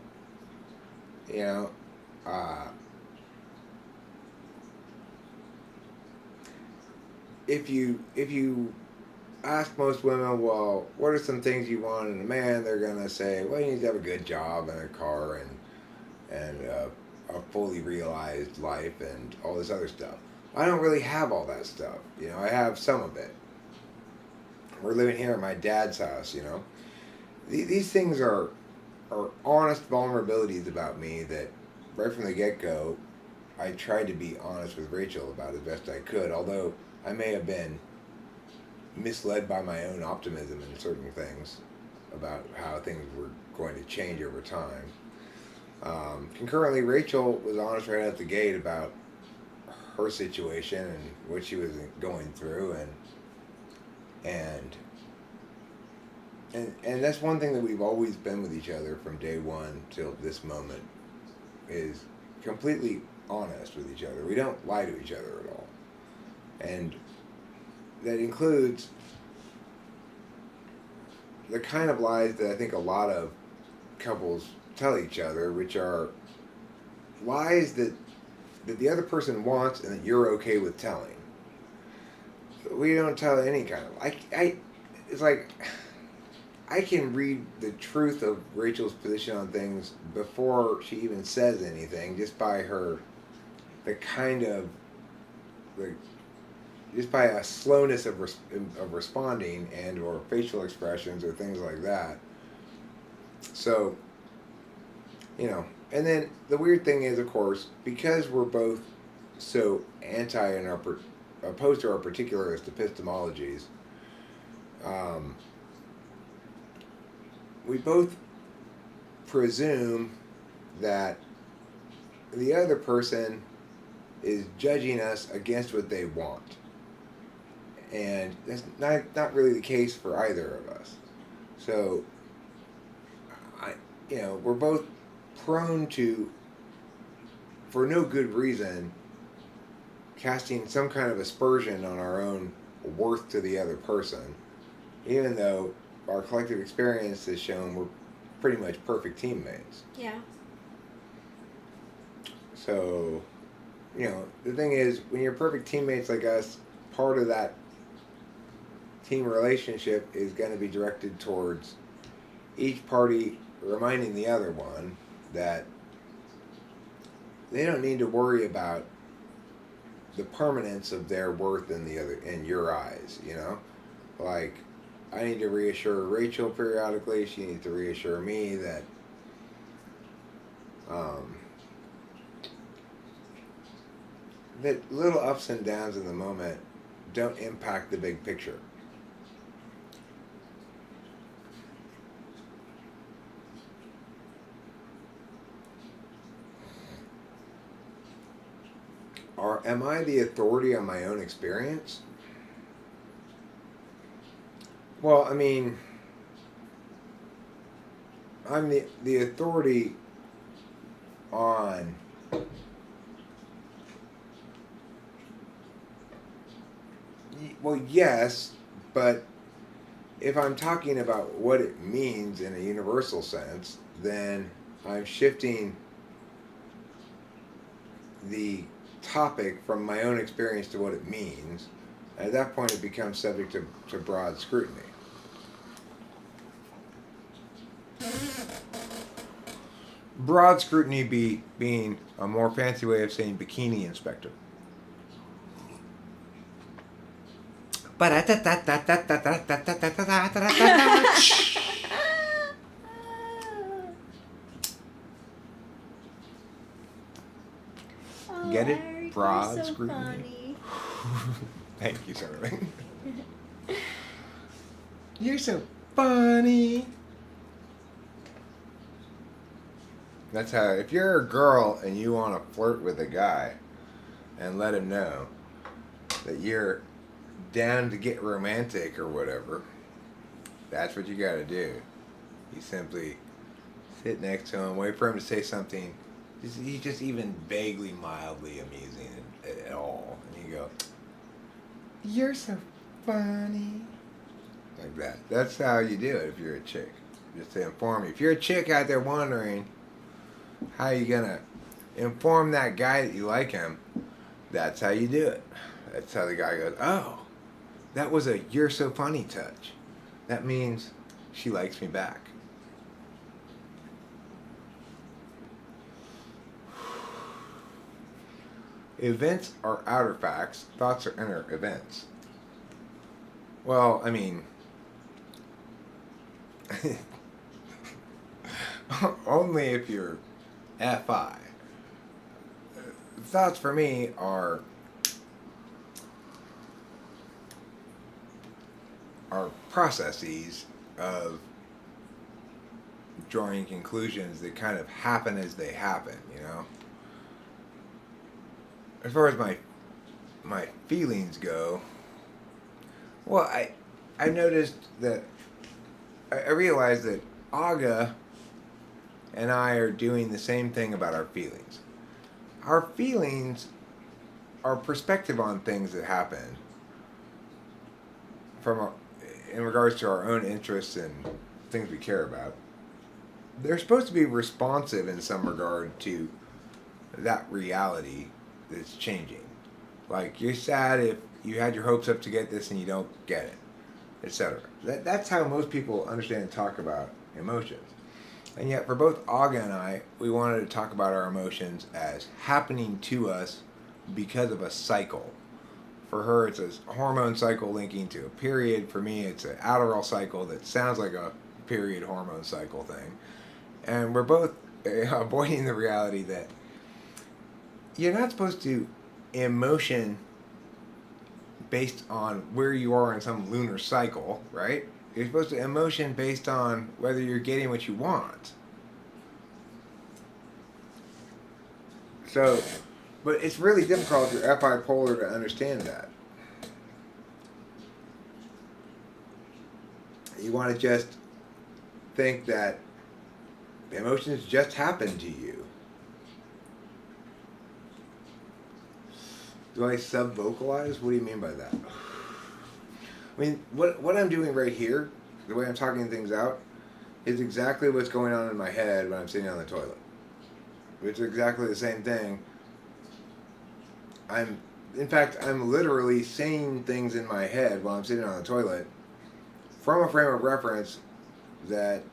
If you ask most women, well, what are some things you want in a man? They're gonna say, well, you need to have a good job and a car and a fully realized life and all this other stuff. I don't really have all that stuff. I have some of it. We're living here at my dad's house. These things are honest vulnerabilities about me that right from the get-go I tried to be honest with Rachel about as best I could, although I may have been misled by my own optimism in certain things about how things were going to change over time. Concurrently, Rachel was honest right out the gate about her situation and what she was going through, and that's one thing that we've always been with each other from day one till this moment, is completely honest with each other. We don't lie to each other at all. And that includes the kind of lies that I think a lot of couples tell each other, which are lies that the other person wants and that you're okay with telling. We don't tell any kind of it's like I can read the truth of Rachel's position on things before she even says anything, just by just by a slowness of responding and or facial expressions or things like that. So, and then the weird thing is, of course, because we're both so anti and opposed to our particularist epistemologies, we both presume that the other person is judging us against what they want. And that's not really the case for either of us. So, we're both prone to, for no good reason, casting some kind of aspersion on our own worth to the other person, even though our collective experience has shown we're pretty much perfect teammates. Yeah. So, the thing is, when you're perfect teammates like us, part of that team relationship is going to be directed towards each party reminding the other one that they don't need to worry about the permanence of their worth in your eyes. Like, I need to reassure Rachel periodically. She needs to reassure me that that little ups and downs in the moment don't impact the big picture. am I the authority on my own experience? Well, I mean, I'm the authority on well, yes, but if I'm talking about what it means in a universal sense, then I'm shifting the topic from my own experience to what it means. At that point, it becomes subject to broad scrutiny. Broad scrutiny being a more fancy way of saying bikini inspector. Oh, Get it? Eric, Broad you're so scrutiny. funny. Thank you, Sterling. You're so funny. That's how, if you're a girl and you want to flirt with a guy and let him know that you're down to get romantic or whatever, that's what you got to do. You simply sit next to him, wait for him to say something. He's just even vaguely, mildly amusing at all. And you go, you're so funny. Like that. That's how you do it if you're a chick. Just to inform you. If you're a chick out there wondering how you gonna inform that guy that you like him, that's how you do it. That's how the guy goes, oh, that was a you're so funny touch. That means she likes me back. Events are outer facts, thoughts are inner events. Well, I mean, only if you're FI. Thoughts for me are processes of drawing conclusions that kind of happen as they happen, you know? As far as my feelings go, well, I noticed that I realized that Aga and I are doing the same thing about our feelings. Our feelings are perspective on things that happen in regards to our own interests and things we care about. They're supposed to be responsive in some regard to that reality that's changing. Like, you're sad if you had your hopes up to get this and you don't get it, etc. That's how most people understand and talk about emotions. And yet, for both Aga and I, we wanted to talk about our emotions as happening to us because of a cycle. For her, it's a hormone cycle linking to a period. For me, it's an Adderall cycle that sounds like a period hormone cycle thing. And we're both avoiding the reality that you're not supposed to emotion based on where you are in some lunar cycle, right? You're supposed to emotion based on whether you're getting what you want. So, but it's really difficult if you're FI polar to understand that. You want to just think that the emotions just happen to you. Do I sub-vocalize? What do you mean by that? I mean, what I'm doing right here, the way I'm talking things out, is exactly what's going on in my head when I'm sitting on the toilet. It's exactly the same thing. In fact, I'm literally saying things in my head while I'm sitting on the toilet from a frame of reference that's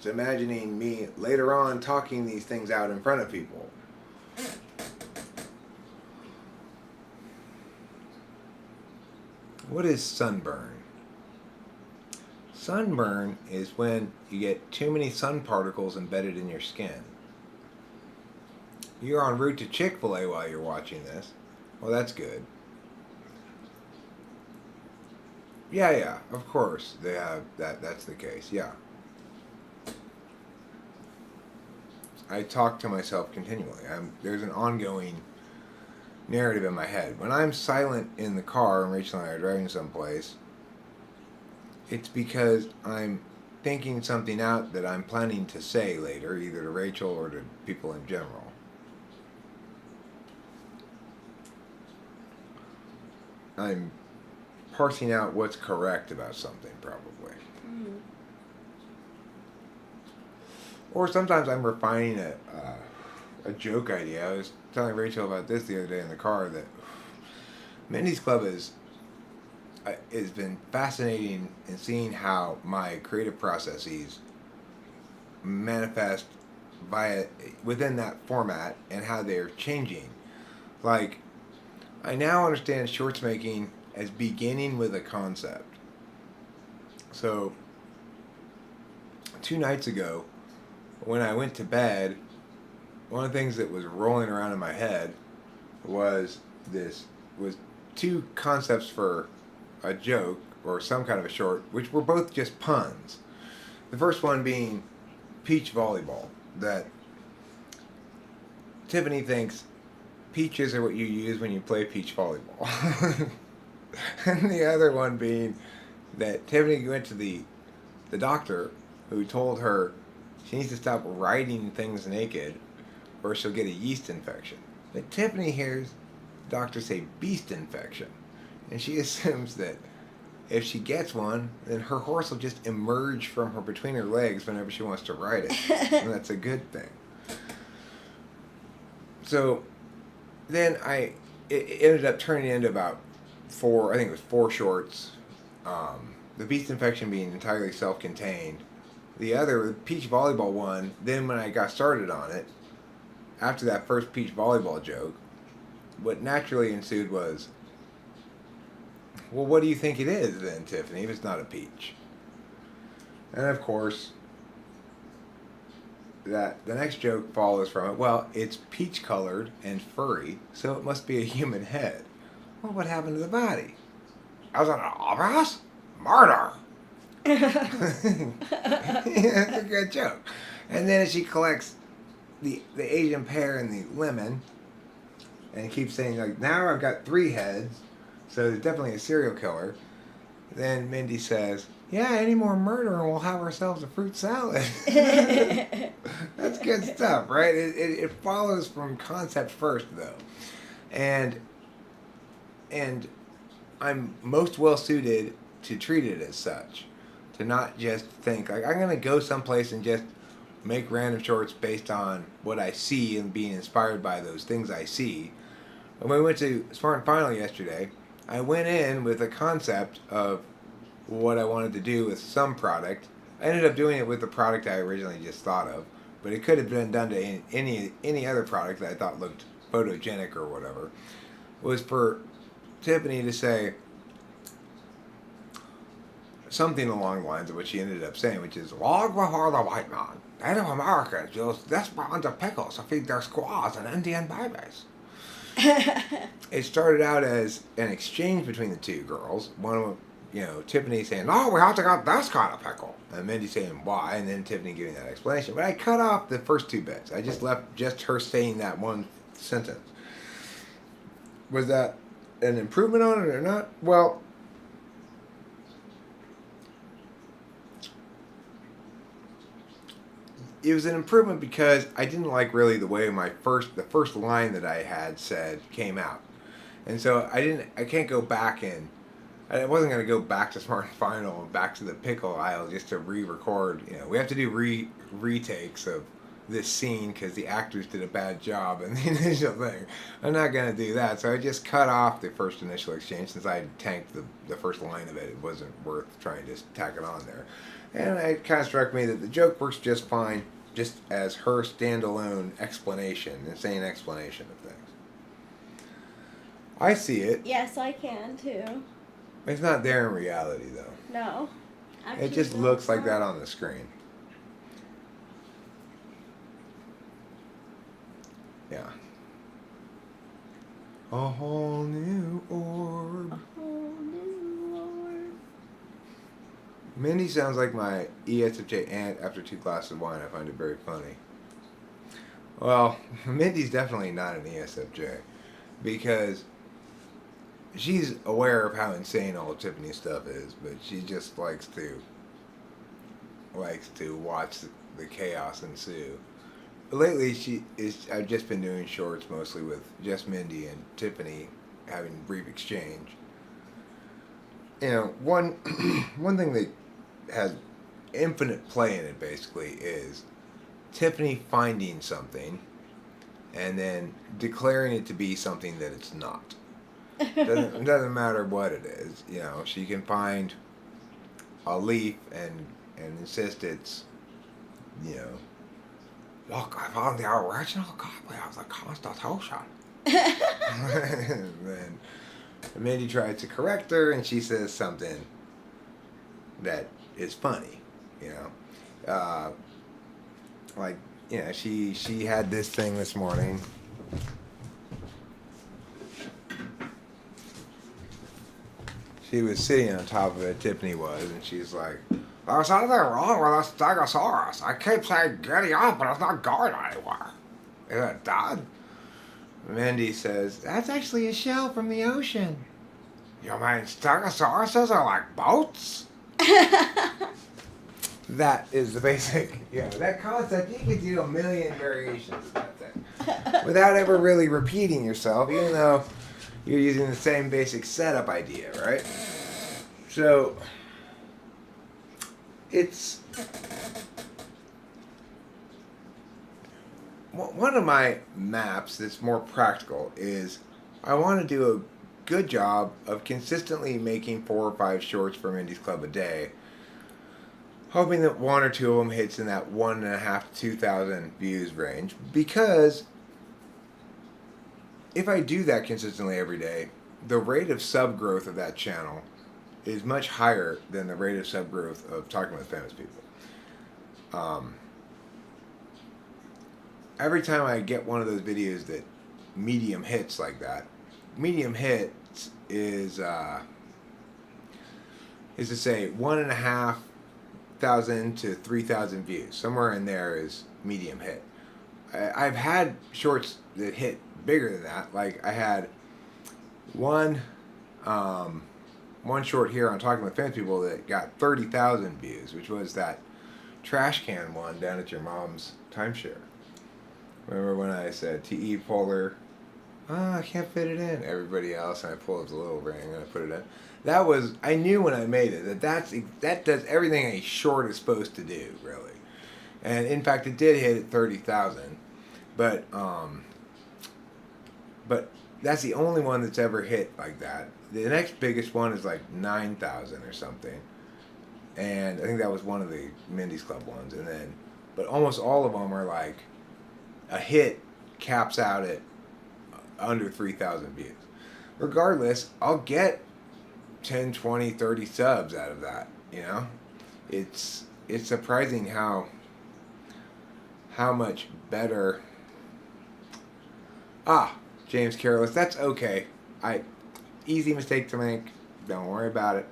imagining me later on talking these things out in front of people. What is sunburn? Sunburn is when you get too many sun particles embedded in your skin. You're en route to Chick-fil-A while you're watching this. Well, that's good. Yeah, of course they have that. That's the case. Yeah. I talk to myself continually. There's an ongoing narrative in my head. When I'm silent in the car and Rachel and I are driving someplace, it's because I'm thinking something out that I'm planning to say later, either to Rachel or to people in general. I'm parsing out what's correct about something, probably. Mm. Or sometimes I'm refining a joke idea. I was telling Rachel about this the other day in the car, that Mindy's Club has been fascinating in seeing how my creative processes manifest within that format and how they're changing. Like, I now understand shorts making as beginning with a concept. So, 2 nights ago, when I went to bed, one of the things that was rolling around in my head was 2 concepts for a joke or some kind of a short, which were both just puns. The first one being peach volleyball. That Tiffany thinks peaches are what you use when you play peach volleyball. And the other one being that Tiffany went to the doctor, who told her she needs to stop riding things naked or she'll get a yeast infection. But Tiffany hears the doctor say beast infection, and she assumes that if she gets one, then her horse will just emerge from her between her legs whenever she wants to ride it. And that's a good thing. So then it ended up turning into about 4, I think it was 4 shorts. The beast infection being entirely self-contained. The other, the peach volleyball one, then when I got started on it, after that first peach volleyball joke, what naturally ensued was, well, what do you think it is then, Tiffany, if it's not a peach? And of course, that the next joke follows from it. Well, it's peach colored and furry, so it must be a human head. Well, what happened to the body? I was on an obvious murder. Yeah, that's a good joke. And then she collects the Asian pear and the lemon, and keeps saying, like, now I've got 3 heads, so there's definitely a serial killer. Then Mindy says, yeah, any more murder and we'll have ourselves a fruit salad. That's good stuff, right? It follows from concept first, though. And I'm most well suited to treat it as such. To not just think, like, I'm going to go someplace and just make random shorts based on what I see and being inspired by those things I see. When we went to Smart and Final yesterday, I went in with a concept of what I wanted to do with some product. I ended up doing it with the product I originally just thought of, but it could have been done to any other product that I thought looked photogenic or whatever. It was for Tiffany to say something along the lines of what she ended up saying, which is, long before the white man, Native Americans used this brand of pickles to feed their squaws and Indian babies. It started out as an exchange between the 2 girls. One of them, Tiffany saying, no, we have to get this kind of pickle. And Mindy saying, why? And then Tiffany giving that explanation. But I cut off the first 2 bits. I just left just her saying that one sentence. Was that an improvement on it or not? Well, it was an improvement because I didn't like really the way the first line that I had said came out. And so I can't go back and, I wasn't going to go back to Smart and Final and back to the pickle aisle just to re-record. We have to do retakes of this scene because the actors did a bad job in the initial thing. I'm not going to do that. So I just cut off the first initial exchange since I had tanked the first line of it. It wasn't worth trying to tack it on there. And it kind of struck me that the joke works just fine, just as her standalone explanation, insane explanation of things. I see it. Yes, I can too. It's not there in reality, though. No. It just looks like that on the screen. Yeah. A whole new orb. A whole new orb. Mindy sounds like my ESFJ aunt after 2 glasses of wine. I find it very funny. Well, Mindy's definitely not an ESFJ. because she's aware of how insane all of Tiffany's stuff is, but she just likes to watch the chaos ensue. But lately, I've just been doing shorts mostly with just Mindy and Tiffany having brief exchange. You know, one one thing that has infinite play in it basically is Tiffany finding something and then declaring it to be something that it's not. Doesn't matter what it is. You know, she can find a leaf and insist it's, you know, look, I found the original copy of the Constitution. And then Mindy tries to correct her, and she says something that is funny. You know, like, you know, she had this thing this morning. She was sitting on top of it, Tiffany was, and she's like, "There's something wrong with this Stegosaurus. I keep saying giddy up, but it's not going anywhere. Is it dead?" Mindy says, "That's actually a shell from the ocean." "You mean Stegosauruses are like boats?" That is the basic, that concept. You could do a million variations of that thing without ever really repeating yourself, even though you're using the same basic setup idea, right? So, it's one of my maps that's more practical is I want to do a good job of consistently making 4 or 5 shorts for Mindy's Club a day, hoping that 1 or 2 of them hits in that 1.5 to 2,000 views range, because if I do that consistently every day, the rate of sub growth of that channel is much higher than the rate of sub growth of Talking with Famous People. Every time I get one of those videos that medium hits like that, medium hits is to say 1,500 to 3,000 views. Somewhere in there is medium hit. I've had shorts that hit bigger than that. Like I had one short here on Talking with Famous People that got 30,000 views, which was that trash can one down at your mom's timeshare. Remember when I said TE Polar, I can't fit it in. Everybody else, and I pulled up the little ring and I put it in. That was, I knew when I made it that does everything a short is supposed to do, really. And in fact, it did hit at 30,000, but that's the only one that's ever hit like that. The next biggest one is like 9,000 or something, and I think that was one of the Mindy's Club ones. And then, but almost all of them are like a hit caps out at under 3,000 views. Regardless, I'll get 10, 20, 30 subs out of that. You know, it's surprising how much better. James Careless, that's okay. Easy mistake to make. Don't worry about it.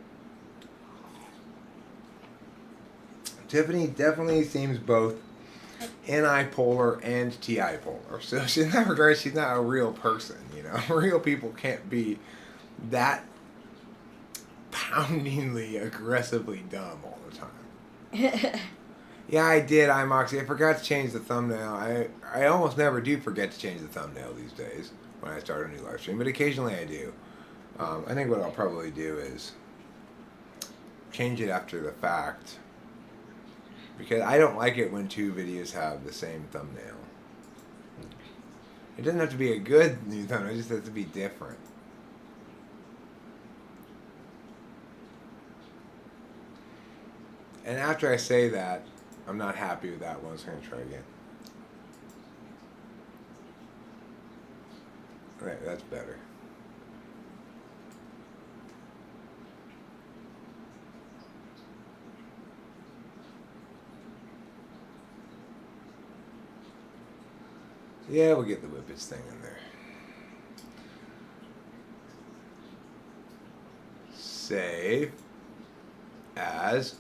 Tiffany definitely seems both NI-polar and TI-polar. So she's not a real person, you know. Real people can't be that poundingly, aggressively dumb all the time. Yeah, I did, iMoxie. I forgot to change the thumbnail. I almost never do forget to change the thumbnail these days when I start a new live stream, but occasionally I do. I think what I'll probably do is change it after the fact, because I don't like it when 2 videos have the same thumbnail. It doesn't have to be a good new thumbnail, it just has to be different. And after I say that, I'm not happy with that one, so I'm going to try again. Alright, that's better. Yeah, we'll get the Whippets thing in there. Save as.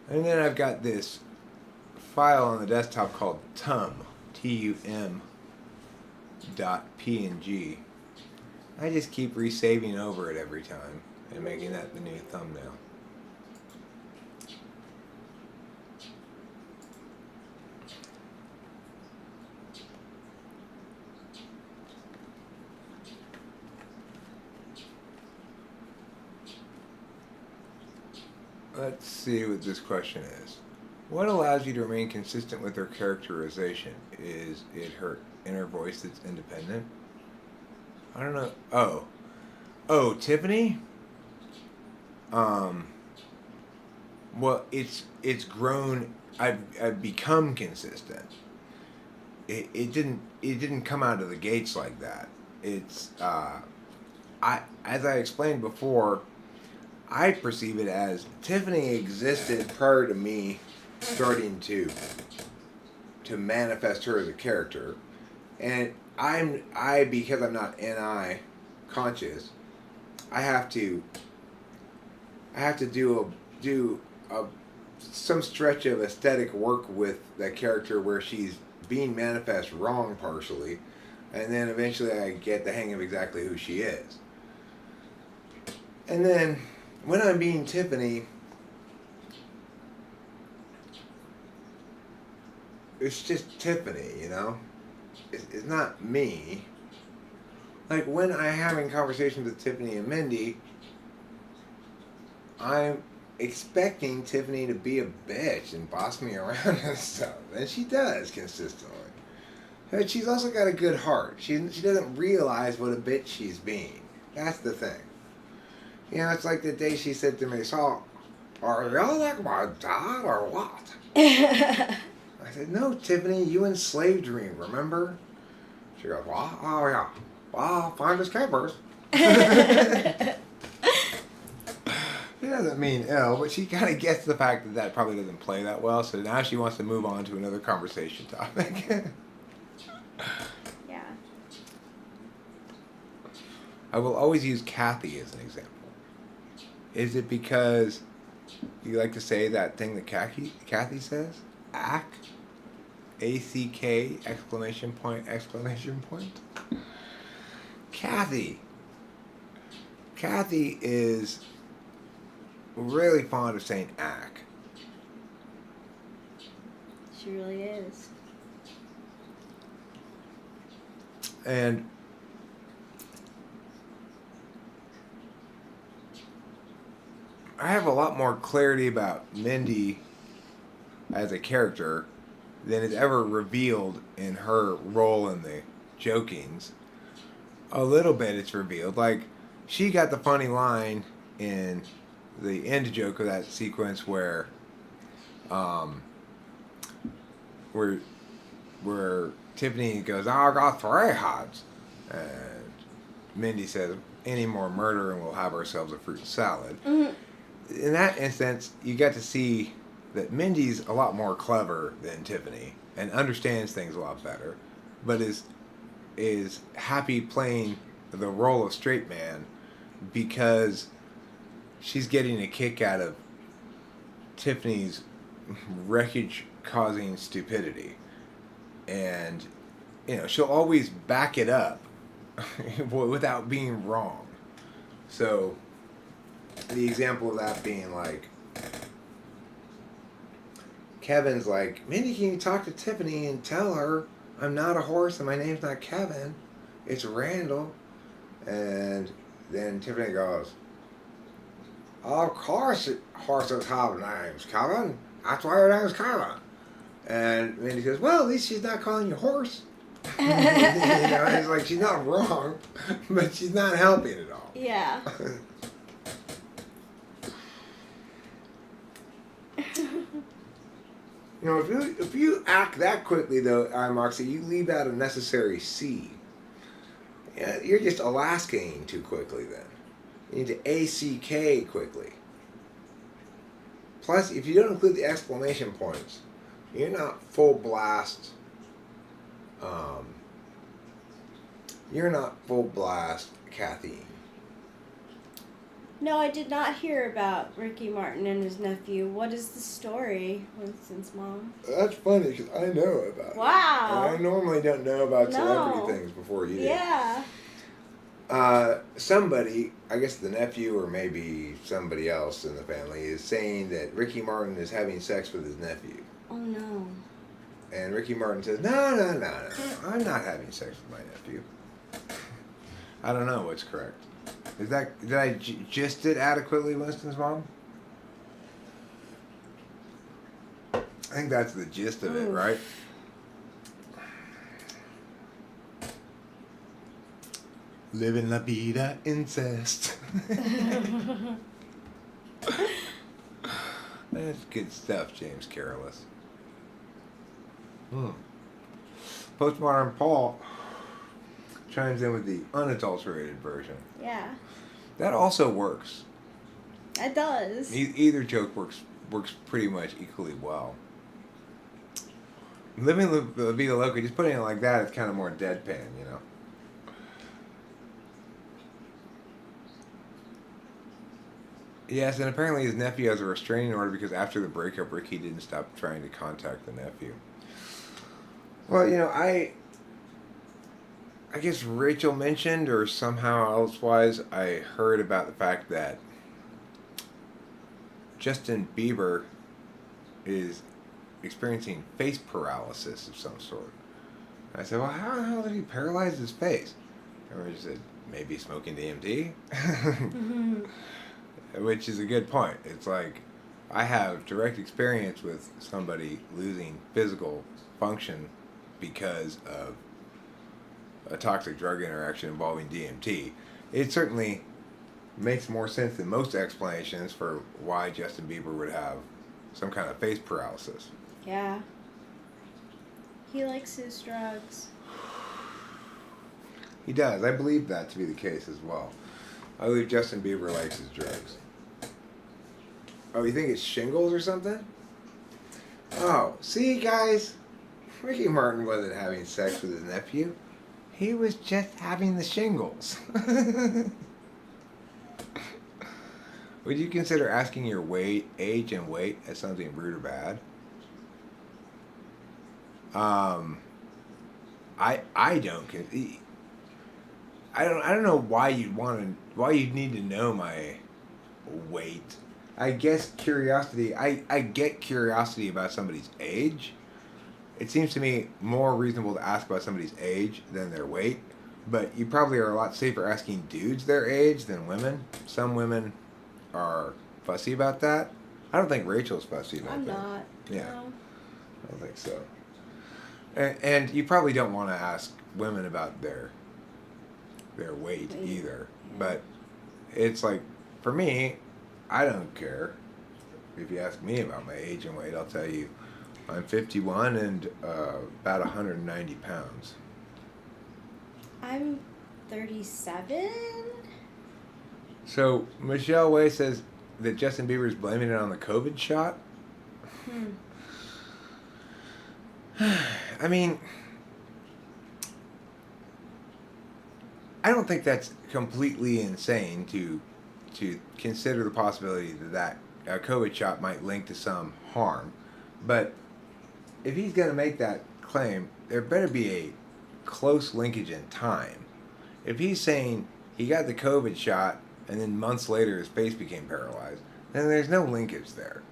And then I've got this file on the desktop called tum, T-U-M .png. I just keep resaving over it every time and making that the new thumbnail. Let's see what this question is. What allows you to remain consistent with her characterization? Is it her inner voice that's independent? I don't know. Oh, Tiffany? Well, it's grown. I've become consistent. It didn't come out of the gates like that. It's as I explained before, I perceive it as Tiffany existed prior to me starting to manifest her as a character, and because I'm not NI conscious, I have to do some stretch of aesthetic work with that character where she's being manifest wrong partially, and then eventually I get the hang of exactly who she is. And then when I'm being Tiffany, it's just Tiffany, you know? It's not me. Like when I'm having conversations with Tiffany and Mindy, I'm expecting Tiffany to be a bitch and boss me around and stuff. And she does consistently. But she's also got a good heart. She doesn't realize what a bitch she's being. That's the thing. You know, it's like the day she said to me, "So, are you like my dad or what?" I said, "No, Tiffany, you enslaved me, remember?" She goes, "Well, oh yeah. Well, find his capers." She doesn't mean ill, but she kind of gets the fact that probably doesn't play that well, so now she wants to move on to another conversation topic. Yeah. I will always use Kathy as an example. Is it because you like to say that thing that Kathy says? Ack? A-C-K, exclamation point, exclamation point. Kathy is really fond of saying ack. She really is. And I have a lot more clarity about Mindy as a character than is ever revealed in her role in the jokings. A little bit it's revealed. Like, she got the funny line in the end joke of that sequence where Tiffany goes, "Oh, I got 3 heads." And Mindy says, "Any more murder and we'll have ourselves a fruit salad." Mm-hmm. In that instance, you get to see that Mindy's a lot more clever than Tiffany and understands things a lot better, but is happy playing the role of straight man because she's getting a kick out of Tiffany's wreckage-causing stupidity. And, you know, she'll always back it up without being wrong. So, the example of that being like, Kevin's like, "Mindy, can you talk to Tiffany and tell her I'm not a horse and my name's not Kevin, it's Randall?" And then Tiffany goes, "Of course horses have names, Kevin. That's why her name's Kevin." And Mindy says, "Well, at least she's not calling you horse." You know, it's like she's not wrong, but she's not helping at all. Yeah. You know, if you act that quickly, though, Moxie, you leave out a necessary C. Yeah, you're just Alaskaing too quickly then. You need to ACK quickly. Plus, if you don't include the exclamation points, you're not full blast. You're not full blast Kathy. No, I did not hear about Ricky Martin and his nephew. What is the story, Winston's mom? That's funny because I know about it. Wow. And I normally don't know about celebrity No. things before you do. Yeah. Somebody, I guess the nephew or maybe somebody else in the family, is saying that Ricky Martin is having sex with his nephew. Oh no. And Ricky Martin says, no, I'm not having sex with my nephew. I don't know what's correct. Did I gist it adequately, Winston's mom? I think that's the gist of it, Oof. right? Living la vida incest. That's good stuff, James Carolus. Postmodern Paul chimes in with the unadulterated version. Yeah. That also works. It does. Either joke works pretty much equally well. Living La Vida Loca, just putting it like that, it's kind of more deadpan, you know. Yes, and apparently his nephew has a restraining order because after the breakup, Ricky didn't stop trying to contact the nephew. Well, you know, I guess Rachel mentioned, or somehow elsewise, I heard about the fact that Justin Bieber is experiencing face paralysis of some sort. I said, well, how the hell did he paralyze his face? And she said, maybe smoking DMT? Mm-hmm. Which is a good point. It's like, I have direct experience with somebody losing physical function because of a toxic drug interaction involving DMT. It certainly makes more sense than most explanations for why Justin Bieber would have some kind of face paralysis. Yeah. He likes his drugs. He does. I believe that to be the case as well. I believe Justin Bieber likes his drugs. Oh, you think it's shingles or something? Oh, see, guys? Ricky Martin wasn't having sex with his nephew. He was just having the shingles. Would you consider asking your age and weight as something rude or bad? I don't. I don't know why you'd need to know my weight. I guess curiosity. I get curiosity about somebody's age. It seems to me more reasonable to ask about somebody's age than their weight. But you probably are a lot safer asking dudes their age than women. Some women are fussy about that. I don't think Rachel's fussy about that. I'm not. Yeah. No. I don't think so. And you probably don't want to ask women about their weight either. Yeah. But it's like, for me, I don't care. If you ask me about my age and weight, I'll tell you I'm 51 and about 190 pounds. I'm 37. So Michelle Way says that Justin Bieber is blaming it on the COVID shot. I mean, I don't think that's completely insane to consider the possibility that a COVID shot might link to some harm. But if he's going to make that claim, there better be a close linkage in time. If he's saying he got the COVID shot and then months later his face became paralyzed, then there's no linkage there.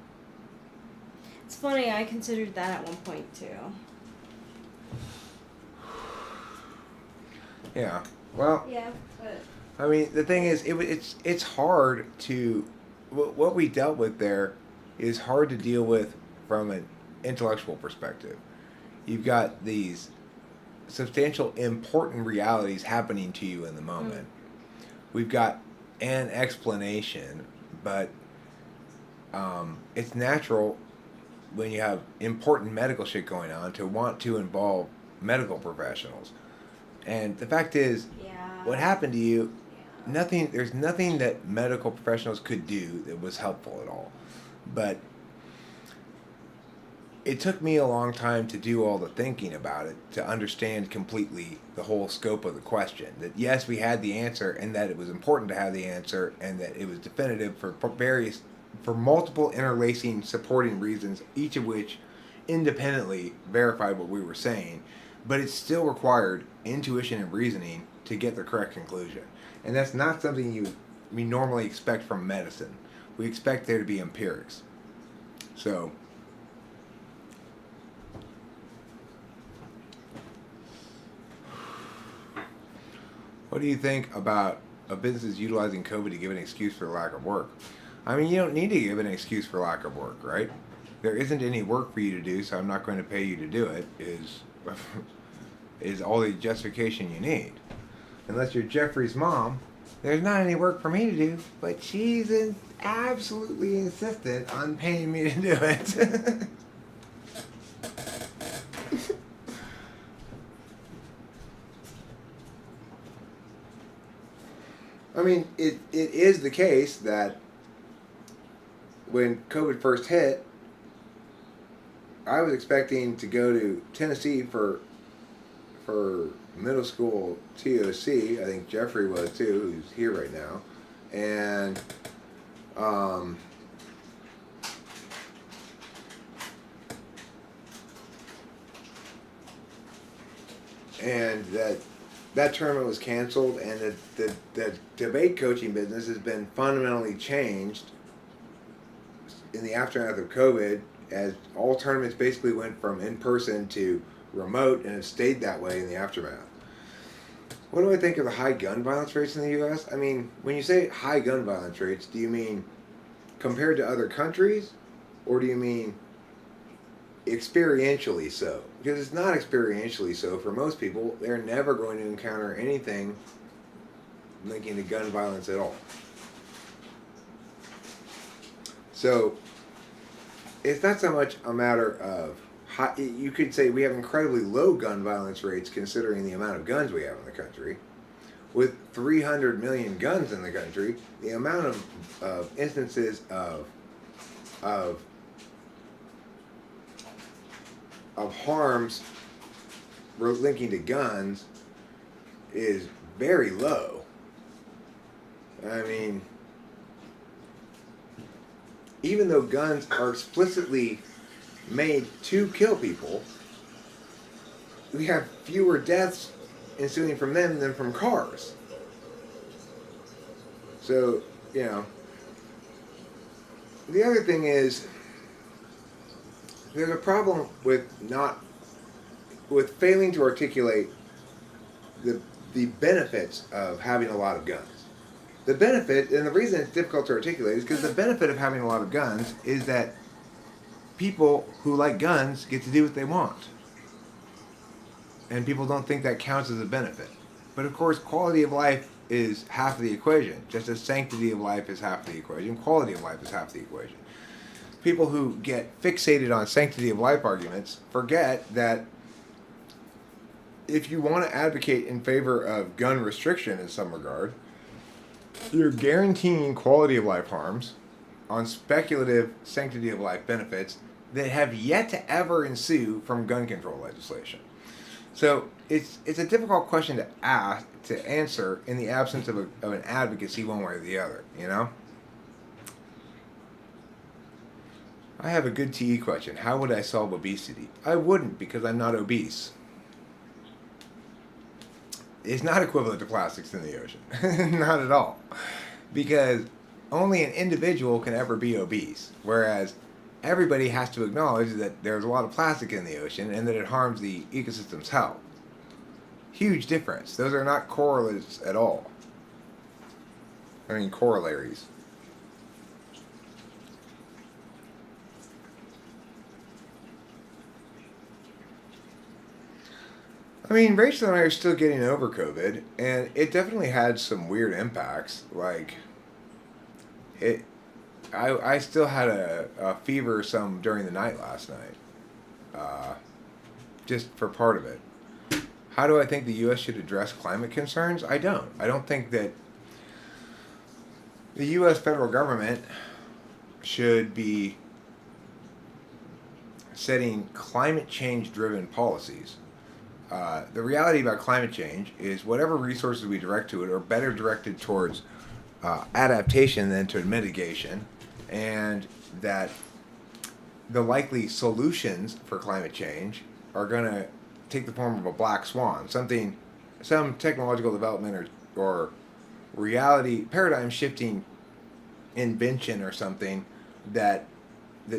It's funny, I considered that at one point too. Yeah. Well, Yeah, but I mean, the thing is, it's hard to, what we dealt with there is hard to deal with from an intellectual perspective. You've got these substantial, important realities happening to you in the moment. We've got an explanation, but it's natural when you have important medical shit going on to want to involve medical professionals. And the fact is, yeah. what happened to you, there's nothing that medical professionals could do that was helpful at all. But it took me a long time to do all the thinking about it to understand completely the whole scope of the question. That yes, we had the answer, and that it was important to have the answer, and that it was definitive for multiple interlacing supporting reasons, each of which independently verified what we were saying, but it still required intuition and reasoning to get the correct conclusion. And that's not something we normally expect from medicine. We expect there to be empirics. So, what do you think about a business utilizing COVID to give an excuse for lack of work? I mean, you don't need to give an excuse for lack of work, right? There isn't any work for you to do, so I'm not going to pay you to do it, is all the justification you need. Unless you're Jeffrey's mom, there's not any work for me to do, but she's absolutely insistent on paying me to do it. I mean, it is the case that when COVID first hit, I was expecting to go to Tennessee for middle school TOC. I think Jeffrey was too, who's here right now, and that tournament was canceled, and the debate coaching business has been fundamentally changed in the aftermath of COVID, as all tournaments basically went from in-person to remote, and have stayed that way in the aftermath. What do I think of the high gun violence rates in the U.S.? I mean, when you say high gun violence rates, do you mean compared to other countries, or do you mean experientially so? Because it's not experientially so for most people. They're never going to encounter anything linking to gun violence at all. So it's not so much a matter of you could say we have incredibly low gun violence rates considering the amount of guns we have in the country. With 300 million guns in the country, the amount of instances of harms linking to guns is very low. I mean, even though guns are explicitly made to kill people, we have fewer deaths ensuing from them than from cars. So, you know, the other thing is there's a problem with failing to articulate the benefits of having a lot of guns. The benefit, and the reason it's difficult to articulate, is because the benefit of having a lot of guns is that people who like guns get to do what they want. And people don't think that counts as a benefit. But of course, quality of life is half of the equation. Just as sanctity of life is half the equation, quality of life is half the equation. People who get fixated on sanctity of life arguments forget that if you want to advocate in favor of gun restriction in some regard, you're guaranteeing quality of life harms on speculative sanctity of life benefits that have yet to ever ensue from gun control legislation. So it's a difficult question to answer in the absence of an advocacy one way or the other, you know? I have a good TE question. How would I solve obesity? I wouldn't, because I'm not obese. It's not equivalent to plastics in the ocean. Not at all. Because only an individual can ever be obese, whereas everybody has to acknowledge that there's a lot of plastic in the ocean and that it harms the ecosystem's health. Huge difference. Those are not correlates at all. I mean, corollaries. I mean, Rachel and I are still getting over COVID, and it definitely had some weird impacts. Like, I still had a fever some during the night last night, just for part of it. How do I think the U.S. should address climate concerns? I don't. I don't think that the U.S. federal government should be setting climate change driven policies. The reality about climate change is whatever resources we direct to it are better directed towards adaptation than to mitigation, and that the likely solutions for climate change are going to take the form of a black swan, some technological development or reality paradigm shifting invention or something that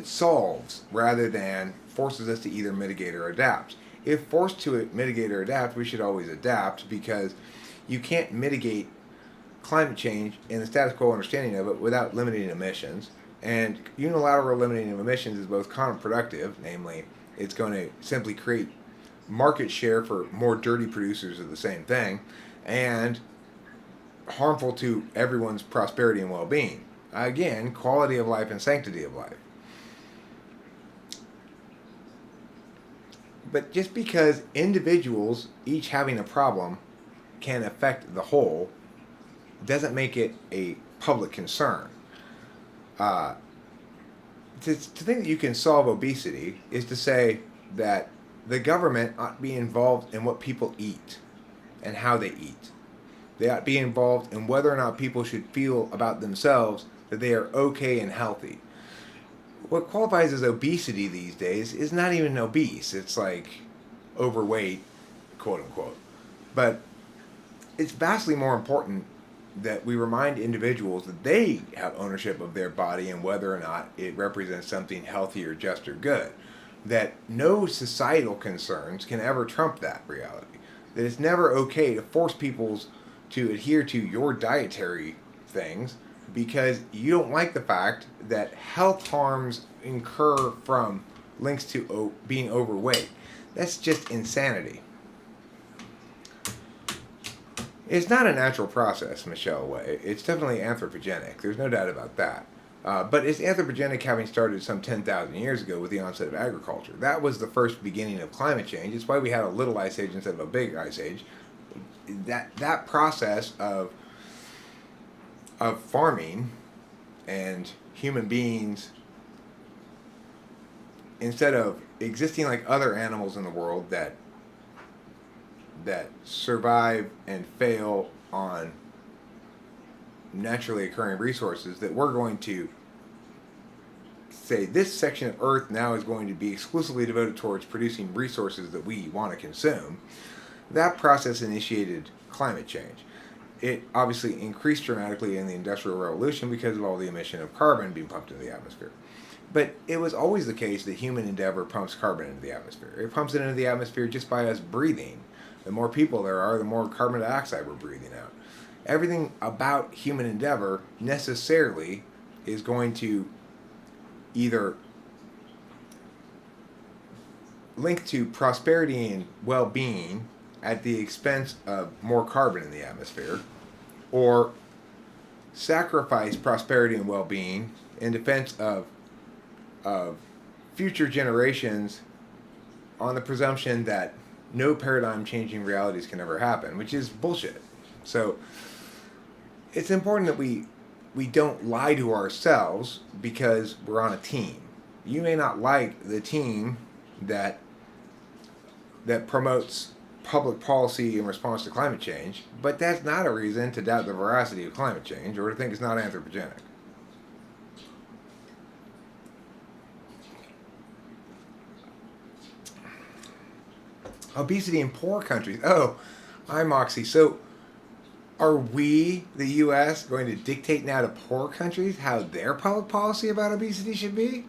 solves rather than forces us to either mitigate or adapt. If forced to mitigate or adapt, we should always adapt, because you can't mitigate climate change in the status quo understanding of it without limiting emissions. And unilateral limiting of emissions is both counterproductive, namely, it's going to simply create market share for more dirty producers of the same thing, and harmful to everyone's prosperity and well-being. Again, quality of life and sanctity of life. But just because individuals each having a problem can affect the whole doesn't make it a public concern. To think that you can solve obesity is to say that the government ought to be involved in what people eat and how they eat. They ought to be involved in whether or not people should feel about themselves that they are okay and healthy. What qualifies as obesity these days is not even obese. It's like overweight, quote unquote. But it's vastly more important that we remind individuals that they have ownership of their body and whether or not it represents something healthy or just or good. That no societal concerns can ever trump that reality. That it's never okay to force people to adhere to your dietary things because you don't like the fact that health harms incur from links to being overweight. That's just insanity. It's not a natural process, Michelle Way. It's definitely anthropogenic. There's no doubt about that. But it's anthropogenic, having started some 10,000 years ago with the onset of agriculture. That was the first beginning of climate change. It's why we had a little ice age instead of a big ice age. That process of farming and human beings, instead of existing like other animals in the world that survive and fail on naturally occurring resources, that we're going to say this section of Earth now is going to be exclusively devoted towards producing resources that we want to consume. That process initiated climate change. It obviously increased dramatically in the Industrial Revolution because of all the emission of carbon being pumped into the atmosphere. But it was always the case that human endeavor pumps carbon into the atmosphere. It pumps it into the atmosphere just by us breathing. The more people there are, the more carbon dioxide we're breathing out. Everything about human endeavor necessarily is going to either link to prosperity and well-being at the expense of more carbon in the atmosphere, or sacrifice prosperity and well-being in defense of future generations on the presumption that no paradigm-changing realities can ever happen, which is bullshit. So it's important that we don't lie to ourselves because we're on a team. You may not like the team that promotes public policy in response to climate change, but that's not a reason to doubt the veracity of climate change or to think it's not anthropogenic. Obesity in poor countries. Oh, I'm Moxie. So are we, the U.S., going to dictate now to poor countries how their public policy about obesity should be?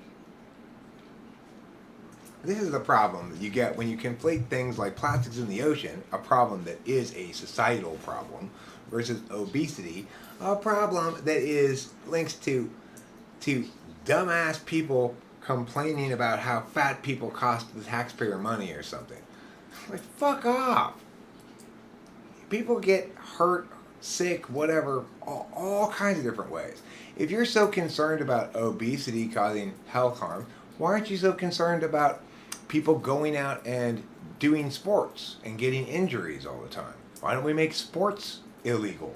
This is the problem that you get when you conflate things like plastics in the ocean, a problem that is a societal problem, versus obesity, a problem that is links to dumbass people complaining about how fat people cost the taxpayer money or something. Like, fuck off. People get hurt, sick, whatever, all kinds of different ways. If you're so concerned about obesity causing health harm, why aren't you so concerned about people going out and doing sports and getting injuries all the time? Why don't we make sports illegal?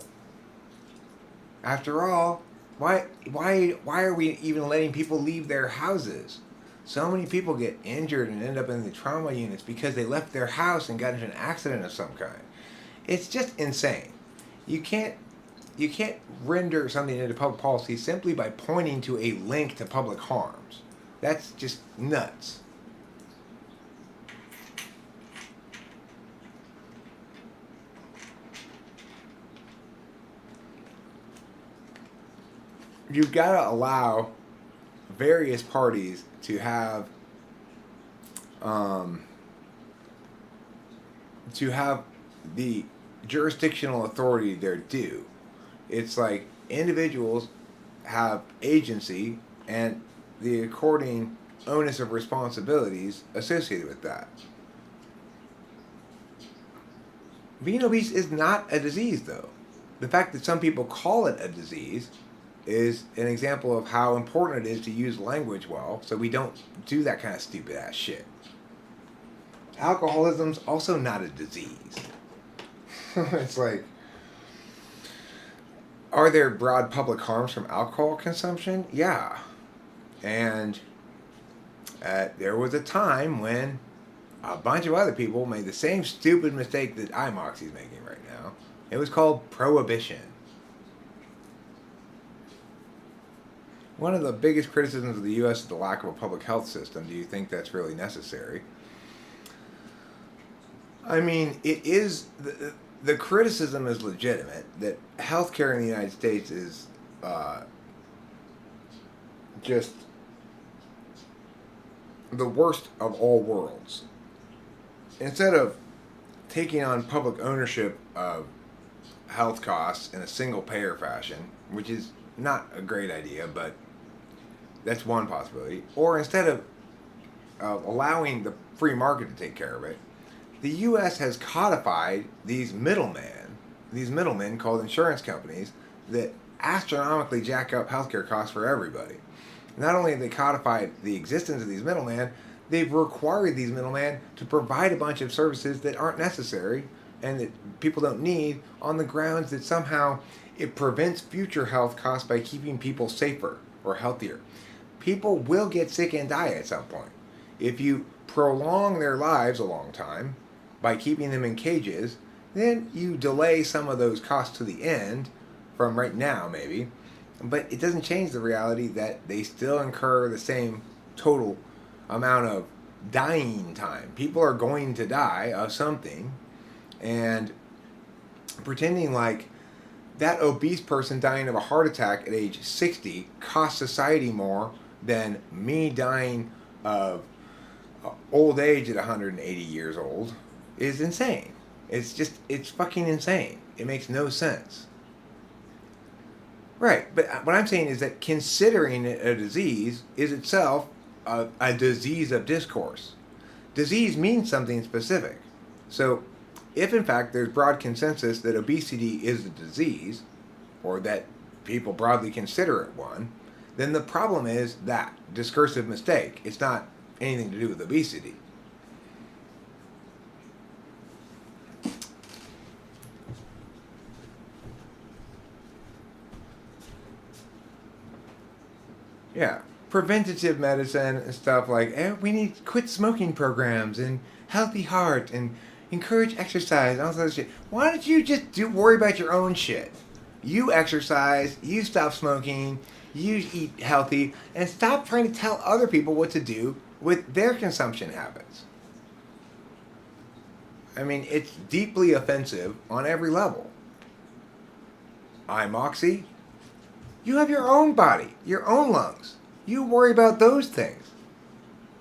After all, why are we even letting people leave their houses? So many people get injured and end up in the trauma units because they left their house and got into an accident of some kind. It's just insane. You can't render something into public policy simply by pointing to a link to public harms. That's just nuts. You've got to allow various parties to have the jurisdictional authority they're due. It's like individuals have agency and the according onus of responsibilities associated with that. Being obese is not a disease, though. The fact that some people call it a disease is an example of how important it is to use language well so we don't do that kind of stupid ass shit. Alcoholism's also not a disease. It's like, are there broad public harms from alcohol consumption? Yeah. And there was a time when a bunch of other people made the same stupid mistake that Moxie's making right now. It was called prohibition. One of the biggest criticisms of the U.S. is the lack of a public health system. Do you think that's really necessary? I mean, it is... The criticism is legitimate that healthcare in the United States is just the worst of all worlds. Instead of taking on public ownership of health costs in a single payer fashion, which is not a great idea, but that's one possibility, or instead of allowing the free market to take care of it, the U.S. has codified these middlemen called insurance companies that astronomically jack up healthcare costs for everybody. Not only have they codified the existence of these middlemen, they've required these middlemen to provide a bunch of services that aren't necessary and that people don't need on the grounds that somehow it prevents future health costs by keeping people safer or healthier. People will get sick and die at some point. If you prolong their lives a long time by keeping them in cages, then you delay some of those costs to the end, from right now maybe, but it doesn't change the reality that they still incur the same total amount of dying time. People are going to die of something, and pretending like that obese person dying of a heart attack at age 60 costs society more than me dying of old age at 180 years old is insane. It's fucking insane. It makes no sense. Right, but what I'm saying is that considering it a disease is itself a disease of discourse. Disease means something specific. So, if in fact there's broad consensus that obesity is a disease, or that people broadly consider it one, then the problem is that discursive mistake. It's not anything to do with obesity. Yeah, preventative medicine and stuff like, we need to quit smoking programs and healthy heart and encourage exercise and all that shit. Why don't you just worry about your own shit? You exercise, you stop smoking, you eat healthy, and stop trying to tell other people what to do with their consumption habits. I mean, it's deeply offensive on every level. Moxie, you have your own body, your own lungs. You worry about those things.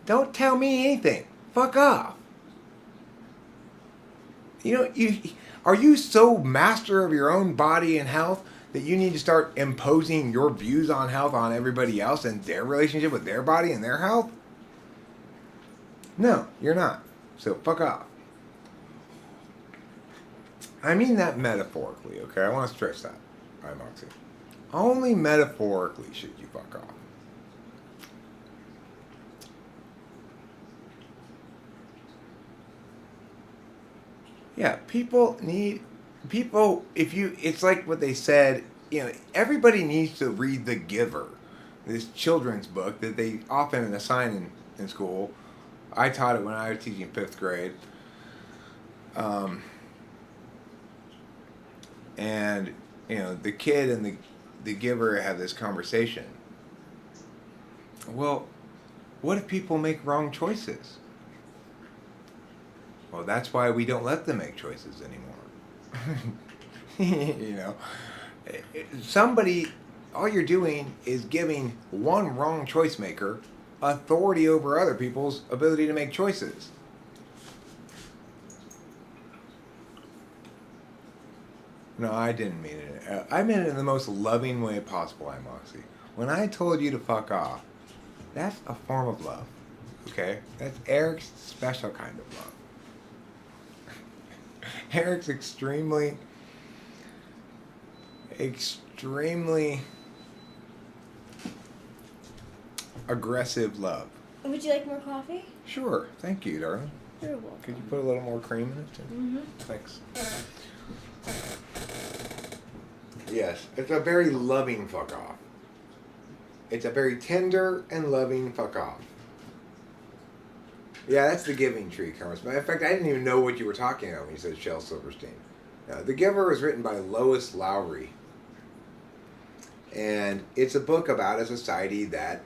Don't tell me anything. Fuck off. Are you so master of your own body and health that you need to start imposing your views on health on everybody else and their relationship with their body and their health? No, you're not. So fuck off. I mean that metaphorically, okay? I want to stress that. Moxie. Only metaphorically should you fuck off. Yeah, it's like what they said, everybody needs to read The Giver, this children's book that they often assign in school. I taught it when I was teaching 5th grade. And, you know, the kid and the giver have this conversation. Well, what if people make wrong choices? Well, that's why we don't let them make choices anymore. You know, all you're doing is giving one wrong choice maker authority over other people's ability to make choices. No, I didn't mean it. I meant it in the most loving way possible, Moxie. When I told you to fuck off, that's a form of love. Okay? That's Eric's special kind of love. Eric's extremely aggressive love. Would you like more coffee? Sure. Thank you, darling. You're welcome. Could you put a little more cream in it? Mm-hmm. Thanks. Yes, it's a very loving fuck off. It's a very tender and loving fuck off. Yeah, that's the Giving Tree, Carlos. In fact, I didn't even know what you were talking about when you said Shel Silverstein. The Giver was written by Lois Lowry. And it's a book about a society that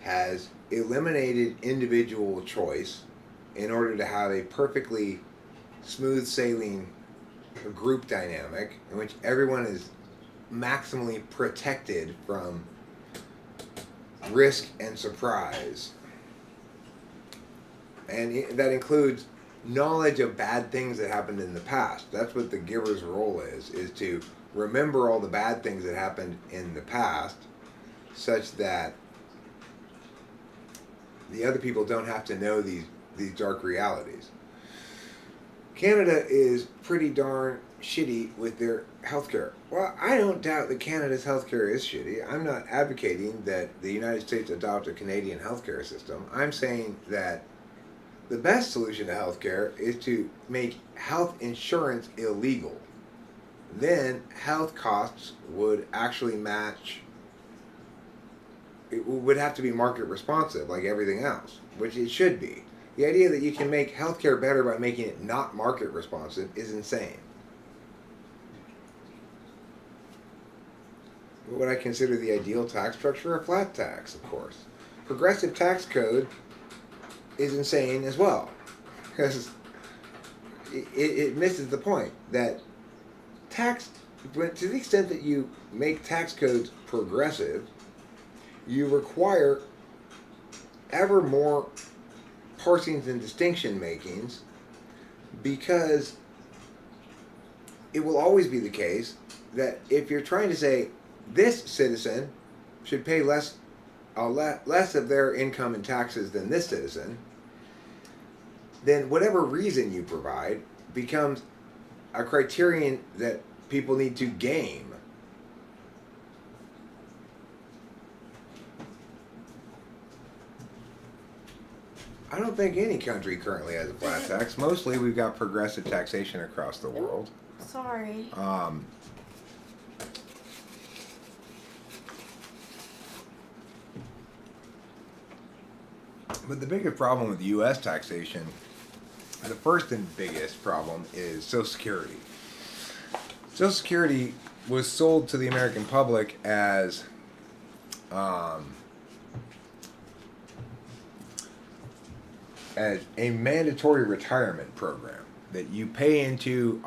has eliminated individual choice in order to have a perfectly smooth sailing group dynamic in which everyone is maximally protected from risk and surprise. And that includes knowledge of bad things that happened in the past. That's what the giver's role is to remember all the bad things that happened in the past such that the other people don't have to know these dark realities. Canada is pretty darn shitty with their healthcare. Well, I don't doubt that Canada's healthcare is shitty. I'm not advocating that the United States adopt a Canadian healthcare system. I'm saying that the best solution to healthcare is to make health insurance illegal. Then health costs would actually match. It would have to be market responsive like everything else, which it should be. The idea that you can make healthcare better by making it not market responsive is insane. What would I consider the ideal tax structure? A flat tax, of course. Progressive tax code is insane as well, because it misses the point that to the extent that you make tax codes progressive, you require ever more parsings and distinction makings, because it will always be the case that if you're trying to say this citizen should pay less of their income in taxes than this citizen, then whatever reason you provide becomes a criterion that people need to game. I don't think any country currently has a flat tax. Mostly we've got progressive taxation across the world. Sorry. But the biggest problem with U.S. taxation, the first and biggest problem, is Social Security. Social Security was sold to the American public as a mandatory retirement program that you pay into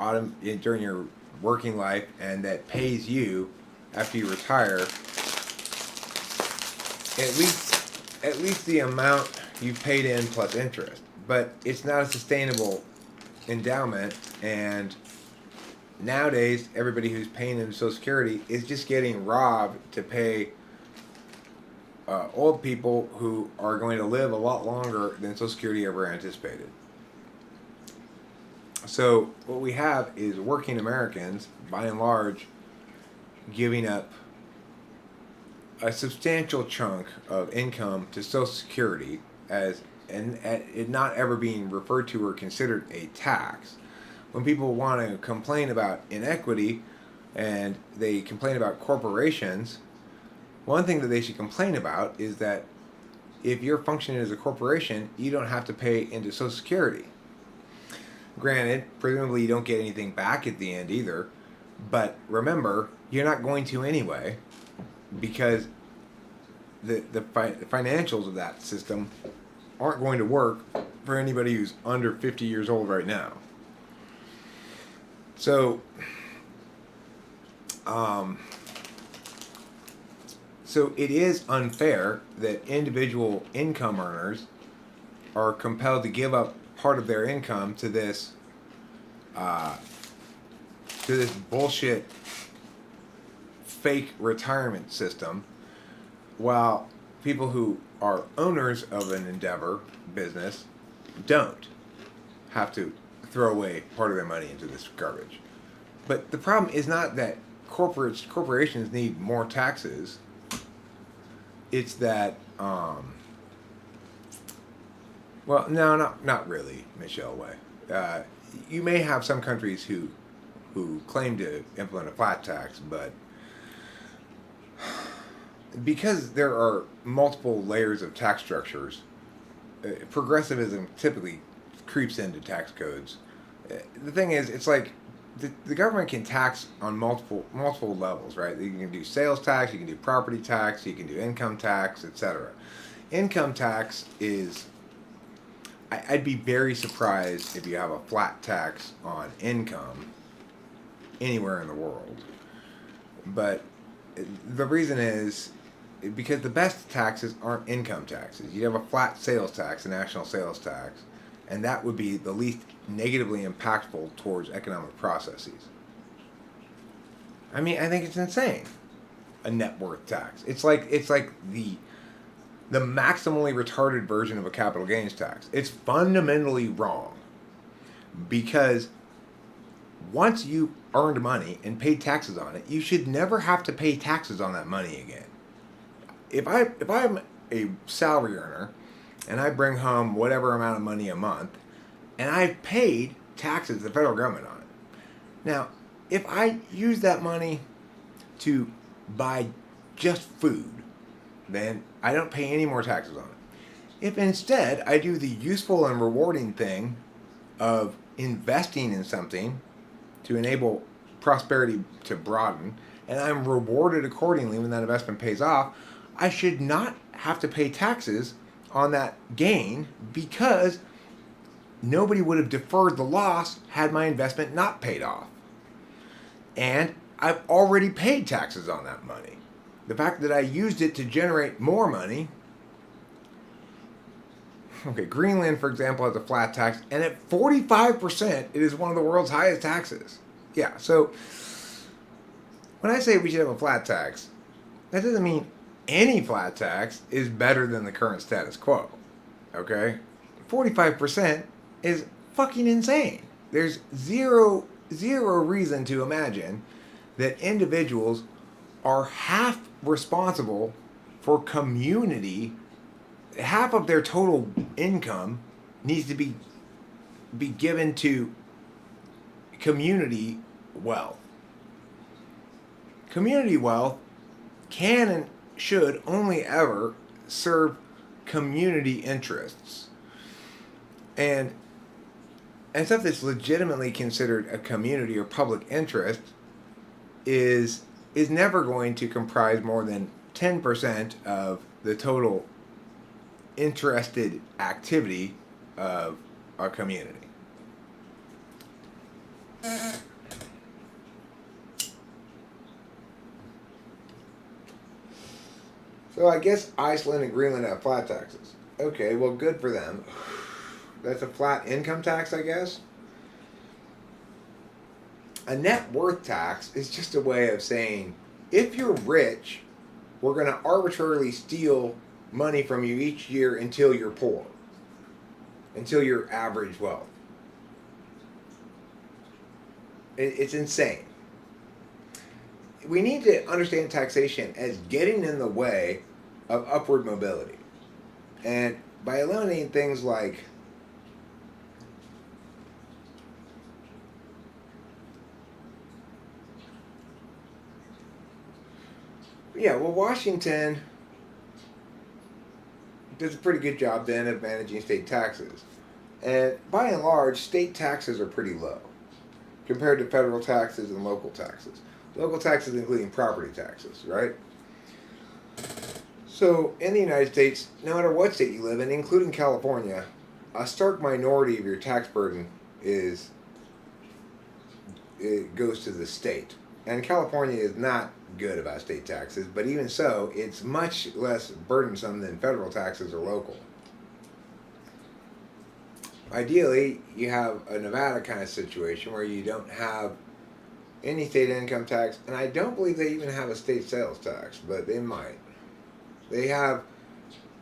during your working life, and that pays you after you retire at least the amount you've paid in plus interest. But it's not a sustainable endowment, and nowadays everybody who's paying into Social Security is just getting robbed to pay old people who are going to live a lot longer than Social Security ever anticipated. So what we have is working Americans, by and large, giving up a substantial chunk of income to Social Security and it not ever being referred to or considered a tax. When people want to complain about inequity and they complain about corporations, one thing that they should complain about is that if you're functioning as a corporation, you don't have to pay into Social Security. Granted, presumably you don't get anything back at the end either, but remember, you're not going to anyway, because the financials of that system aren't going to work for anybody who's under 50 years old right now. So, so it is unfair that individual income earners are compelled to give up part of their income to this bullshit fake retirement system, while people who are owners of an endeavor business don't have to throw away part of their money into this garbage. But the problem is not that corporations need more taxes. It's that well, no, not really, Michelle Way. You may have some countries who claim to implement a flat tax, but because there are multiple layers of tax structures, progressivism typically creeps into tax codes. The thing is, it's like the government can tax on multiple levels, right? You can do sales tax, you can do property tax, you can do income tax, etc. Income tax is, I'd be very surprised if you have a flat tax on income anywhere in the world. But the reason is because the best taxes aren't income taxes. You have a flat sales tax, a national sales tax, and that would be the least negatively impactful towards economic processes. I mean, I think it's insane. A net worth tax. It's like the maximally retarded version of a capital gains tax. It's fundamentally wrong, because once you earned money and paid taxes on it, you should never have to pay taxes on that money again. If I'm a salary earner and I bring home whatever amount of money a month, and I've paid taxes to the federal government on it. Now, if I use that money to buy just food, then I don't pay any more taxes on it. If instead I do the useful and rewarding thing of investing in something to enable prosperity to broaden, and I'm rewarded accordingly when that investment pays off, I should not have to pay taxes on that gain, because nobody would have deferred the loss had my investment not paid off. And I've already paid taxes on that money. The fact that I used it to generate more money. Okay, Greenland, for example, has a flat tax, and at 45%, it is one of the world's highest taxes. Yeah, so when I say we should have a flat tax, that doesn't mean any flat tax is better than the current status quo. Okay? 45% is fucking insane. There's zero reason to imagine that individuals are half responsible for community. Half of their total income needs to be given to community wealth. Community wealth can and should only ever serve community interests. And stuff that's legitimately considered a community or public interest is never going to comprise more than 10% of the total interested activity of a community. So I guess Iceland and Greenland have flat taxes. Okay, well, good for them. That's a flat income tax, I guess. A net worth tax is just a way of saying, if you're rich, we're going to arbitrarily steal money from you each year until you're poor, until you're average wealth. It's insane. We need to understand taxation as getting in the way of upward mobility. And by eliminating things like Washington does a pretty good job then of managing state taxes. And by and large, state taxes are pretty low compared to federal taxes and local taxes. Local taxes including property taxes, right? So in the United States, no matter what state you live in, including California, a stark minority of your tax burden it goes to the state. And California is not good about state taxes, but even so, it's much less burdensome than federal taxes or local. Ideally, you have a Nevada kind of situation where you don't have any state income tax, and I don't believe they even have a state sales tax, but they might. They have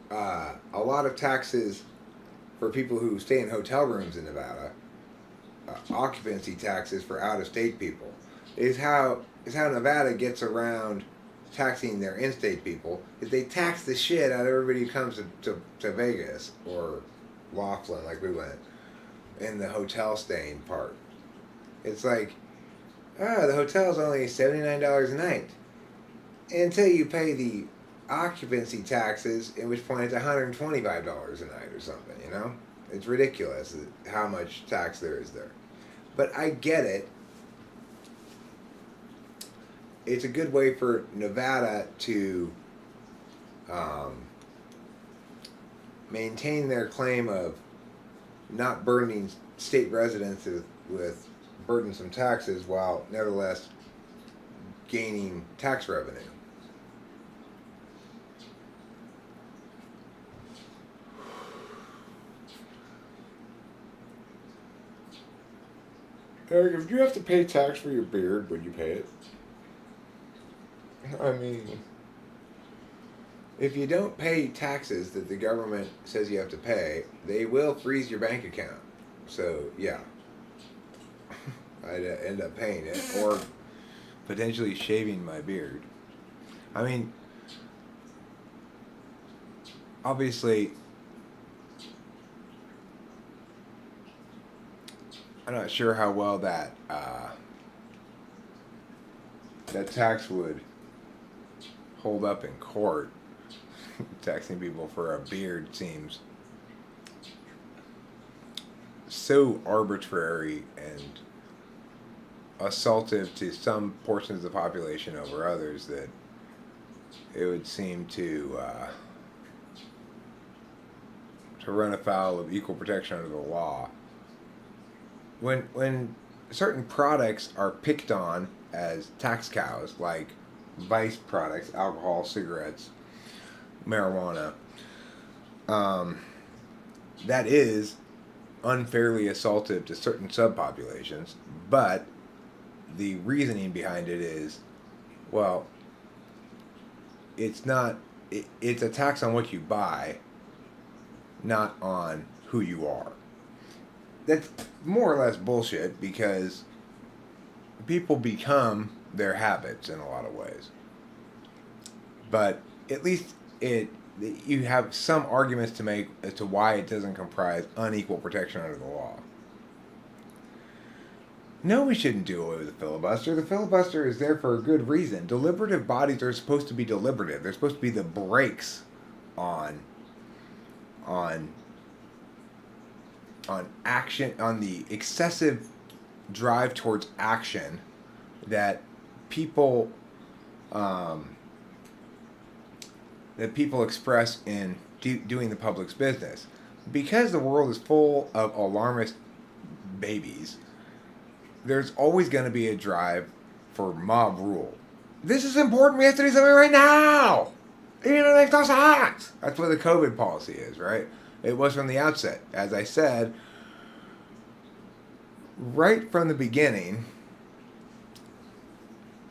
a lot of taxes for people who stay in hotel rooms in Nevada, occupancy taxes for out-of-state people. Is how Nevada gets around taxing their in-state people. Is they tax the shit out of everybody who comes to Vegas or Laughlin, like we went, in the hotel staying part. It's like, the hotel's only $79 a night until you pay the occupancy taxes, at which point it's $125 a night or something, you know? It's ridiculous how much tax there is there. But I get it. It's a good way for Nevada to maintain their claim of not burdening state residents with burdensome taxes while nevertheless gaining tax revenue. Eric, if you have to pay tax for your beard, would you pay it? I mean, if you don't pay taxes that the government says you have to pay, they will freeze your bank account. So, yeah. I'd end up paying it, or potentially shaving my beard. I mean, obviously, I'm not sure how well that tax would hold up in court. Taxing people for a beard seems so arbitrary and assaultive to some portions of the population over others that it would seem to run afoul of equal protection under the law. When certain products are picked on as tax cows, like vice products, alcohol, cigarettes, marijuana, that is unfairly assaultive to certain subpopulations, but the reasoning behind it is, well, it's a tax on what you buy, not on who you are. That's more or less bullshit, because people become their habits in a lot of ways. But at least you have some arguments to make as to why it doesn't comprise unequal protection under the law. No, we shouldn't do away with the filibuster. The filibuster is there for a good reason. Deliberative bodies are supposed to be deliberative. They're supposed to be the brakes on action, on the excessive drive towards action that people express in doing the public's business. Because the world is full of alarmist babies, there's always going to be a drive for mob rule. This is important. We have to do something right now. Even if it makes no sense. That's what the COVID policy is, right? It was from the outset. As I said, right from the beginning,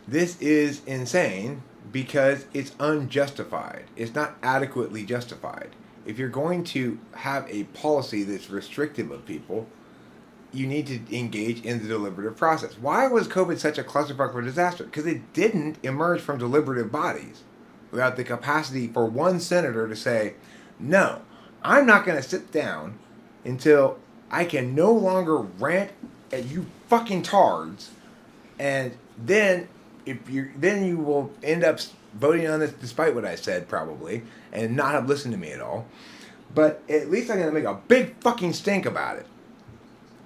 this is insane because it's unjustified. It's not adequately justified. If you're going to have a policy that's restrictive of people, you need to engage in the deliberative process. Why was COVID such a clusterfuck of a disaster? Because it didn't emerge from deliberative bodies without the capacity for one senator to say, no, I'm not going to sit down until I can no longer rant at you fucking tards and then then you will end up voting on this despite what I said probably, and not have listened to me at all. But at least I'm gonna make a big fucking stink about it.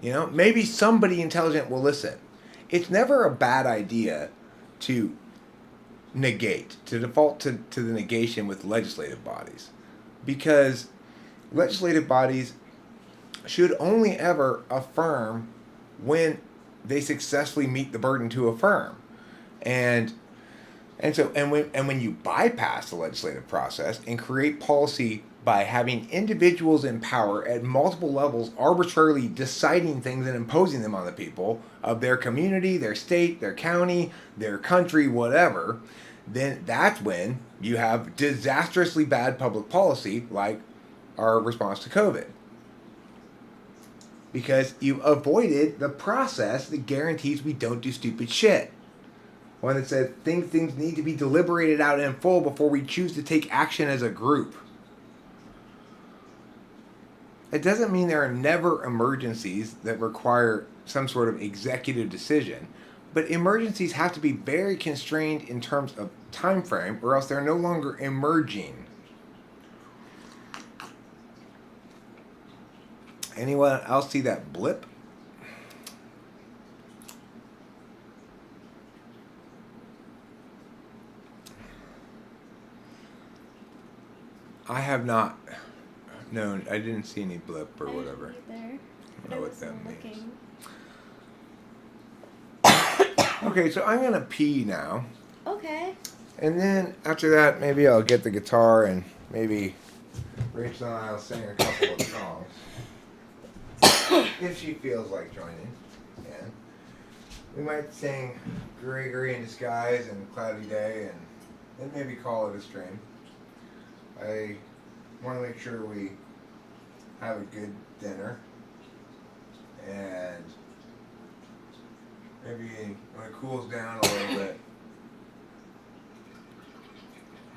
You know, maybe somebody intelligent will listen. It's never a bad idea to default to the negation with legislative bodies, because legislative bodies should only ever affirm when they successfully meet the burden to affirm. And when you bypass the legislative process and create policy by having individuals in power at multiple levels arbitrarily deciding things and imposing them on the people of their community, their state, their county, their country, whatever, then that's when you have disastrously bad public policy like our response to COVID. Because you avoided the process that guarantees we don't do stupid shit. One that says things need to be deliberated out in full before we choose to take action as a group. It doesn't mean there are never emergencies that require some sort of executive decision, but emergencies have to be very constrained in terms of time frame, or else they're no longer emerging. Anyone else see that blip? I have not known. I didn't see any blip or whatever. I don't know what that means. looking. Okay, so I'm gonna pee now, Okay. and then after that, maybe I'll get the guitar and maybe Rachel and I'll sing a couple of songs if she feels like joining. And we might sing "Gregory in Disguise" and "Cloudy Day," and then maybe call it a stream. I want to make sure we have a good dinner, and maybe when it cools down a little bit,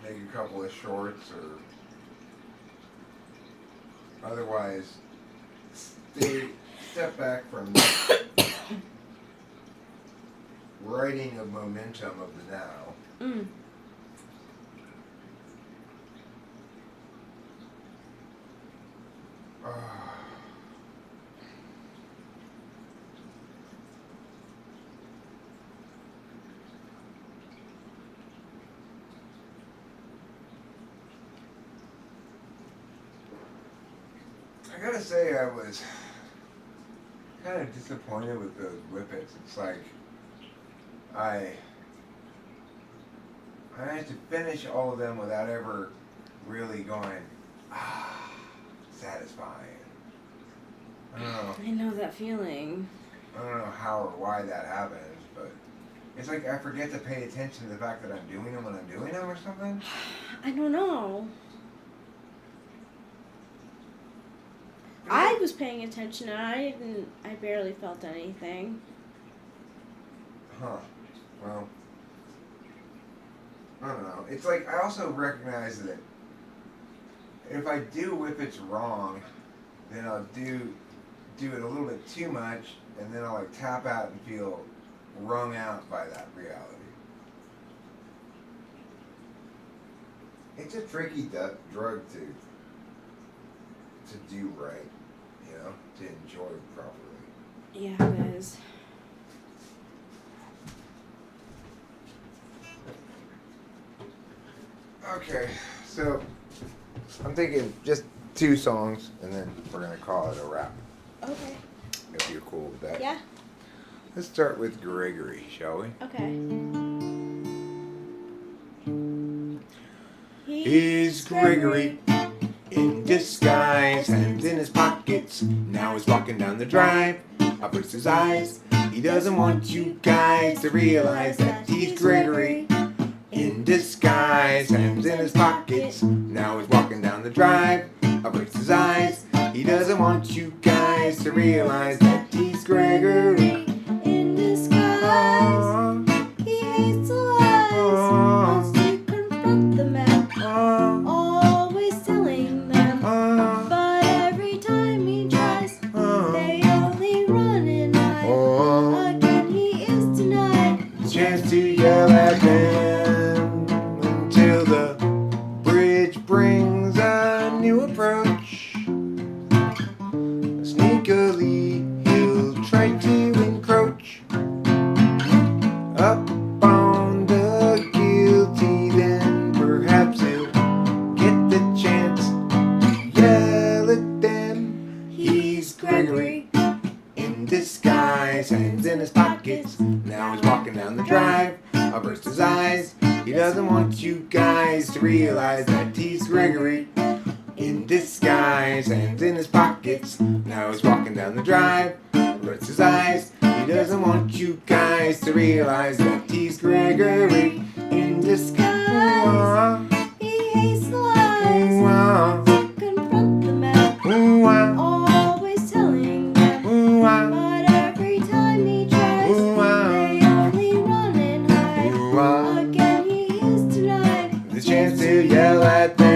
make a couple of shorts, or otherwise step back from writing of momentum of the now. I gotta say, I was kind of disappointed with those whippets. It's like I managed to finish all of them without ever really going, satisfying. I don't know. I know that feeling. I don't know how or why that happens, but it's like I forget to pay attention to the fact that I'm doing them when I'm doing them or something. I don't know. I was paying attention and I barely felt anything. Huh. Well, I don't know. It's like I also recognize that if I do whippets wrong, then I'll do it a little bit too much, and then I'll like tap out and feel wrung out by that reality. It's a tricky drug to do right, you know, to enjoy properly. Yeah, it is. Okay, so I'm thinking just 2 songs, and then we're gonna call it a wrap. Okay. If you're cool with that. Yeah. Let's start with Gregory, shall we? Okay. He's Gregory in disguise, hands in his pockets. Now he's walking down the drive. Up puts his eyes. He doesn't want you guys to realize that he's Gregory in disguise, hands in his pockets. Now he's walking down the drive. Up puts his eyes. He doesn't want you guys to realize that he's Gregory in disguise. He hates the lies. Wants to confront the men. Always telling them. But every time he tries, they only run and hide. Again he is denied chance to yell to approach. Sneakily, he'll try to encroach up on the guilty. Then perhaps he'll get the chance to yell at them. He's Gregory in disguise, hands in his pockets. Now he's walking down the drive. I burst his eyes. He doesn't want you guys to realize that he's Gregory in disguise, hands in his pockets. Now he's walking down the drive. I burst his eyes. He doesn't want you guys to realize that he's Gregory in disguise. He hates the lies. Confront the man. Always telling them. But every time he tries, they only run and hide. Again he is denied The chance to yell at them.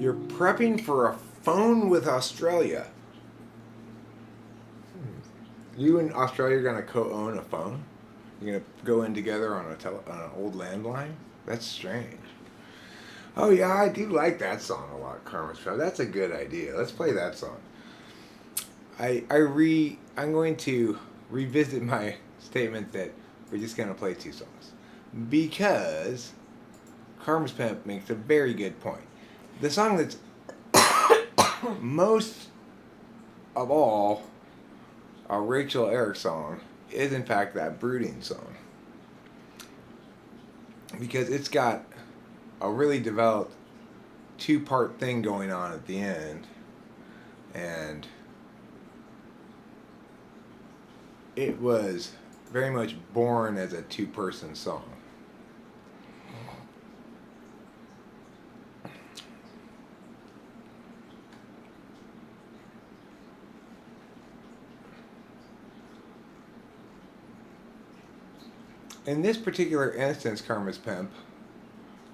You're prepping for a phone with Australia. You and Australia are going to co-own a phone? You're going to go in together on an old landline? That's strange. Oh yeah, I do like that song a lot, Karma's Show. That's a good idea. Let's play that song. I'm going to revisit my statement that we're just going to play 2 songs. Because Karma's Pimp makes a very good point. The song that's most of all a Rachel Eric song is in fact that Brooding song. Because it's got a really developed 2-part thing going on at the end. And it was very much born as a 2-person song. In this particular instance, Karma's Pimp,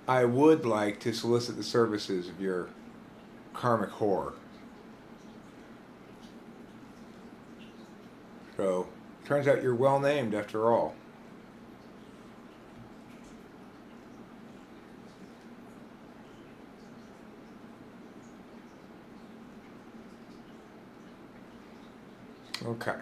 I would like to solicit the services of your karmic whore. So, turns out you're well named after all. Okay.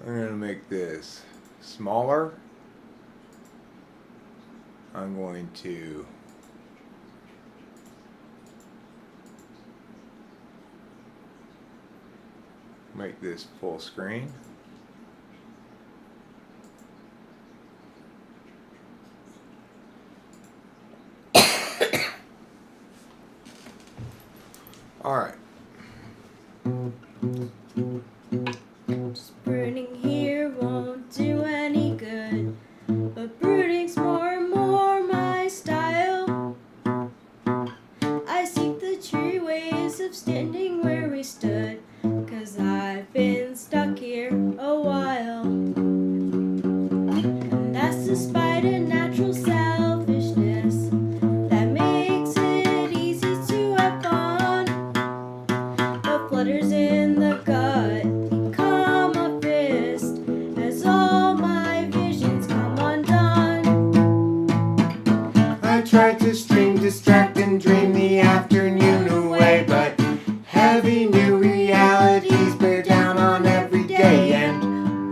I'm going to make this smaller. I'm going to make this full screen. All right. Just brooding here won't do any good, but brooding's more and more my style. I seek the true ways of standing where we stood, 'cause I've been stuck here a while. And that's despite a natural selfishness that makes it easy to have fun, but flutters in the gut become a fist as all my visions come undone. I tried to stream, distract, and dream the afternoon away, but heavy new realities bear down on every day, and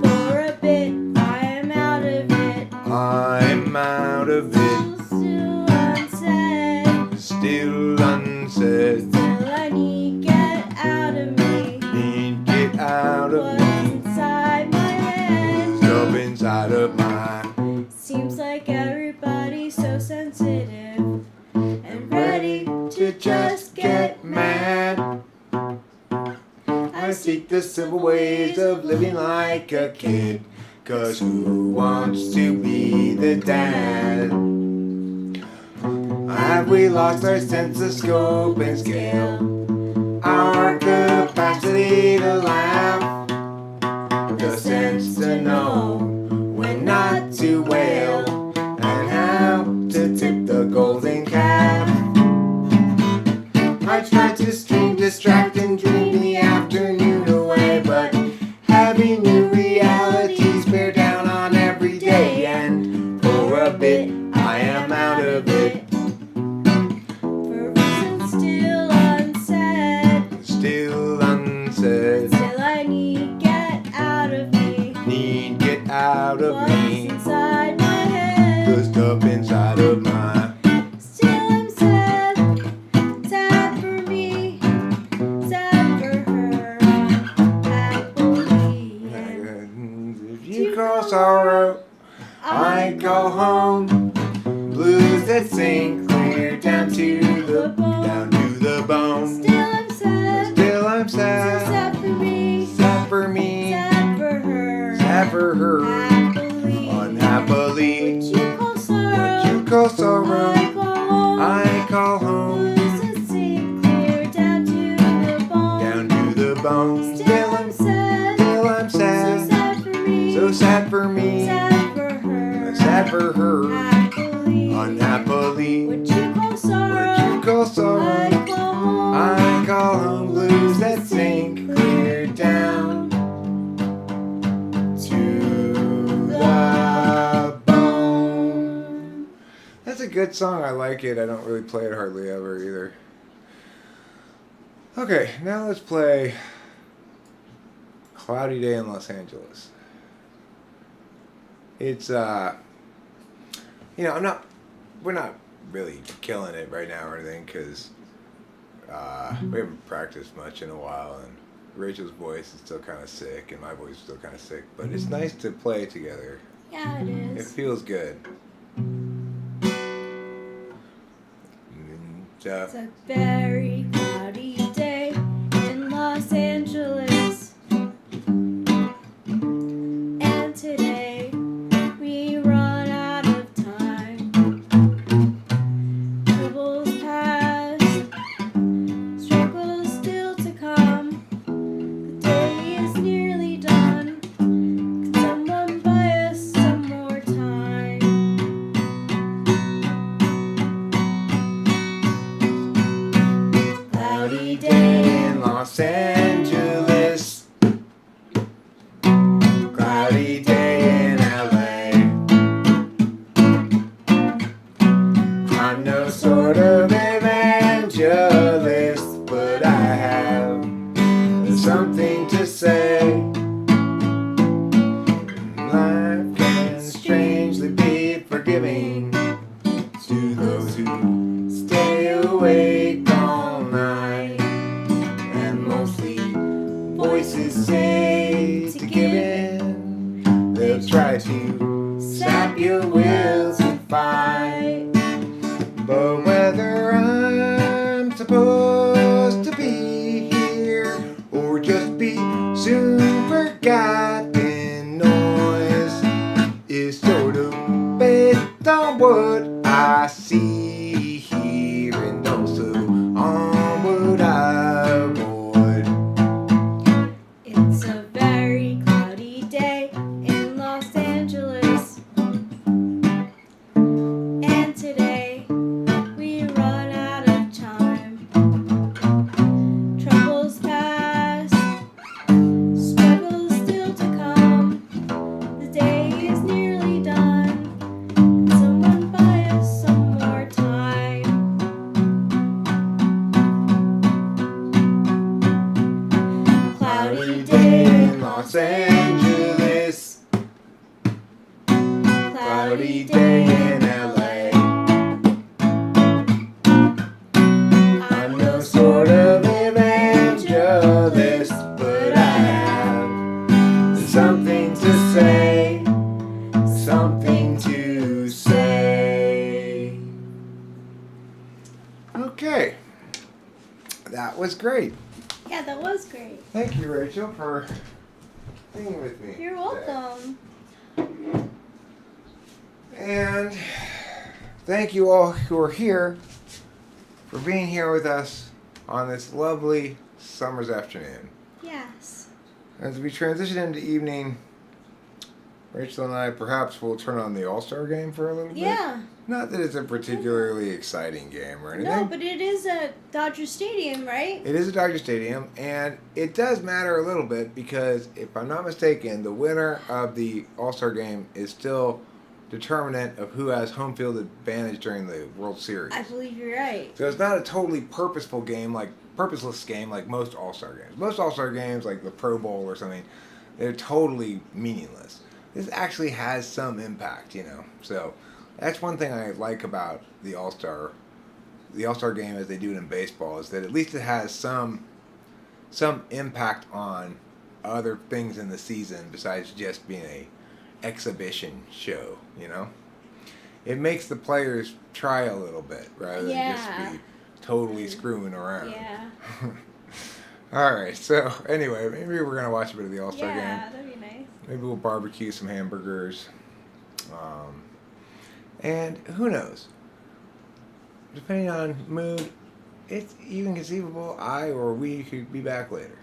For a bit I am out of it, I'm out of it, still unsaid. still unsaid. Still I need get out of me Need get out of what's me, inside my head. stuff inside of my Seems like everybody's so sensitive and ready to just get mad. I seek the civil ways of living like a kid, 'cause who wants to be the dad? Have we lost our sense of scope and scale? Our capacity to laugh? The sense to know when not to wail, and how to tip the golden calf? for her. Happily. Unhappily. What you call sorrow. What you call sorrow. I call home. I call home. Blues that sink clear down to the bone. Down to the bone. Still I'm sad. Still I'm So sad. sad for me. So sad for me. Sad for her. Sad for her. Happily. Unhappily. What you call sorrow. What you call sorrow. I call home. I call home. Blues that sink clear down to the bone. That's a good song. I like it. I don't really play it hardly ever either. Okay, now let's play Cloudy Day in Los Angeles. It's we're not really killing it right now or anything because we haven't practiced much in a while, and Rachel's voice is still kind of sick and my voice is still kind of sick, but it's nice to play together. Yeah, it It is. feels good. It's a very cloudy day in Los Angeles. And today we run out of time. Troubles past, struggles still to come. The day is nearly done. Could someone buy us some more time? Cloudy day In Los Angeles, cloudy day in LA. I'm no sort of evangelist, but I have something to say. Life can strangely be forgiving to those who stay awake all night. And mostly voices say to give in. They'll try to sap your will to fight. But whether I'm supposed to be here or just be soon forgotten, noise is sort of based on what I see here and also on what I avoid. It's a very cloudy day in Los Angeles. And today we run out of time. Troubles past, struggles still to come. The day is nearly done. Can someone buy us some more time? Cloudy day in Los Angeles, cloudy day in LA. I'm no sort of evangelist, but I have something to say, something to say. Okay, that was great. Yeah, that was great. Thank you, Rachel, for singing with me. You're today. welcome. And thank you all who are here for being here with us on this lovely summer's afternoon. Yes. As we transition into evening, Rachel and I perhaps will turn on the All-Star game for a little bit. Yeah. Not that it's a particularly exciting game or anything. No, but it is at Dodger Stadium, right? It is a Dodger Stadium, and it does matter a little bit because, if I'm not mistaken, the winner of the All-Star game is still determinant of who has home field advantage during the World Series. I believe you're right. So it's not a totally purposeful game, purposeless game like most All-Star games. Most All-Star games, like the Pro Bowl or something, they're totally meaningless. This actually has some impact, So that's one thing I like about the All-Star game as they do it in baseball, is that at least it has some impact on other things in the season besides just being a exhibition show, It makes the players try a little bit rather than just be totally screwing around. Yeah. All right, so anyway, maybe we're going to watch a bit of the All-Star game. Yeah, that'd be nice. Maybe we'll barbecue some hamburgers. And who knows? Depending on mood, it's even conceivable I or we could be back later.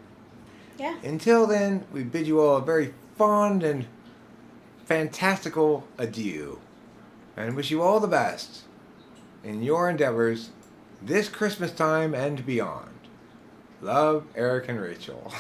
Yeah. Until then, we bid you all a very fond and fantastical adieu, and wish you all the best in your endeavors this Christmas time and beyond. Love, Eric and Rachel.